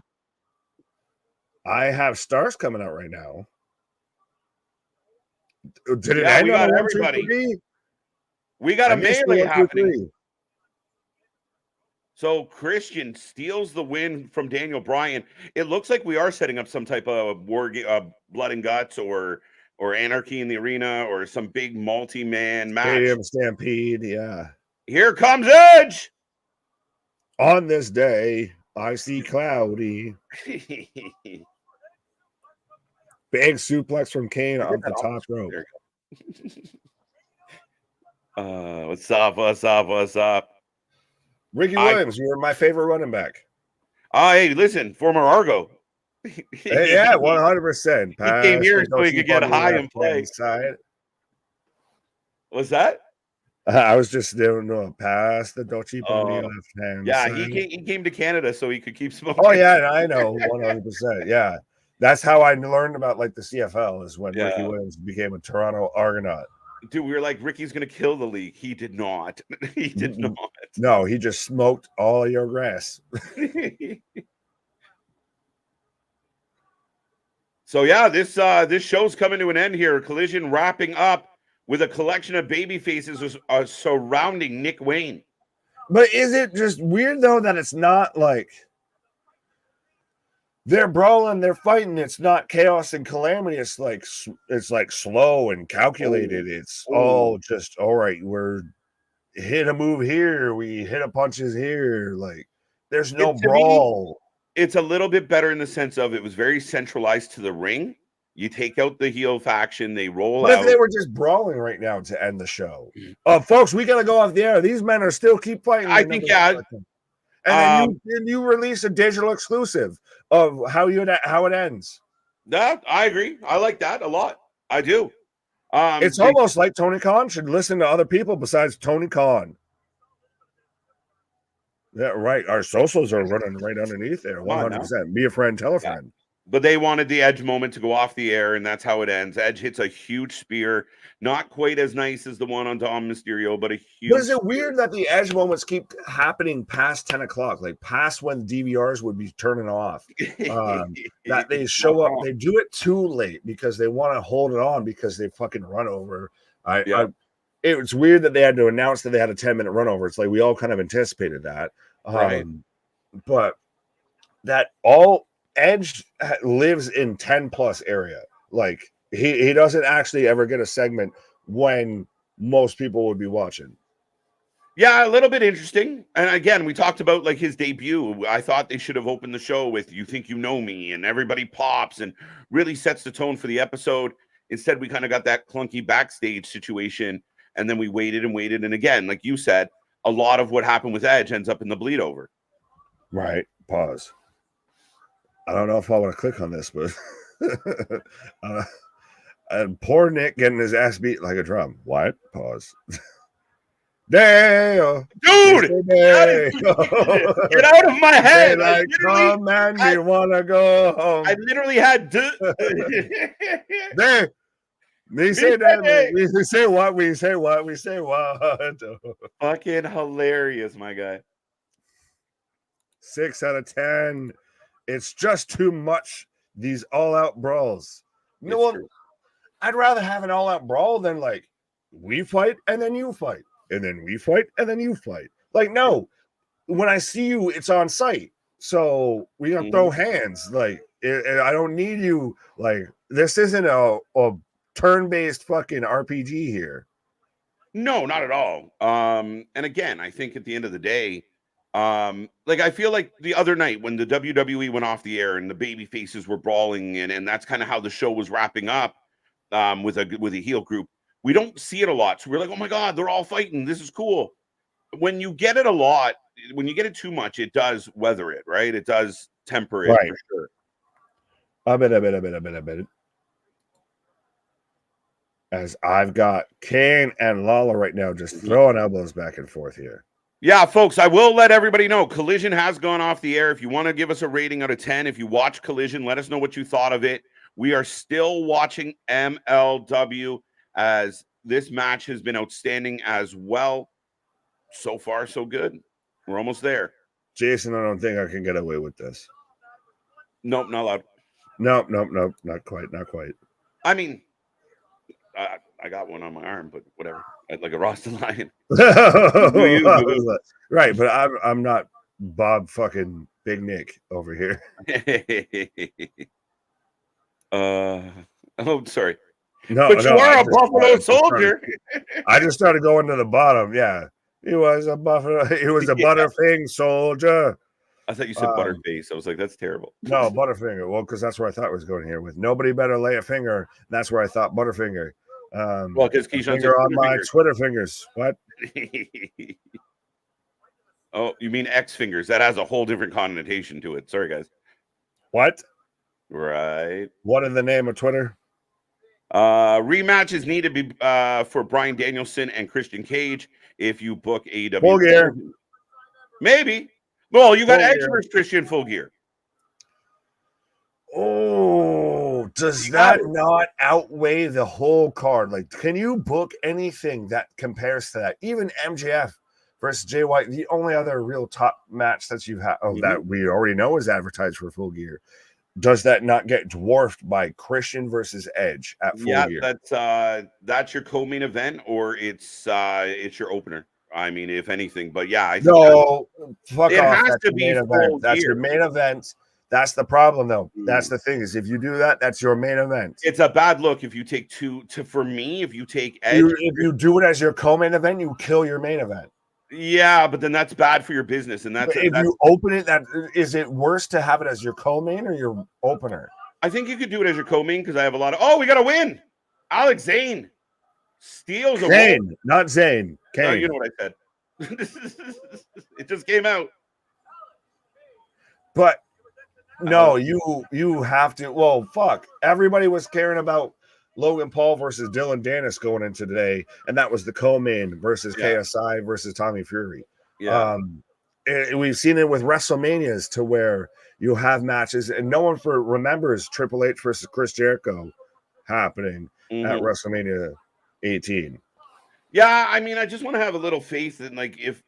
I have stars coming out right now. Did it end? We got everybody. We got a melee happening. So Christian steals the win from Daniel Bryan. It looks like we are setting up some type of war, blood and guts, or anarchy in the arena, or some big multi-man match. Stadium Stampede, yeah. Here comes Edge. On this day, I see cloudy. Big suplex from Kane up the top rope. What's up? What's up? What's up? Ricky Williams, you were my favorite running back. Hey, listen, former Argo. Yeah, 100%. He came here so he could get high and play. Side. What's that? I was just doing a pass the don't cheap on the left hand. Yeah, side. he came to Canada so he could keep smoking. Oh yeah, I know, 100%. Yeah, that's how I learned about like the CFL is when Ricky Williams became a Toronto Argonaut. Dude, we were like, Ricky's gonna kill the league. He did not. He did not. No, he just smoked all your grass. So yeah, this show's coming to an end here. Collision wrapping up with a collection of baby faces surrounding Nick Wayne. But is it just weird though that it's not like they're brawling, they're fighting? It's not chaos and calamity. It's like slow and calculated. It's all just all right. We're hit a move here, we hit a punches here. Like there's no brawl. It's a little bit better in the sense of it was very centralized to the ring. You take out the heel faction, they roll out. If they were just brawling right now to end the show, folks, we gotta go off the air. These men are still keep fighting. I think and then you release a digital exclusive of how it ends. That I agree. I like that a lot. I do. It's almost like Tony Khan should listen to other people besides Tony Khan. Yeah, right. Our socials are running right underneath there. 100%. Be a friend, tell a friend. But they wanted the Edge moment to go off the air, and that's how it ends. Edge hits a huge spear, not quite as nice as the one on Dom Mysterio, but a huge. But is it weird that the Edge moments keep happening past 10 o'clock, like past when DVRs would be turning off? That they show up, they do it too late because they want to hold it on because they fucking run over. It's weird that they had to announce that they had a 10-minute run over. It's like we all kind of anticipated that. Right. But that all Edge lives in 10 plus area. Like he doesn't actually ever get a segment when most people would be watching. Yeah, a little bit interesting. And again, we talked about like his debut. I thought they should have opened the show with "You Think You Know Me" and everybody pops and really sets the tone for the episode. Instead, we kind of got that clunky backstage situation, and then we waited and waited. And again, like you said, a lot of what happened with Edge ends up in the bleed over. Right. Pause. I don't know if I want to click on this, but poor Nick getting his ass beat like a drum. What? Pause. Damn, dude! Get out of my head! Like, come and you wanna go home. I literally had Damn. We say that. We say what? We say what? We say what? Fucking hilarious, my guy. 6 out of 10. It's just too much. These all-out brawls. I'd rather have an all-out brawl than like we fight and then you fight, and then we fight and then you fight. Like no, when I see you, it's on site. So we gonna throw hands. Like I don't need you. Like this isn't a turn-based fucking RPG here. No, not at all. And again, I think at the end of the day, like I feel like the other night when the WWE went off the air and the baby faces were brawling, and that's kind of how the show was wrapping up with a heel group. We don't see it a lot, so we're like, oh my god, they're all fighting. This is cool. When you get it a lot, when you get it too much, it does weather it, right? It does temper it for sure. A bit. As I've got Kane and Lawler right now just throwing elbows back and forth here. Yeah, folks, I will let everybody know Collision has gone off the air. If you want to give us a rating out of 10, if you watch Collision, let us know what you thought of it. We are still watching MLW as this match has been outstanding as well. So far, so good. We're almost there. Jason, I don't think I can get away with this. Nope, not allowed. Nope, not quite. I mean, I got one on my arm, but whatever. Like a Wrasslin lion. Right, but I'm not Bob fucking Big Nick over here. Oh, sorry. No, but you are a Buffalo Soldier. I just started going to the bottom. Yeah, he was a Buffalo. He was a Butterfing soldier. I thought you said Butterface. I was like, that's terrible. No, Butterfinger. Well, because that's where I thought it was going here with nobody better lay a finger. That's where I thought Butterfinger. Well, because Keyshawn said finger on my Twitter fingers. What? Oh, you mean X fingers? That has a whole different connotation to it. Sorry, guys. What? Right. What in the name of Twitter? Rematches need to be for Bryan Danielson and Christian Cage if you book AEW. Full Gear. Maybe. Well, you got Full Edge Gear. versus Christian Full Gear. Oh, does that not outweigh the whole card? Like, can you book anything that compares to that? Even MJF versus Jay White, the only other real top match that you've had that we already know is advertised for Full Gear. Does that not get dwarfed by Christian versus Edge at Full Gear? That's your co-main event, or it's your opener. I mean, if anything, but yeah, I think fuck it off. has That's to your be main event. That's gear. your main event. That's the problem, though. That's the thing is, if you do that, that's your main event. It's a bad look if you take for me, if you take Edge. If you do it as your co-main event, you kill your main event. Yeah, but then that's bad for your business, and that's if you open it. That is it worse to have it as your co-main or your opener? I think you could do it as your co-main because I have a lot of. Oh, we got to win. Alex Zane steals a Kane, not Zane. Kane. You know what I said. It just came out. But no, you have to. Well, fuck. Everybody was caring about Logan Paul versus Dylan Dennis going into today, and that was the co-main versus KSI versus Tommy Fury. Yeah. We've seen it with WrestleManias to where you have matches, and no one remembers Triple H versus Chris Jericho happening at WrestleMania 18. Yeah, I mean, I just want to have a little faith in, like, if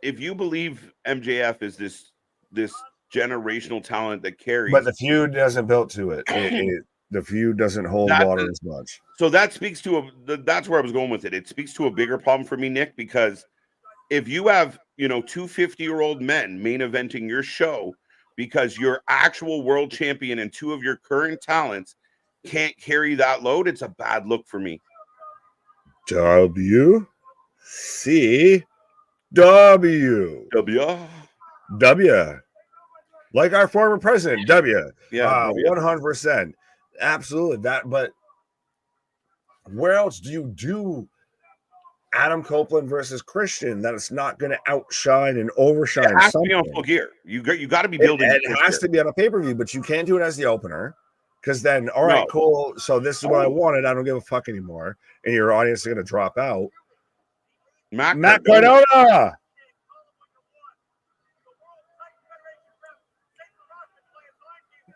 you believe MJF is this generational talent that carries, but the feud doesn't build to it. The feud doesndon't hold water as much. So that speaks to that's where I was going with it. It speaks to a bigger problem for me, Nick, because if you have, two 50-year-old men main eventing your show because your actual world champion and two of your current talents can't carry that load, it's a bad look for me. WCW. Like our former president, W. Yeah, 100%. Absolutely. But where else do you do Adam Copeland versus Christian that it's not going to outshine and overshine? It has to be on Full Gear. You got to be building. It has to be on a pay-per-view, but you can't do it as the opener because then, all right, cool. So this is what I wanted. I don't give a fuck anymore, and your audience is going to drop out. Matt Cardona.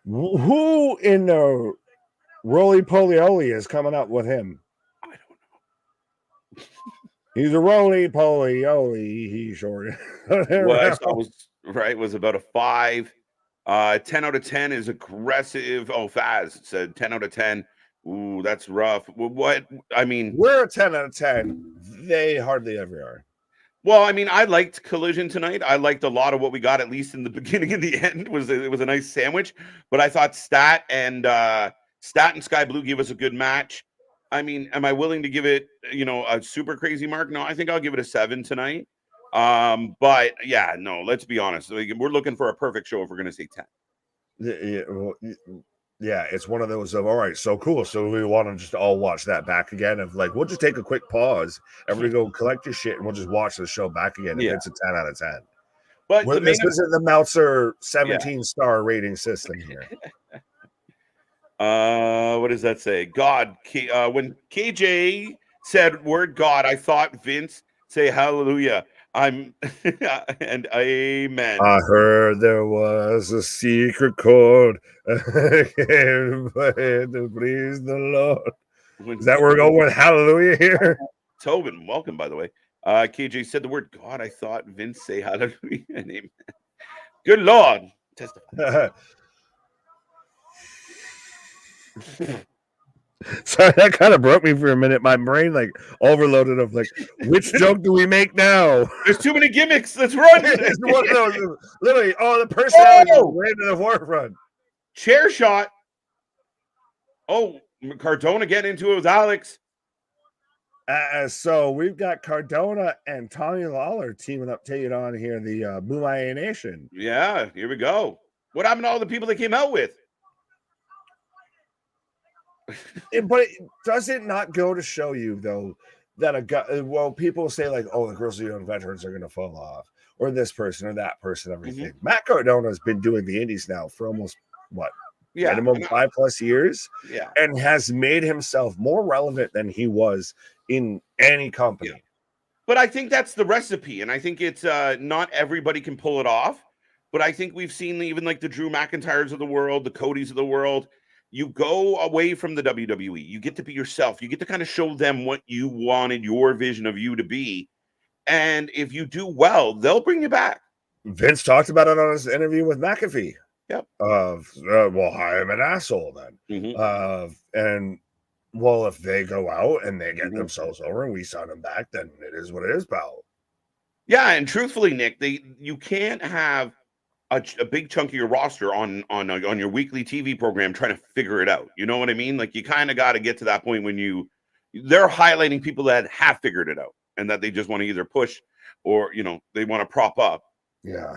Who in the roly-poly-oly is coming up with him? I don't know. He's a roly-poly-oly. He's short. Was about a 5. 10 out of 10 is aggressive. Oh, Faz said 10 out of 10. Ooh, that's rough. What? I mean, we're a 10 out of 10. They hardly ever are. Well, I mean, I liked Collision tonight. I liked a lot of what we got, at least in the beginning and the end. It was a nice sandwich. But I thought Stat and Sky Blue gave us a good match. I mean, am I willing to give it, a super crazy mark? No, I think I'll give it a 7 tonight. But yeah, no, let's be honest. We're looking for a perfect show if we're going to say 10. Yeah, it's one of those of, all right, so cool. So we want to just all watch that back again of like, we'll just take a quick pause. Everybody go collect your shit and we'll just watch the show back again if it's a 10 out of 10. But this isn't the Meltzer 17-star rating system here. What does that say? God, when KJ said word God, I thought Vince say hallelujah. And amen. I heard there was a secret chord to please the Lord. Is that where we're going with hallelujah here? Tobin, welcome, by the way. KJ said the word God. I thought Vince say hallelujah and amen. Good Lord. Testify. Sorry, that kind of broke me for a minute. My brain overloaded of which joke do we make now? There's too many gimmicks. Let's run. It's one of those, literally, the personality ran to the forefront. Chair shot. Oh, Cardona getting into it with Alex. So we've got Cardona and Tommy Lawler teaming up, taking on here the Boomaya Nation. Yeah, here we go. What happened to all the people they came out with? But does it not go to show you, though, that a guy, well, people say, like, oh, the Grizzly Young veterans are going to fall off, or this person or that person, everything. Matt Cardona has been doing the indies now for almost, what, minimum 5+ years? Yeah. And has made himself more relevant than he was in any company. Yeah. But I think that's the recipe, and I think it's not everybody can pull it off. But I think we've seen even like the Drew McIntyres of the world, the Codys of the world. You go away from the WWE. You get to be yourself. You get to kind of show them what you wanted your vision of you to be. And if you do well, they'll bring you back. Vince talked about it on his interview with McAfee. Yep. Well, I'm an asshole then. And well, if they go out and they get themselves over and we sign them back, then it is what it is, pal. Yeah, and truthfully, Nick, you can't have a big chunk of your roster on your weekly TV program trying to figure it out. You know what I mean? Like, you kind of got to get to that point when they're highlighting people that have figured it out and that they just want to either push or, they want to prop up. Yeah.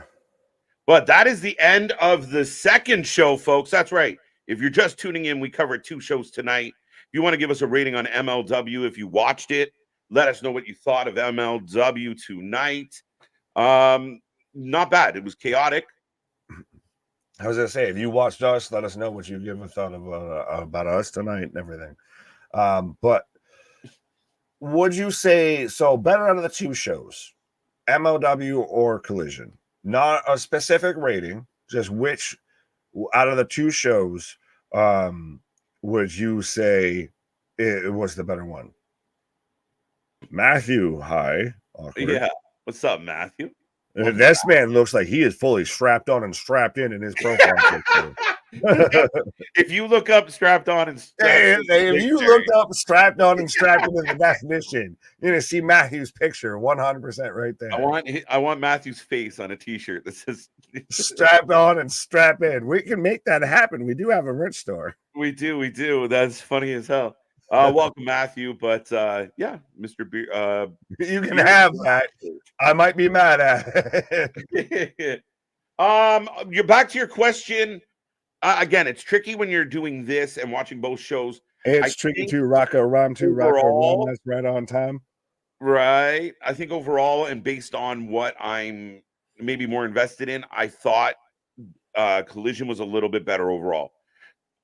But that is the end of the second show, folks. That's right. If you're just tuning in, we covered 2 shows tonight. If you want to give us a rating on MLW, if you watched it, let us know what you thought of MLW tonight. Not bad. It was chaotic. I was going to say, if you watched us, let us know what you give a thought about us tonight and everything. But would you say, so better out of the 2 shows, MLW or Collision? Not a specific rating, just which out of the 2 shows would you say it was the better one? Matthew, hi. Awkward. Yeah. What's up, Matthew? This man looks like he is fully strapped on and strapped in his profile picture. If you look up strapped on and if you looked up strapped on and strapped in the definition, you're gonna see Matthew's picture 100% right there. I want Matthew's face on a t-shirt that says strapped on and strap in. We can make that happen. We do have a merch store. We do. That's funny as hell. Welcome, Matthew. But yeah, Mr. Beer, you can have that. I might be mad at it. You're back to your question. Again, it's tricky when you're doing this and watching both shows. It's tricky to Rocco Ron to Rocco Ron. That's right on time. Right. I think overall, and based on what I'm maybe more invested in, I thought Collision was a little bit better overall.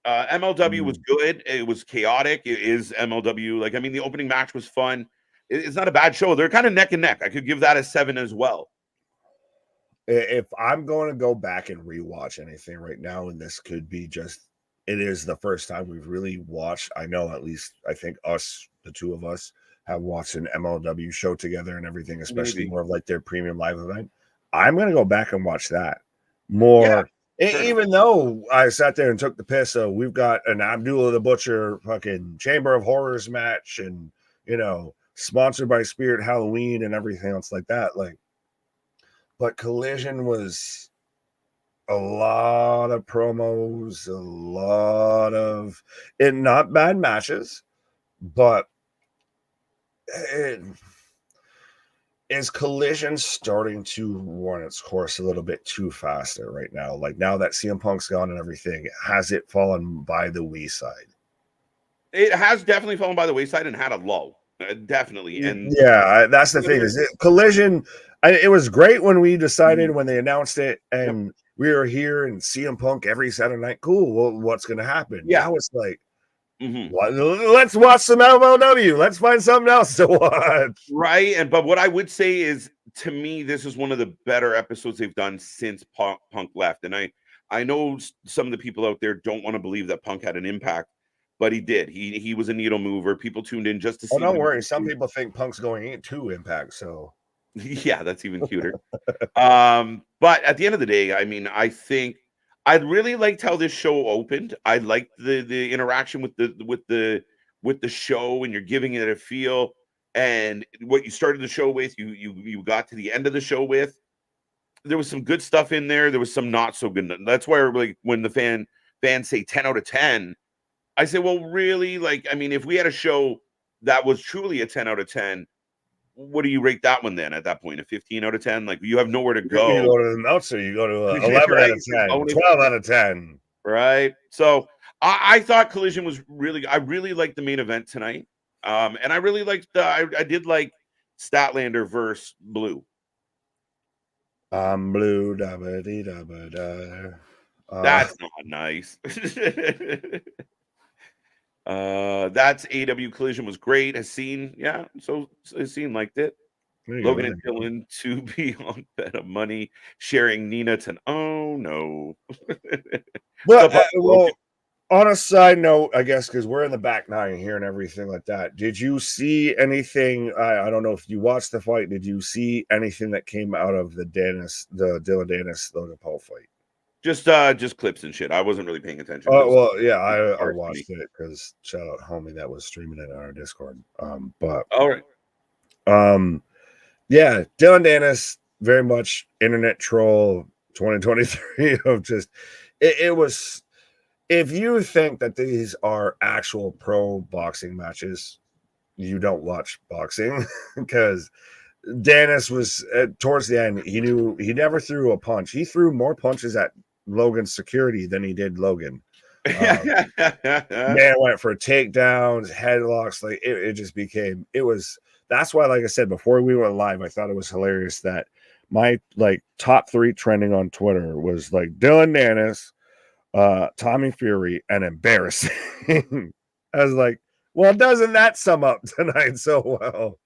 MLW was good. It was chaotic. It is MLW. Like, I mean, the opening match was fun. It's not a bad show. They're kind of neck and neck. I could give that a 7 as well. If I'm going to go back and rewatch anything right now, and this could be just, it is the first time we've really watched, I know at least, I think us, the 2 of us, have watched an MLW show together and everything, especially more of like their premium live event. I'm going to go back and watch that more. Yeah, even though I sat there and took the piss, so we've got an Abdullah the Butcher fucking Chamber of Horrors match and, sponsored by Spirit Halloween and everything else like that. Like, but Collision was a lot of promos, a lot of not bad matches, but is Collision starting to run its course a little bit too faster right now? Like, now that CM Punk's gone and everything, has it fallen by the wayside? It has definitely fallen by the wayside and had a lull. Definitely. And yeah, that's the thing. Is Collision, it was great when we decided when they announced it and we were here and CM Punk every Saturday night. Cool. Well, what's going to happen? Yeah. Now it's like, let's watch some MLW. Let's find something else to watch. Right. But what I would say is, to me, this is one of the better episodes they've done since Punk left. And I know some of the people out there don't want to believe that Punk had an impact, but he did. He was a needle mover. People tuned in just to see. Oh, don't worry. Some people think Punk's going into Impact. So yeah, that's even cuter. But at the end of the day, I mean, I think I really liked how this show opened. I liked the interaction with the show, and you're giving it a feel. And what you started the show with, you got to the end of the show with. There was some good stuff in there. There was some not so good. That's why, like, when the fans say 10 out of 10, I say, well, really, like, I mean, if we had a show that was truly a 10 out of 10, what do you rate that one then at that point? A 15 out of 10? Like, you have nowhere to go. You go to the Meltzer, you go to 11 right? out of 10, 12 out of 10. Right. So I thought Collision was I really liked the main event tonight. And I really liked I did like Statlander versus Blue. I'm blue, da ba dee da ba da. That's not nice. That's AEW Collision was great. Hassine, yeah. So Hassine liked it. Logan and Dylan to be on better money, sharing Nina to oh no. But well, on a side note, I guess because we're in the back nine here and everything like that. Did you see anything? I don't know if you watched the fight. Did you see anything that came out of the Dylan Dennis Logan Paul fight? Just clips and shit. I wasn't really paying attention. Oh well, yeah, I watched it because shout out homie that was streaming it on our Discord. But all right. Yeah, Dylan Dennis, very much internet troll 2023 of just it was. If you think that these are actual pro boxing matches, you don't watch boxing because Dennis was towards the end. He knew he never threw a punch. He threw more punches at Logan's security than he did Logan. Man went for takedowns, headlocks. Like it just became. It was. That's why, like I said before we went live, I thought it was hilarious that my like top 3 trending on Twitter was like Dylan Dennis, Tommy Fury, and embarrassing. I was like, well, doesn't that sum up tonight so well?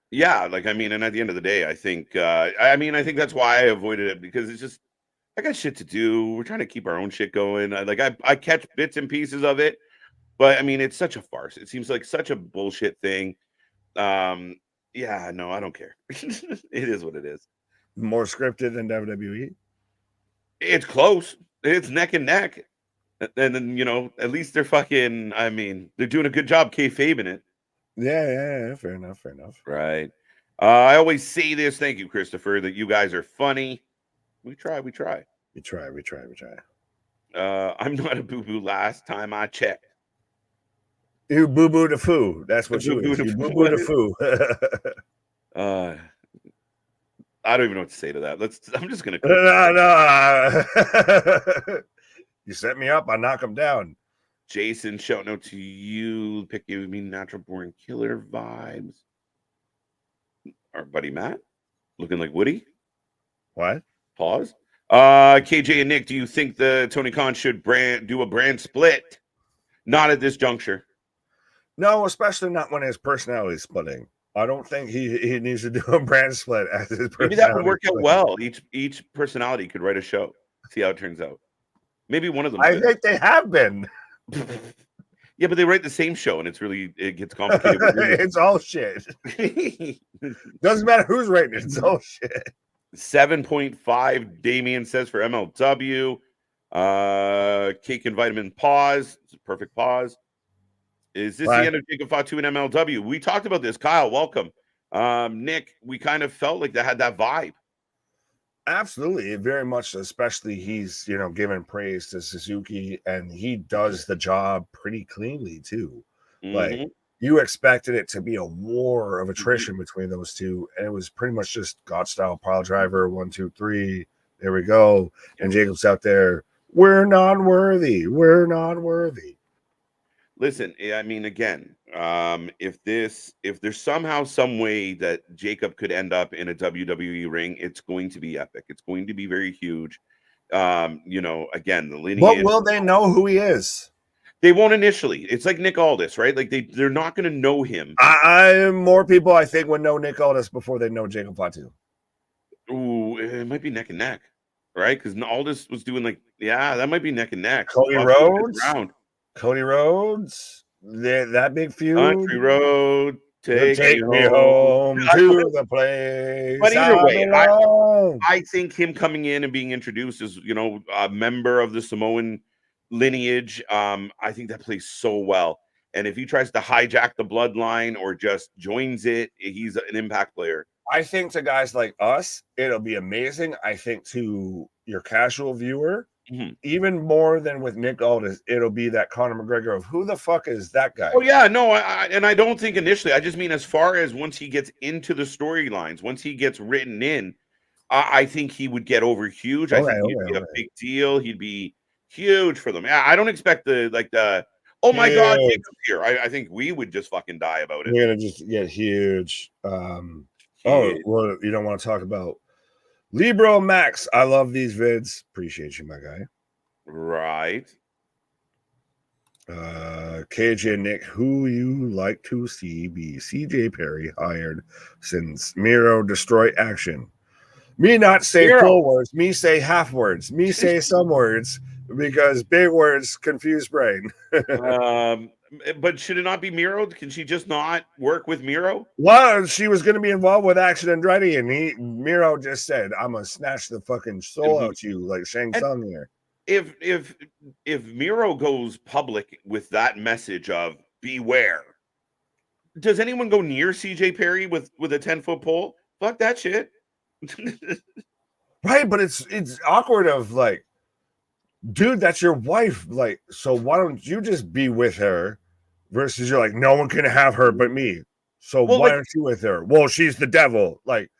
Yeah, like I mean, and at the end of the day, I think I think that's why I avoided it, because it's just I got shit to do. We're trying to keep our own shit going. I catch bits and pieces of it, but I mean, it's such a farce. It seems like such a bullshit thing. Yeah, no, I don't care. It is what it is. More scripted than WWE. It's close. It's neck and neck. And then, at least they're fucking, I mean, they're doing a good job kayfabing it. Yeah, fair enough. Right. I always say this, thank you, Christopher, that you guys are funny. We try. We try. I'm not a boo-boo last time I checked. You boo-boo the foo. That's what you is. You boo-boo the foo. I don't even know what to say to that. I'm just gonna No. You set me up, I knock him down. Jason, shouting out to you. Pick giving me natural born killer vibes. Our buddy Matt, looking like Woody. What? Pause. KJ and Nick, do you think the Tony Khan should do a brand split? Not at this juncture. No, especially not when his personality is splitting. I don't think he needs to do a brand split as his personality. Maybe that would work out well. Each personality could write a show. See how it turns out. Maybe one of them. I think they have been. Yeah, but they write the same show, and it gets complicated. It's all shit. Doesn't matter who's writing it. It's all shit. 7.5. Damien says for MLW. Cake and vitamin pause. It's a perfect pause. Is this the end of Jacob Fatu and MLW? We talked about this. Kyle, welcome. Nick, we kind of felt like that had that vibe. Absolutely, very much. Especially he's giving praise to Suzuki, and he does the job pretty cleanly too. Mm-hmm. Like you expected it to be a war of attrition between those two, and it was pretty much just God style pile driver 1, 2, 3. There we go. And Jacob's out there. We're not worthy. Listen, I mean, again, if there's somehow some way that Jacob could end up in a WWE ring, it's going to be epic. It's going to be very huge. Again, the lineage. But will they know who he is? They won't initially. It's like Nick Aldis, right? Like they're not going to know him. More people, I think, would know Nick Aldis before they know Jacob Fatu. Ooh, it might be neck and neck, right? Because Aldis was doing that might be neck and neck. Cody Rhodes, that big feud. Country Road, take me home to the place. But either way, I think him coming in and being introduced as a member of the Samoan lineage, I think that plays so well. And if he tries to hijack the bloodline or just joins it, he's an impact player. I think to guys like us, it'll be amazing. I think to your casual viewer, even more than with Nick Aldis, it'll be that Conor McGregor of who the fuck is that guy? Oh yeah, no, I don't think initially. I just mean as far as once he gets into the storylines, once he gets written in, I think he would get over huge. I think he'd be a big deal. He'd be huge for them. I don't expect the oh my god, Jacob's here. I think we would just fucking die about it. We're gonna just get huge. Oh, well, you don't want to talk about Libro Max. I love these vids. Appreciate you, my guy. Right. KJ Nick, who you like to see be CJ Perry hired since Miro destroy action. Me not say full words, me say half words, me say some words because big words confuse brain. But should it not be Miro? Can she just not work with Miro? Well, she was going to be involved with Action Andretti, and Miro just said, "I'm gonna snatch the fucking soul out you like Shang Tsung here." If Miro goes public with that message of beware, does anyone go near CJ Perry with a 10-foot pole? Fuck that shit. Right, but it's awkward of like, dude, that's your wife. Like, so why don't you just be with her? Versus you're like, no one can have her but me. So why aren't you with her? Well, she's the devil. Like,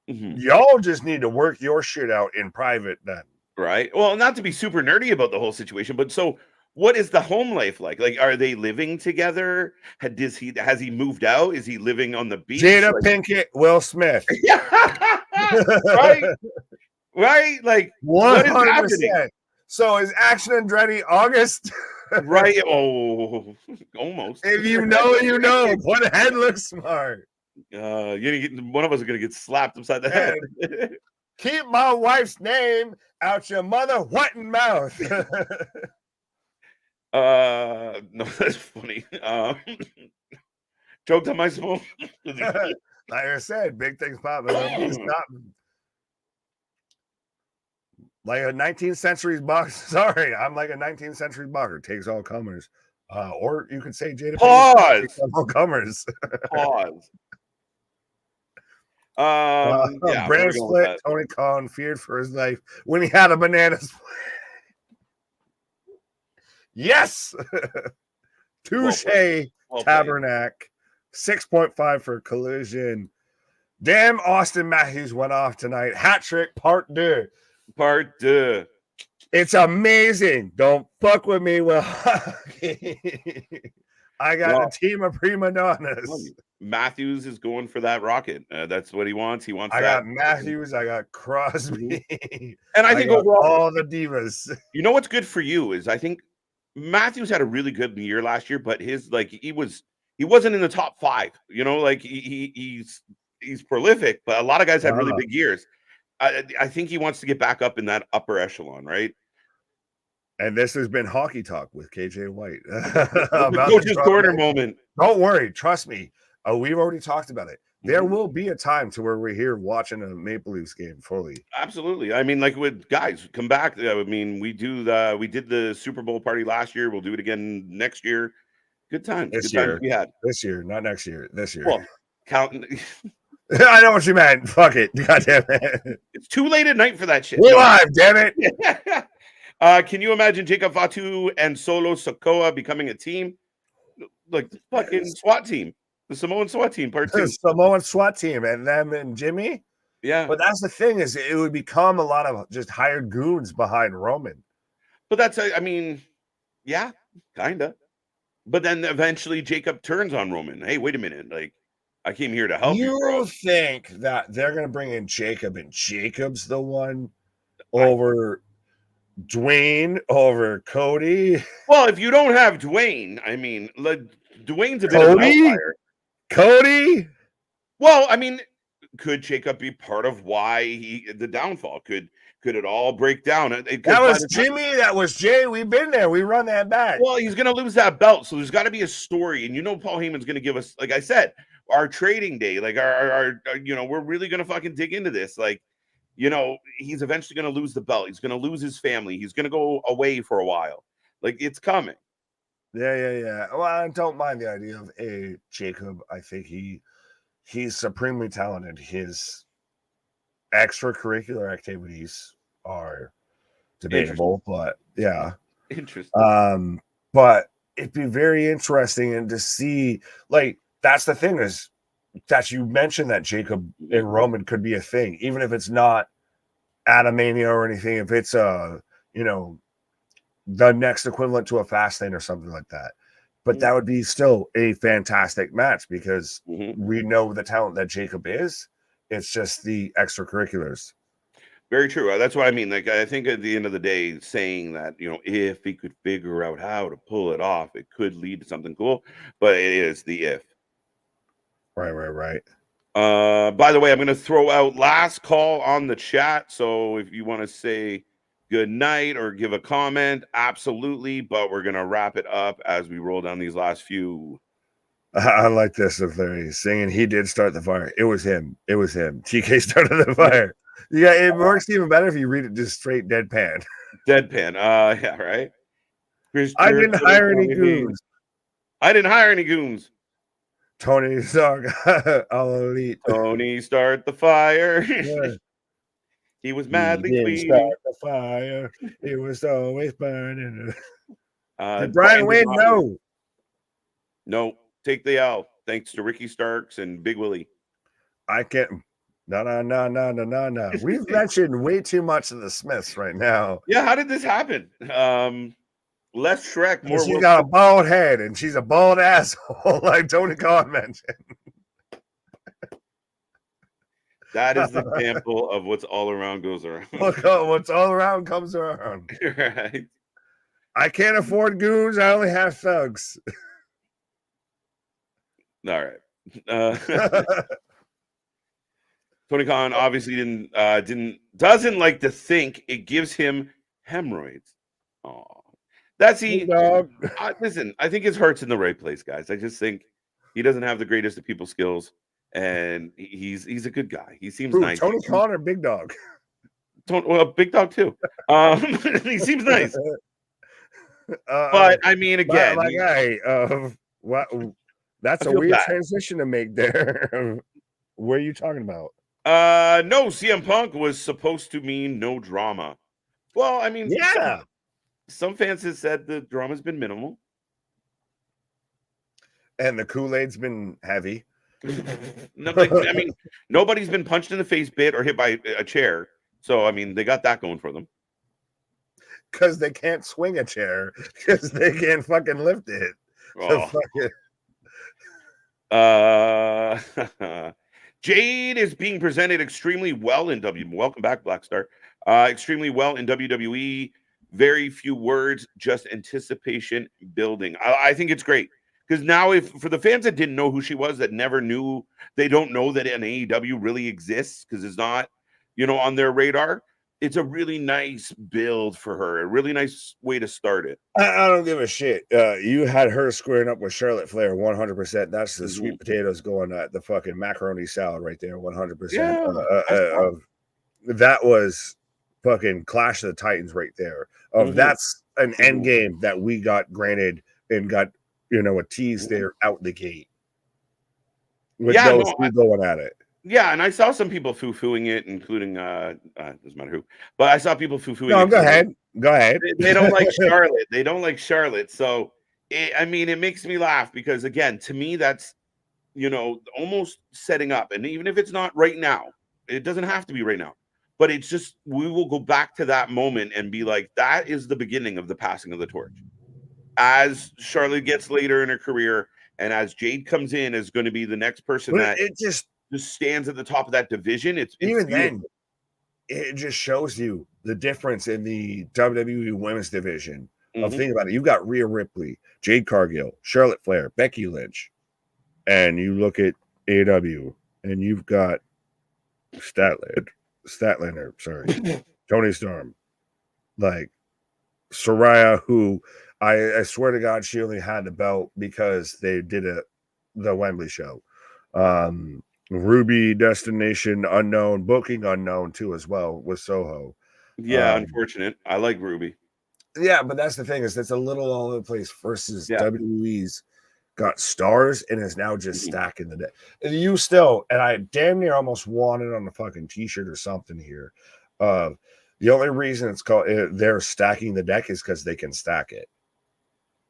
y'all just need to work your shit out in private then. Right. Well, not to be super nerdy about the whole situation, but so what is the home life like? Like, are they living together? Has he moved out? Is he living on the beach? Jada Pinkett, Will Smith. Right. Right. Like, 100%. What is happening? So is Action Andretti August? Right. Oh, almost. If you know, you know. What head looks smart? One of us is gonna get slapped upside the head. Keep my wife's name out your mother whatting mouth. No, that's funny. Choked on my smoke. Like I said, big things popping. Like a 19th century box. Sorry, I'm like a 19th century boxer. Takes all comers. Or you could say Jada. Pause. All comers. Pause. Brand split. Tony Khan feared for his life when he had a banana split. Yes. Touche. Tabernacle. 6.5 for Collision. Damn, Austin Matthews went off tonight. Hat trick, part deux. Part deux. It's amazing. Don't fuck with me. Well, I got a team of prima donnas. Matthews is going for that rocket. That's what he wants. He wants. I got Matthews. I got Crosby, and I think overall, all the divas. You know what's good for you is I think Matthews had a really good year last year, but his he wasn't in the top 5. You know, like he's prolific, but a lot of guys had really big years. I think he wants to get back up in that upper echelon, right? And this has been Hockey Talk with KJ White. The Coach's Corner moment. Don't worry. Trust me. We've already talked about it. There will be a time to where we're here watching a Maple Leafs game fully. Absolutely. I mean, like with guys, come back. I mean, we did the Super Bowl party last year. We'll do it again next year. Good times. This Good year. Times we had. This year, not next year. This year. Well, counting. I know what you meant. Fuck it. God damn it. It's too late at night for that shit. We're live, damn it. Can you imagine Jacob Fatu and Solo Sokoa becoming a team? Like the fucking SWAT team. The Samoan SWAT team, part 2. Samoan SWAT team and them and Jimmy. Yeah. But that's the thing is it would become a lot of just hired goons behind Roman. But that's, I mean, yeah, kind of. But then eventually Jacob turns on Roman. Hey, wait a minute. Like, I came here to help you. You think that they're going to bring in Jacob and Jacob's the one over Dwayne, over Cody? Well, if you don't have Dwayne, I mean, Dwayne's a bit of an outlier. Cody? Well, I mean, could Jacob be part of why the downfall? Could it all break down? That was Jimmy. That was Jay. We've been there. We run that back. Well, he's going to lose that belt, so there's got to be a story. And Paul Heyman's going to give us, like I said, our trading day, like our we're really going to fucking dig into this. Like, he's eventually going to lose the belt. He's going to lose his family. He's going to go away for a while. Like, it's coming. Yeah. Well, I don't mind the idea of Jacob. I think he's supremely talented. His extracurricular activities are debatable, but yeah. Interesting. But it'd be very interesting and to see, like, that's the thing is that you mentioned that Jacob and Roman could be a thing, even if it's not Atomania or anything, if it's you know, the next equivalent to a Fastlane or something like that. But that would be still a fantastic match because we know the talent that Jacob is. It's just the extracurriculars. Very true. That's what I mean. Like, I think at the end of the day, saying that, you know, if he could figure out how to pull it off, it could lead to something cool. But it is the if. Right. By the way, I'm going to throw out last call on the chat. So if you want to say good night or give a comment, absolutely. But we're going to wrap it up as we roll down these last few. I like this of Larry saying he did start the fire. It was him. TK started the fire. Yeah, it works even better if you read it just straight deadpan. Deadpan. Yeah, right. I didn't hire any goons. Tony Stark, all elite. Tony start the fire. Yeah. He was madly tweeting. Start the fire. It was always burning. Did Brian win? No. Take the L. Thanks to Ricky Starks and Big Willie. I can't. No. We've mentioned way too much of the Smiths right now. Yeah, how did this happen? Less Shrek, more. She's got a bald head and she's a bald asshole, like Tony Khan mentioned. That is the example of what's all around goes around. What's all around comes around. Right. I can't afford goons. I only have thugs. All right. Tony Khan obviously doesn't like to think it gives him hemorrhoids. Oh, that's listen, I think his heart's in the right place, guys. I just think he doesn't have the greatest of people skills, and he's a good guy. He seems nice. Tony Khan or Big Dog? Well, Big Dog too. He seems nice. But I mean, again, what? That's a weird transition to make there. What are you talking about? No, CM Punk was supposed to mean no drama. Well, I mean, yeah. Some fans have said the drama's been minimal. And the Kool-Aid's been heavy. I mean, nobody's been punched in the face, bit, or hit by a chair. So, I mean, they got that going for them. Because they can't swing a chair. Because they can't fucking lift it. Jade is being presented extremely well in Welcome back, Black Star. Extremely well in WWE. Very few words, just anticipation building. I think it's great because now, if for the fans that didn't know who she was, that never knew, they don't know that an AEW really exists because it's not, on their radar. It's a really nice build for her. A really nice way to start it. I don't give a shit. You had her squaring up with Charlotte Flair 100%. That's the sweet potatoes going at the fucking macaroni salad right there 100%. Yeah, that was fucking Clash of the Titans right there. That's an end game that we got granted and got, a tease there out the gate. With those two going at it. Yeah, and I saw some people foo-fooing it, including doesn't matter who, but I saw people foo-fooing it. No, go ahead. They don't like Charlotte. They don't like Charlotte. So, it makes me laugh because, again, to me, that's, almost setting up. And even if it's not right now, it doesn't have to be right now. But it's just, we will go back to that moment and be like, that is the beginning of the passing of the torch. As Charlotte gets later in her career, and as Jade comes in, is going to be the next person that it just stands at the top of that division. It's even beautiful. Then, it just shows you the difference in the WWE women's division. Of thinking about it, you've got Rhea Ripley, Jade Cargill, Charlotte Flair, Becky Lynch, and you look at AEW, and you've got Statlander, sorry, Tony Storm, like Soraya, who I swear to God, she only had the belt because they did the Wembley show. Ruby, Destination Unknown, booking unknown too as well with Soho. Yeah, unfortunate. I like Ruby. Yeah, but that's the thing is it's a little all over the place versus WWE's got stars and is now just stacking the deck. And I damn near almost want it on the fucking t-shirt or something here. The only reason it's called they're stacking the deck is because they can stack it.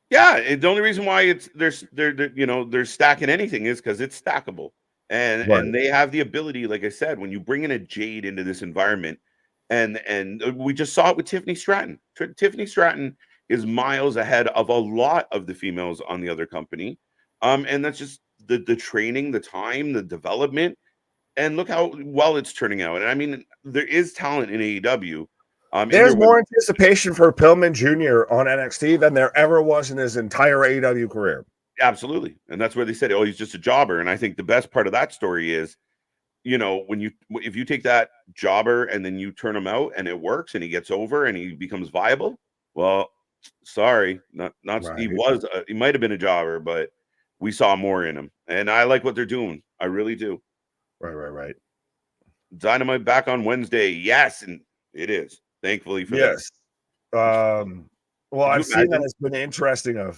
Yeah, the only reason why they're stacking anything is because it's stackable, and they have the ability, like I said, when you bring in a Jade into this environment, and we just saw it with Tiffany Stratton. Tiffany Stratton is miles ahead of a lot of the females on the other company, and that's just the training, the time, the development, and look how well it's turning out. And I mean, there is talent in AEW. And there There's was more anticipation for Pillman Jr. on NXT than there ever was in his entire AEW career. absolutely, and that's where they said, "Oh, he's just a jobber." And I think the best part of that story is, if you take that jobber and then you turn him out and it works and he gets over and he becomes viable, well, sorry, not Right. he might have been a jobber, but we saw more in him, and I like what they're doing. I really do. Right. Dynamite back on Wednesday, yes, and it is. Thankfully for them. Yes. Well, Could you I've seen that imagine? it's been interesting.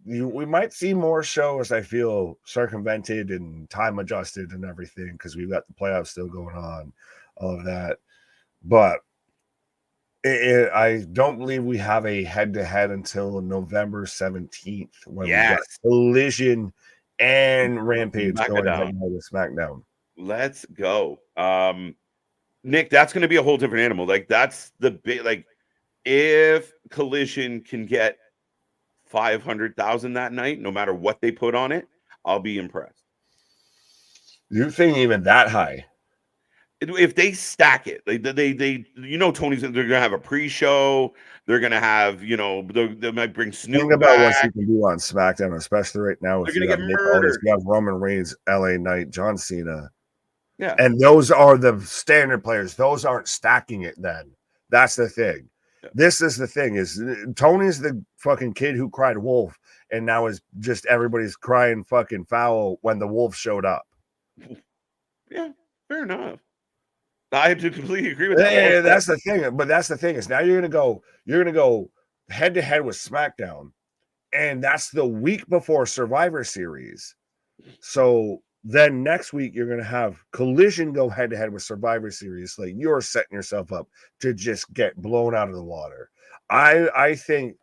We might see more shows. I feel circumvented and time adjusted and everything because we've got the playoffs still going on, all of that. But I don't believe we have a head-to-head until November 17th when we've got Yes. Collision and Rampage going Smackdown. head-to-head with SmackDown. Let's go. Nick, that's going to be a whole different animal. Like, that's the big, like, if Collision can get 500,000 that night, no matter what they put on it, I'll be impressed. You think even that high? If they stack it, Tony's, they're gonna have a pre-show. They're gonna have, they might bring Snoop Think about what back. you can do on SmackDown, especially right now. They're If you gonna have get Nick Aldis, murdered. you have Roman Reigns, LA Knight, John Cena. Yeah. And those are the standard players. Those aren't stacking it then. That's the thing. Yeah. This is the thing is Tony's the fucking kid who cried wolf, and now is just everybody's crying fucking foul when the wolf showed up. Yeah, fair enough. I do completely agree with that. Yeah, that's the thing. But that's the thing is now you're gonna go head to head with SmackDown, and that's the week before Survivor Series. So then next week you're gonna have Collision go head to head with Survivor Series. Like you're setting yourself up to just get blown out of the water. I think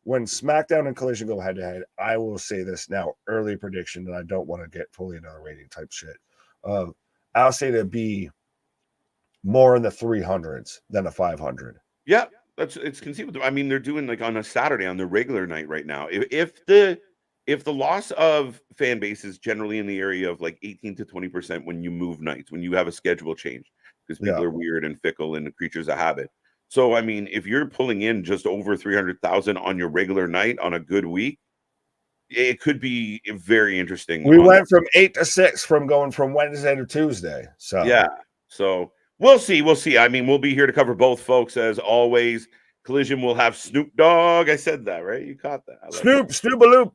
when SmackDown and Collision go head to head, I will say this now, early prediction, and I don't want to get fully into the rating type shit. I'll say to be more in the 300s than a 500. Yeah, it's conceivable. I mean, they're doing like on a Saturday on the regular night right now. If the loss of fan base is generally in the area of like 18 to 20% when you move nights, when you have a schedule change, because people are weird and fickle and creatures of habit. So, I mean, if you're pulling in just over 300,000 on your regular night on a good week, it could be very interesting. We went from 8 to 6 from going from Wednesday to Tuesday. So, yeah. So, we'll see. We'll see. I mean, we'll be here to cover both, folks, as always. Collision will have Snoop Dogg. I said that, right? You caught that. Like Snoop-a-loop.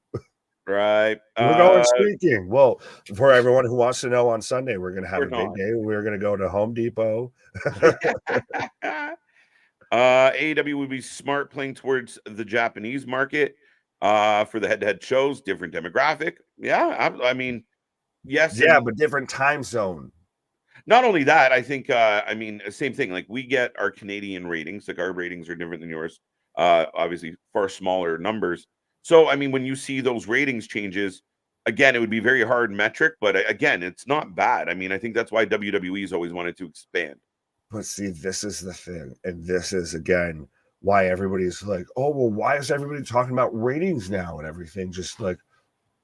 Right. We're going speaking. Well, for everyone who wants to know, on Sunday, we're going to have a big day. We're going to go to Home Depot. AEW would be smart playing towards the Japanese market for the head-to-head shows, different demographic. Yeah, I mean, yes. Yeah, but different time zone. Not only that, I think, same thing. Like we get our Canadian ratings, like our ratings are different than yours. Obviously, far smaller numbers. So, I mean, when you see those ratings changes, again, it would be very hard metric, but again, it's not bad. I mean, I think that's why WWE's always wanted to expand. But see, this is the thing. And this is, again, why everybody's like, oh, well, why is everybody talking about ratings now and everything? Just like,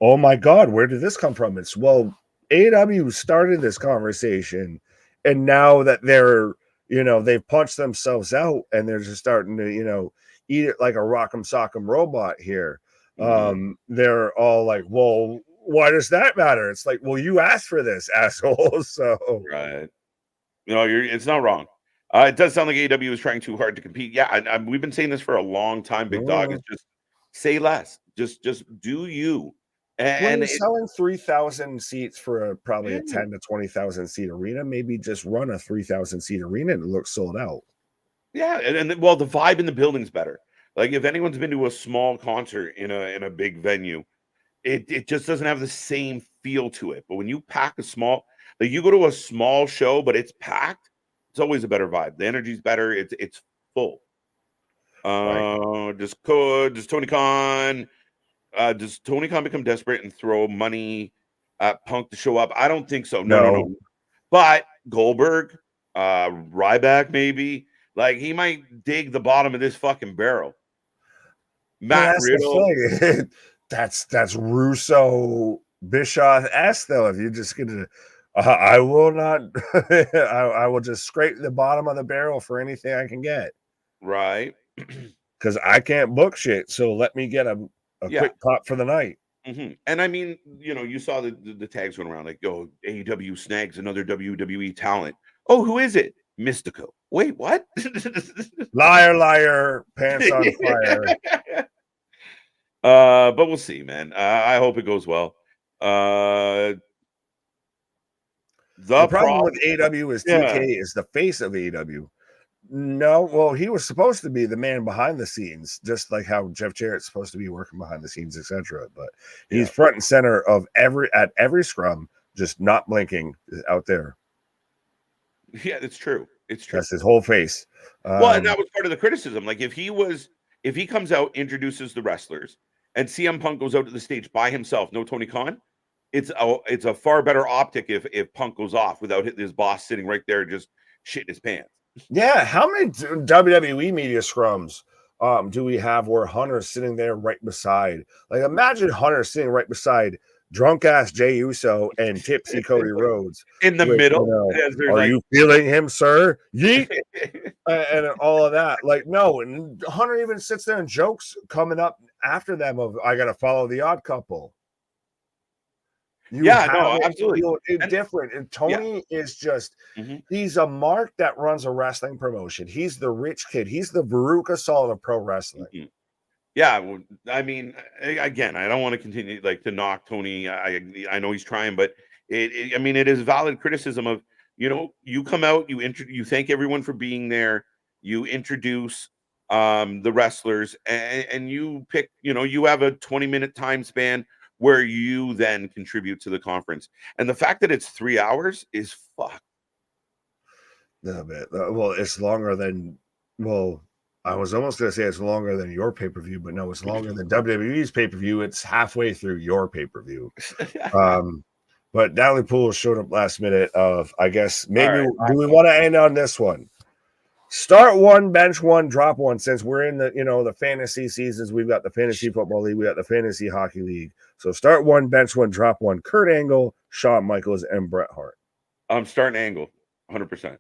oh my God, where did this come from? It's, well, AEW started this conversation, and now that they're, they've punched themselves out and they're just starting to, eat it like a rock'em sock'em robot here. They're all like, well, why does that matter? It's like, well, you asked for this, asshole. So right. It's not wrong. It does sound like AEW is trying too hard to compete. Yeah, we've been saying this for a long time. Big Dog is just say less. Just do you. And selling 3,000 seats for probably a 10 to 20,000 seat arena, maybe just run a 3,000 seat arena and it looks sold out. Yeah, and the vibe in the building's better. Like if anyone's been to a small concert in a big venue, it just doesn't have the same feel to it. But when you pack like you go to a small show, but it's packed, It's always a better vibe. The energy's better. It's full. Right. Does Tony Khan become desperate and throw money at Punk to show up? I don't think so. No. But Goldberg, Ryback, maybe, like, he might dig the bottom of this fucking barrel. Matt Riddle. The thing. that's Russo Bischoff-esque, though. If you're just gonna, I will not. I will just scrape the bottom of the barrel for anything I can get. Right. Because I can't book shit. So let me get a quick pop for the night. Mm-hmm. And I mean, you saw the tags going around like, "Oh, AEW snags another WWE talent." Oh, who is it? Mystico. Wait, what? Liar, liar, pants on fire. But we'll see, man. I hope it goes well. The problem with AEW is TK is the face of AEW. No, well, he was supposed to be the man behind the scenes, just like how Jeff Jarrett's supposed to be working behind the scenes, etc. But he's front and center of every scrum, just not blinking out there. Yeah, it's true. It's true. That's his whole face. Well, and that was part of the criticism. Like, if he comes out, introduces the wrestlers, and CM Punk goes out to the stage by himself, no Tony Khan, it's a far better optic if Punk goes off without his boss sitting right there just shitting his pants. Yeah, how many WWE media scrums do we have where Hunter's sitting there right beside? Like, imagine Hunter sitting right beside drunk ass Jey Uso and tipsy Cody Rhodes in the middle. Are you feeling him, sir? Yeet. And all of that. Like, no, and Hunter even sits there and jokes coming up after them of, I gotta follow the Odd Couple. Absolutely. Different. And Tony is just, he's a mark that runs a wrestling promotion. He's the rich kid. He's the Veruca Salt of pro wrestling. Yeah, well, I mean, again, I don't want to continue to knock Tony. I know he's trying, but it is valid criticism of, you come out, you thank everyone for being there, you introduce the wrestlers, and you pick, you have a 20-minute time span where you then contribute to the conference. And the fact that it's 3 hours is fuck. No, man. Well, it's longer than, I was almost going to say it's longer than your pay-per-view, but no, it's longer than WWE's pay-per-view. It's halfway through your pay-per-view. But Natalie Poole showed up last minute of, I guess, maybe, do we want to end on this one? Start one, bench one, drop one. Since we're in the, the fantasy seasons, we've got the fantasy football league, we got the fantasy hockey league. So start one, bench one, drop one. Kurt Angle, Shawn Michaels, and Bret Hart. I'm starting Angle, 100%.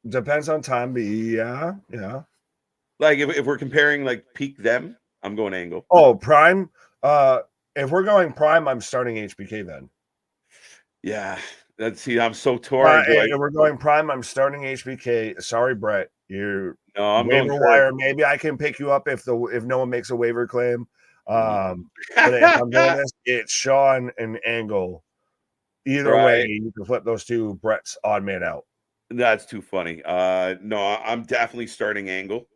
Depends on time, but yeah. Like, if we're comparing like peak them, I'm going Angle. Oh, prime. If we're going prime, I'm starting HBK then. Yeah. Let's see. I'm so torn. If we're going prime, I'm starting HBK. Sorry, Brett. I'm waiver going wire. Maybe I can pick you up if no one makes a waiver claim. But if I'm doing this, it's Shawn and Angle. Either way, you can flip those two. Brett's odd man out. That's too funny. No, I'm definitely starting Angle.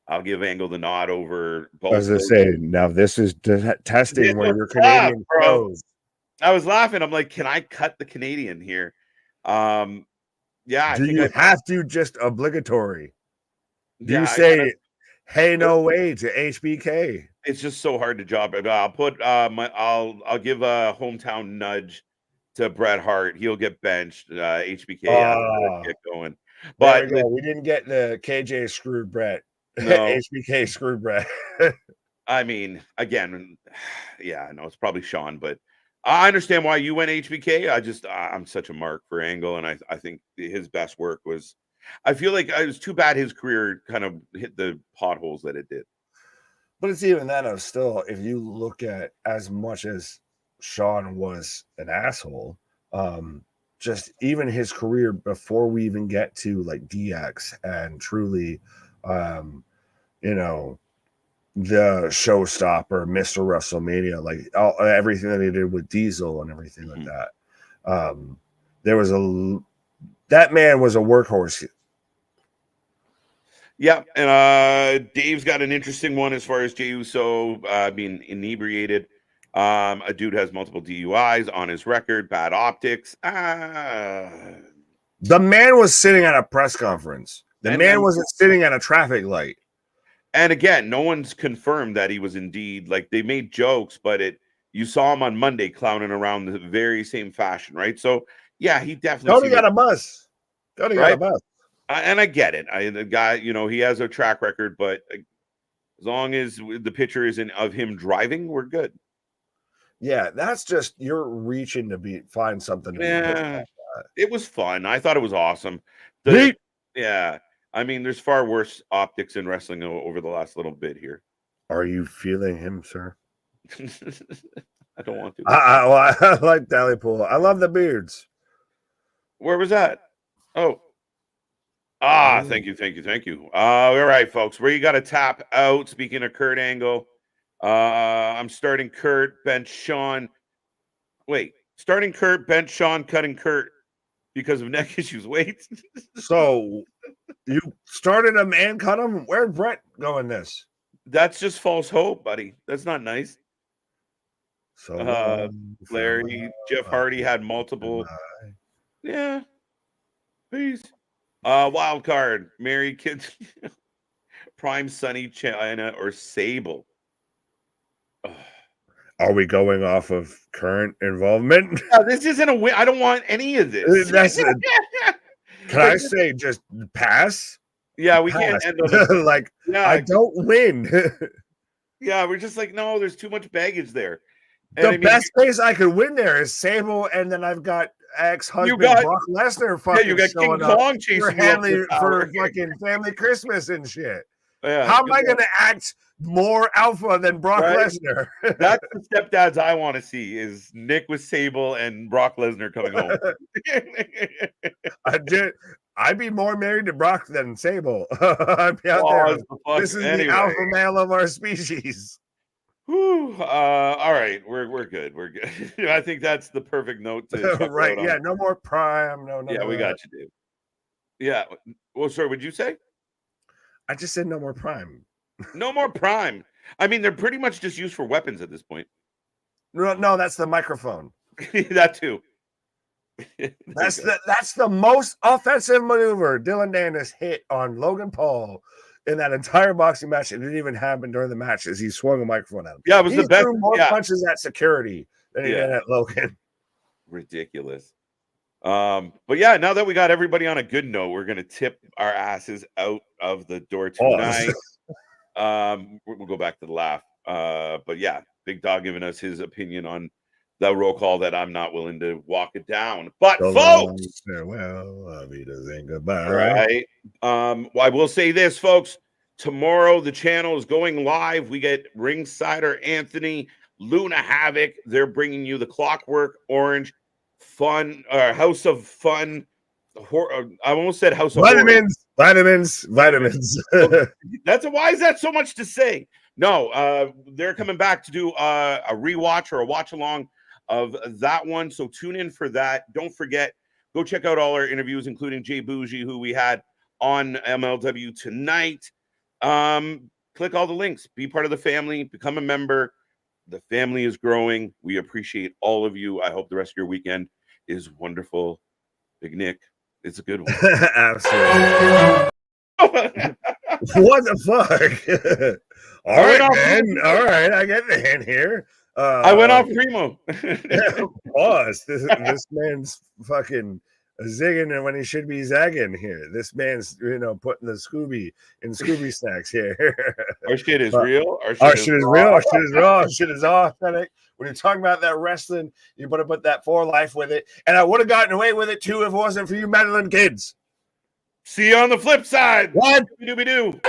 I'll give Angle the nod over both. As I say, now this is testing where your Canadian goes. I was laughing. I'm like, can I cut the Canadian here? Do you have to just obligatory? Do you say, hey, no way to HBK? It's just so hard to job. I'll put I'll give a hometown nudge to Bret Hart. He'll get benched. HBK get going. But we didn't get the KJ screwed Bret. No. HBK screwed Bret. I mean, again, no, it's probably Shawn, but I understand why you went HBK. I'm such a mark for Angle, and I think his best work was. I feel like it was too bad his career kind of hit the potholes that it did. But it's even that still, if you look at as much as Shawn was an asshole, just even his career before we even get to like DX and truly, the showstopper, Mr. WrestleMania, like everything that he did with Diesel and everything like that. That man was a workhorse. Yeah, and Dave's got an interesting one as far as Jey Uso being inebriated. A dude has multiple DUIs on his record, bad optics. The man was sitting at a press conference. The man wasn't sitting at a traffic light. And again, no one's confirmed that he was indeed, like, they made jokes, but you saw him on Monday clowning around the very same fashion, right? So yeah, he definitely Cody got a bus. Cody got a bus. And I get it. The guy, he has a track record, but as long as the picture isn't of him driving, we're good. Yeah, that's just, you're reaching to find something to be Yeah, it was fun. I thought it was awesome. Yeah, I mean, there's far worse optics in wrestling over the last little bit here. Are you feeling him, sir? I don't want to. I like Dally-Pool. I love the beards. Where was that? Oh. Thank you. All right, folks. Where you got to tap out. Speaking of Kurt Angle, I'm starting Kurt, bench Sean. Wait, starting Kurt, bench Sean, cutting Kurt because of neck issues. Wait. So you started him and cut him? Where'd Brett go in this? That's just false hope, buddy. That's not nice. So Larry, Jeff Hardy had multiple. Yeah. Peace. Wild card, Mary Kids, Prime, Sunny, China, or Sable. Are we going off of current involvement? Yeah, this isn't a win. I don't want any of this. Can I say just pass? Yeah, we can't end on like, yeah, I don't win. Yeah, we're just like, no, there's too much baggage there. And best case I could win there is Sable, and then I've got ex-husband Brock Lesnar fucking you got King Kong chasing you for fucking family Christmas and shit. Yeah, how am I going to act more alpha than Brock Lesnar? That's the stepdads I want to see is Nick with Sable and Brock Lesnar coming home. I'd be more married to Brock than Sable. I'd be out there. This is the alpha male of our species. Whew. All right, we're good. We're good. I think that's the perfect note to right. Yeah, no more Prime. No. Yeah, we got you, dude. Yeah. Well, sorry, what'd you say? I just said no more Prime. No more Prime. I mean, they're pretty much just used for weapons at this point. No, that's the microphone. That too. That's the most offensive maneuver Dylan Dennis hit on Logan Paul in that entire boxing match. It didn't even happen during the match as he swung a microphone at him. Yeah, it was the best. Threw more punches at security than he did at Logan. Ridiculous. But yeah, now that we got everybody on a good note, we're gonna tip our asses out of the door tonight. We'll go back to the laugh. But yeah, Big Dog giving us his opinion on the roll call that I'm not willing to walk it down. But folks, farewell, goodbye. Right. I will say this, folks. Tomorrow the channel is going live. We get Ringsider Anthony, Luna Havoc. They're bringing you the Clockwork Orange Fun, House of Fun. I almost said House of Vitamins. Why is that so much to say? No, they're coming back to do a rewatch or a watch along of that one. So tune in for that. Don't forget, go check out all our interviews, including Jay Bougie, who we had on MLW tonight. Click all the links. Be part of the family. Become a member. The family is growing. We appreciate all of you. I hope the rest of your weekend is wonderful. Big Nick, it's a good one. Absolutely. What the fuck? All right, man. All right, I get the hint here. I went off Primo. Pause. This man's fucking zigging when he should be zagging here. This man's, putting the Scooby in Scooby snacks here. Our shit is real. Our shit is real. Our shit is raw. Our shit is authentic. When you're talking about that wrestling, you better put that for life with it. And I would have gotten away with it too if it wasn't for you meddling kids. See you on the flip side. What? Doobie-doo.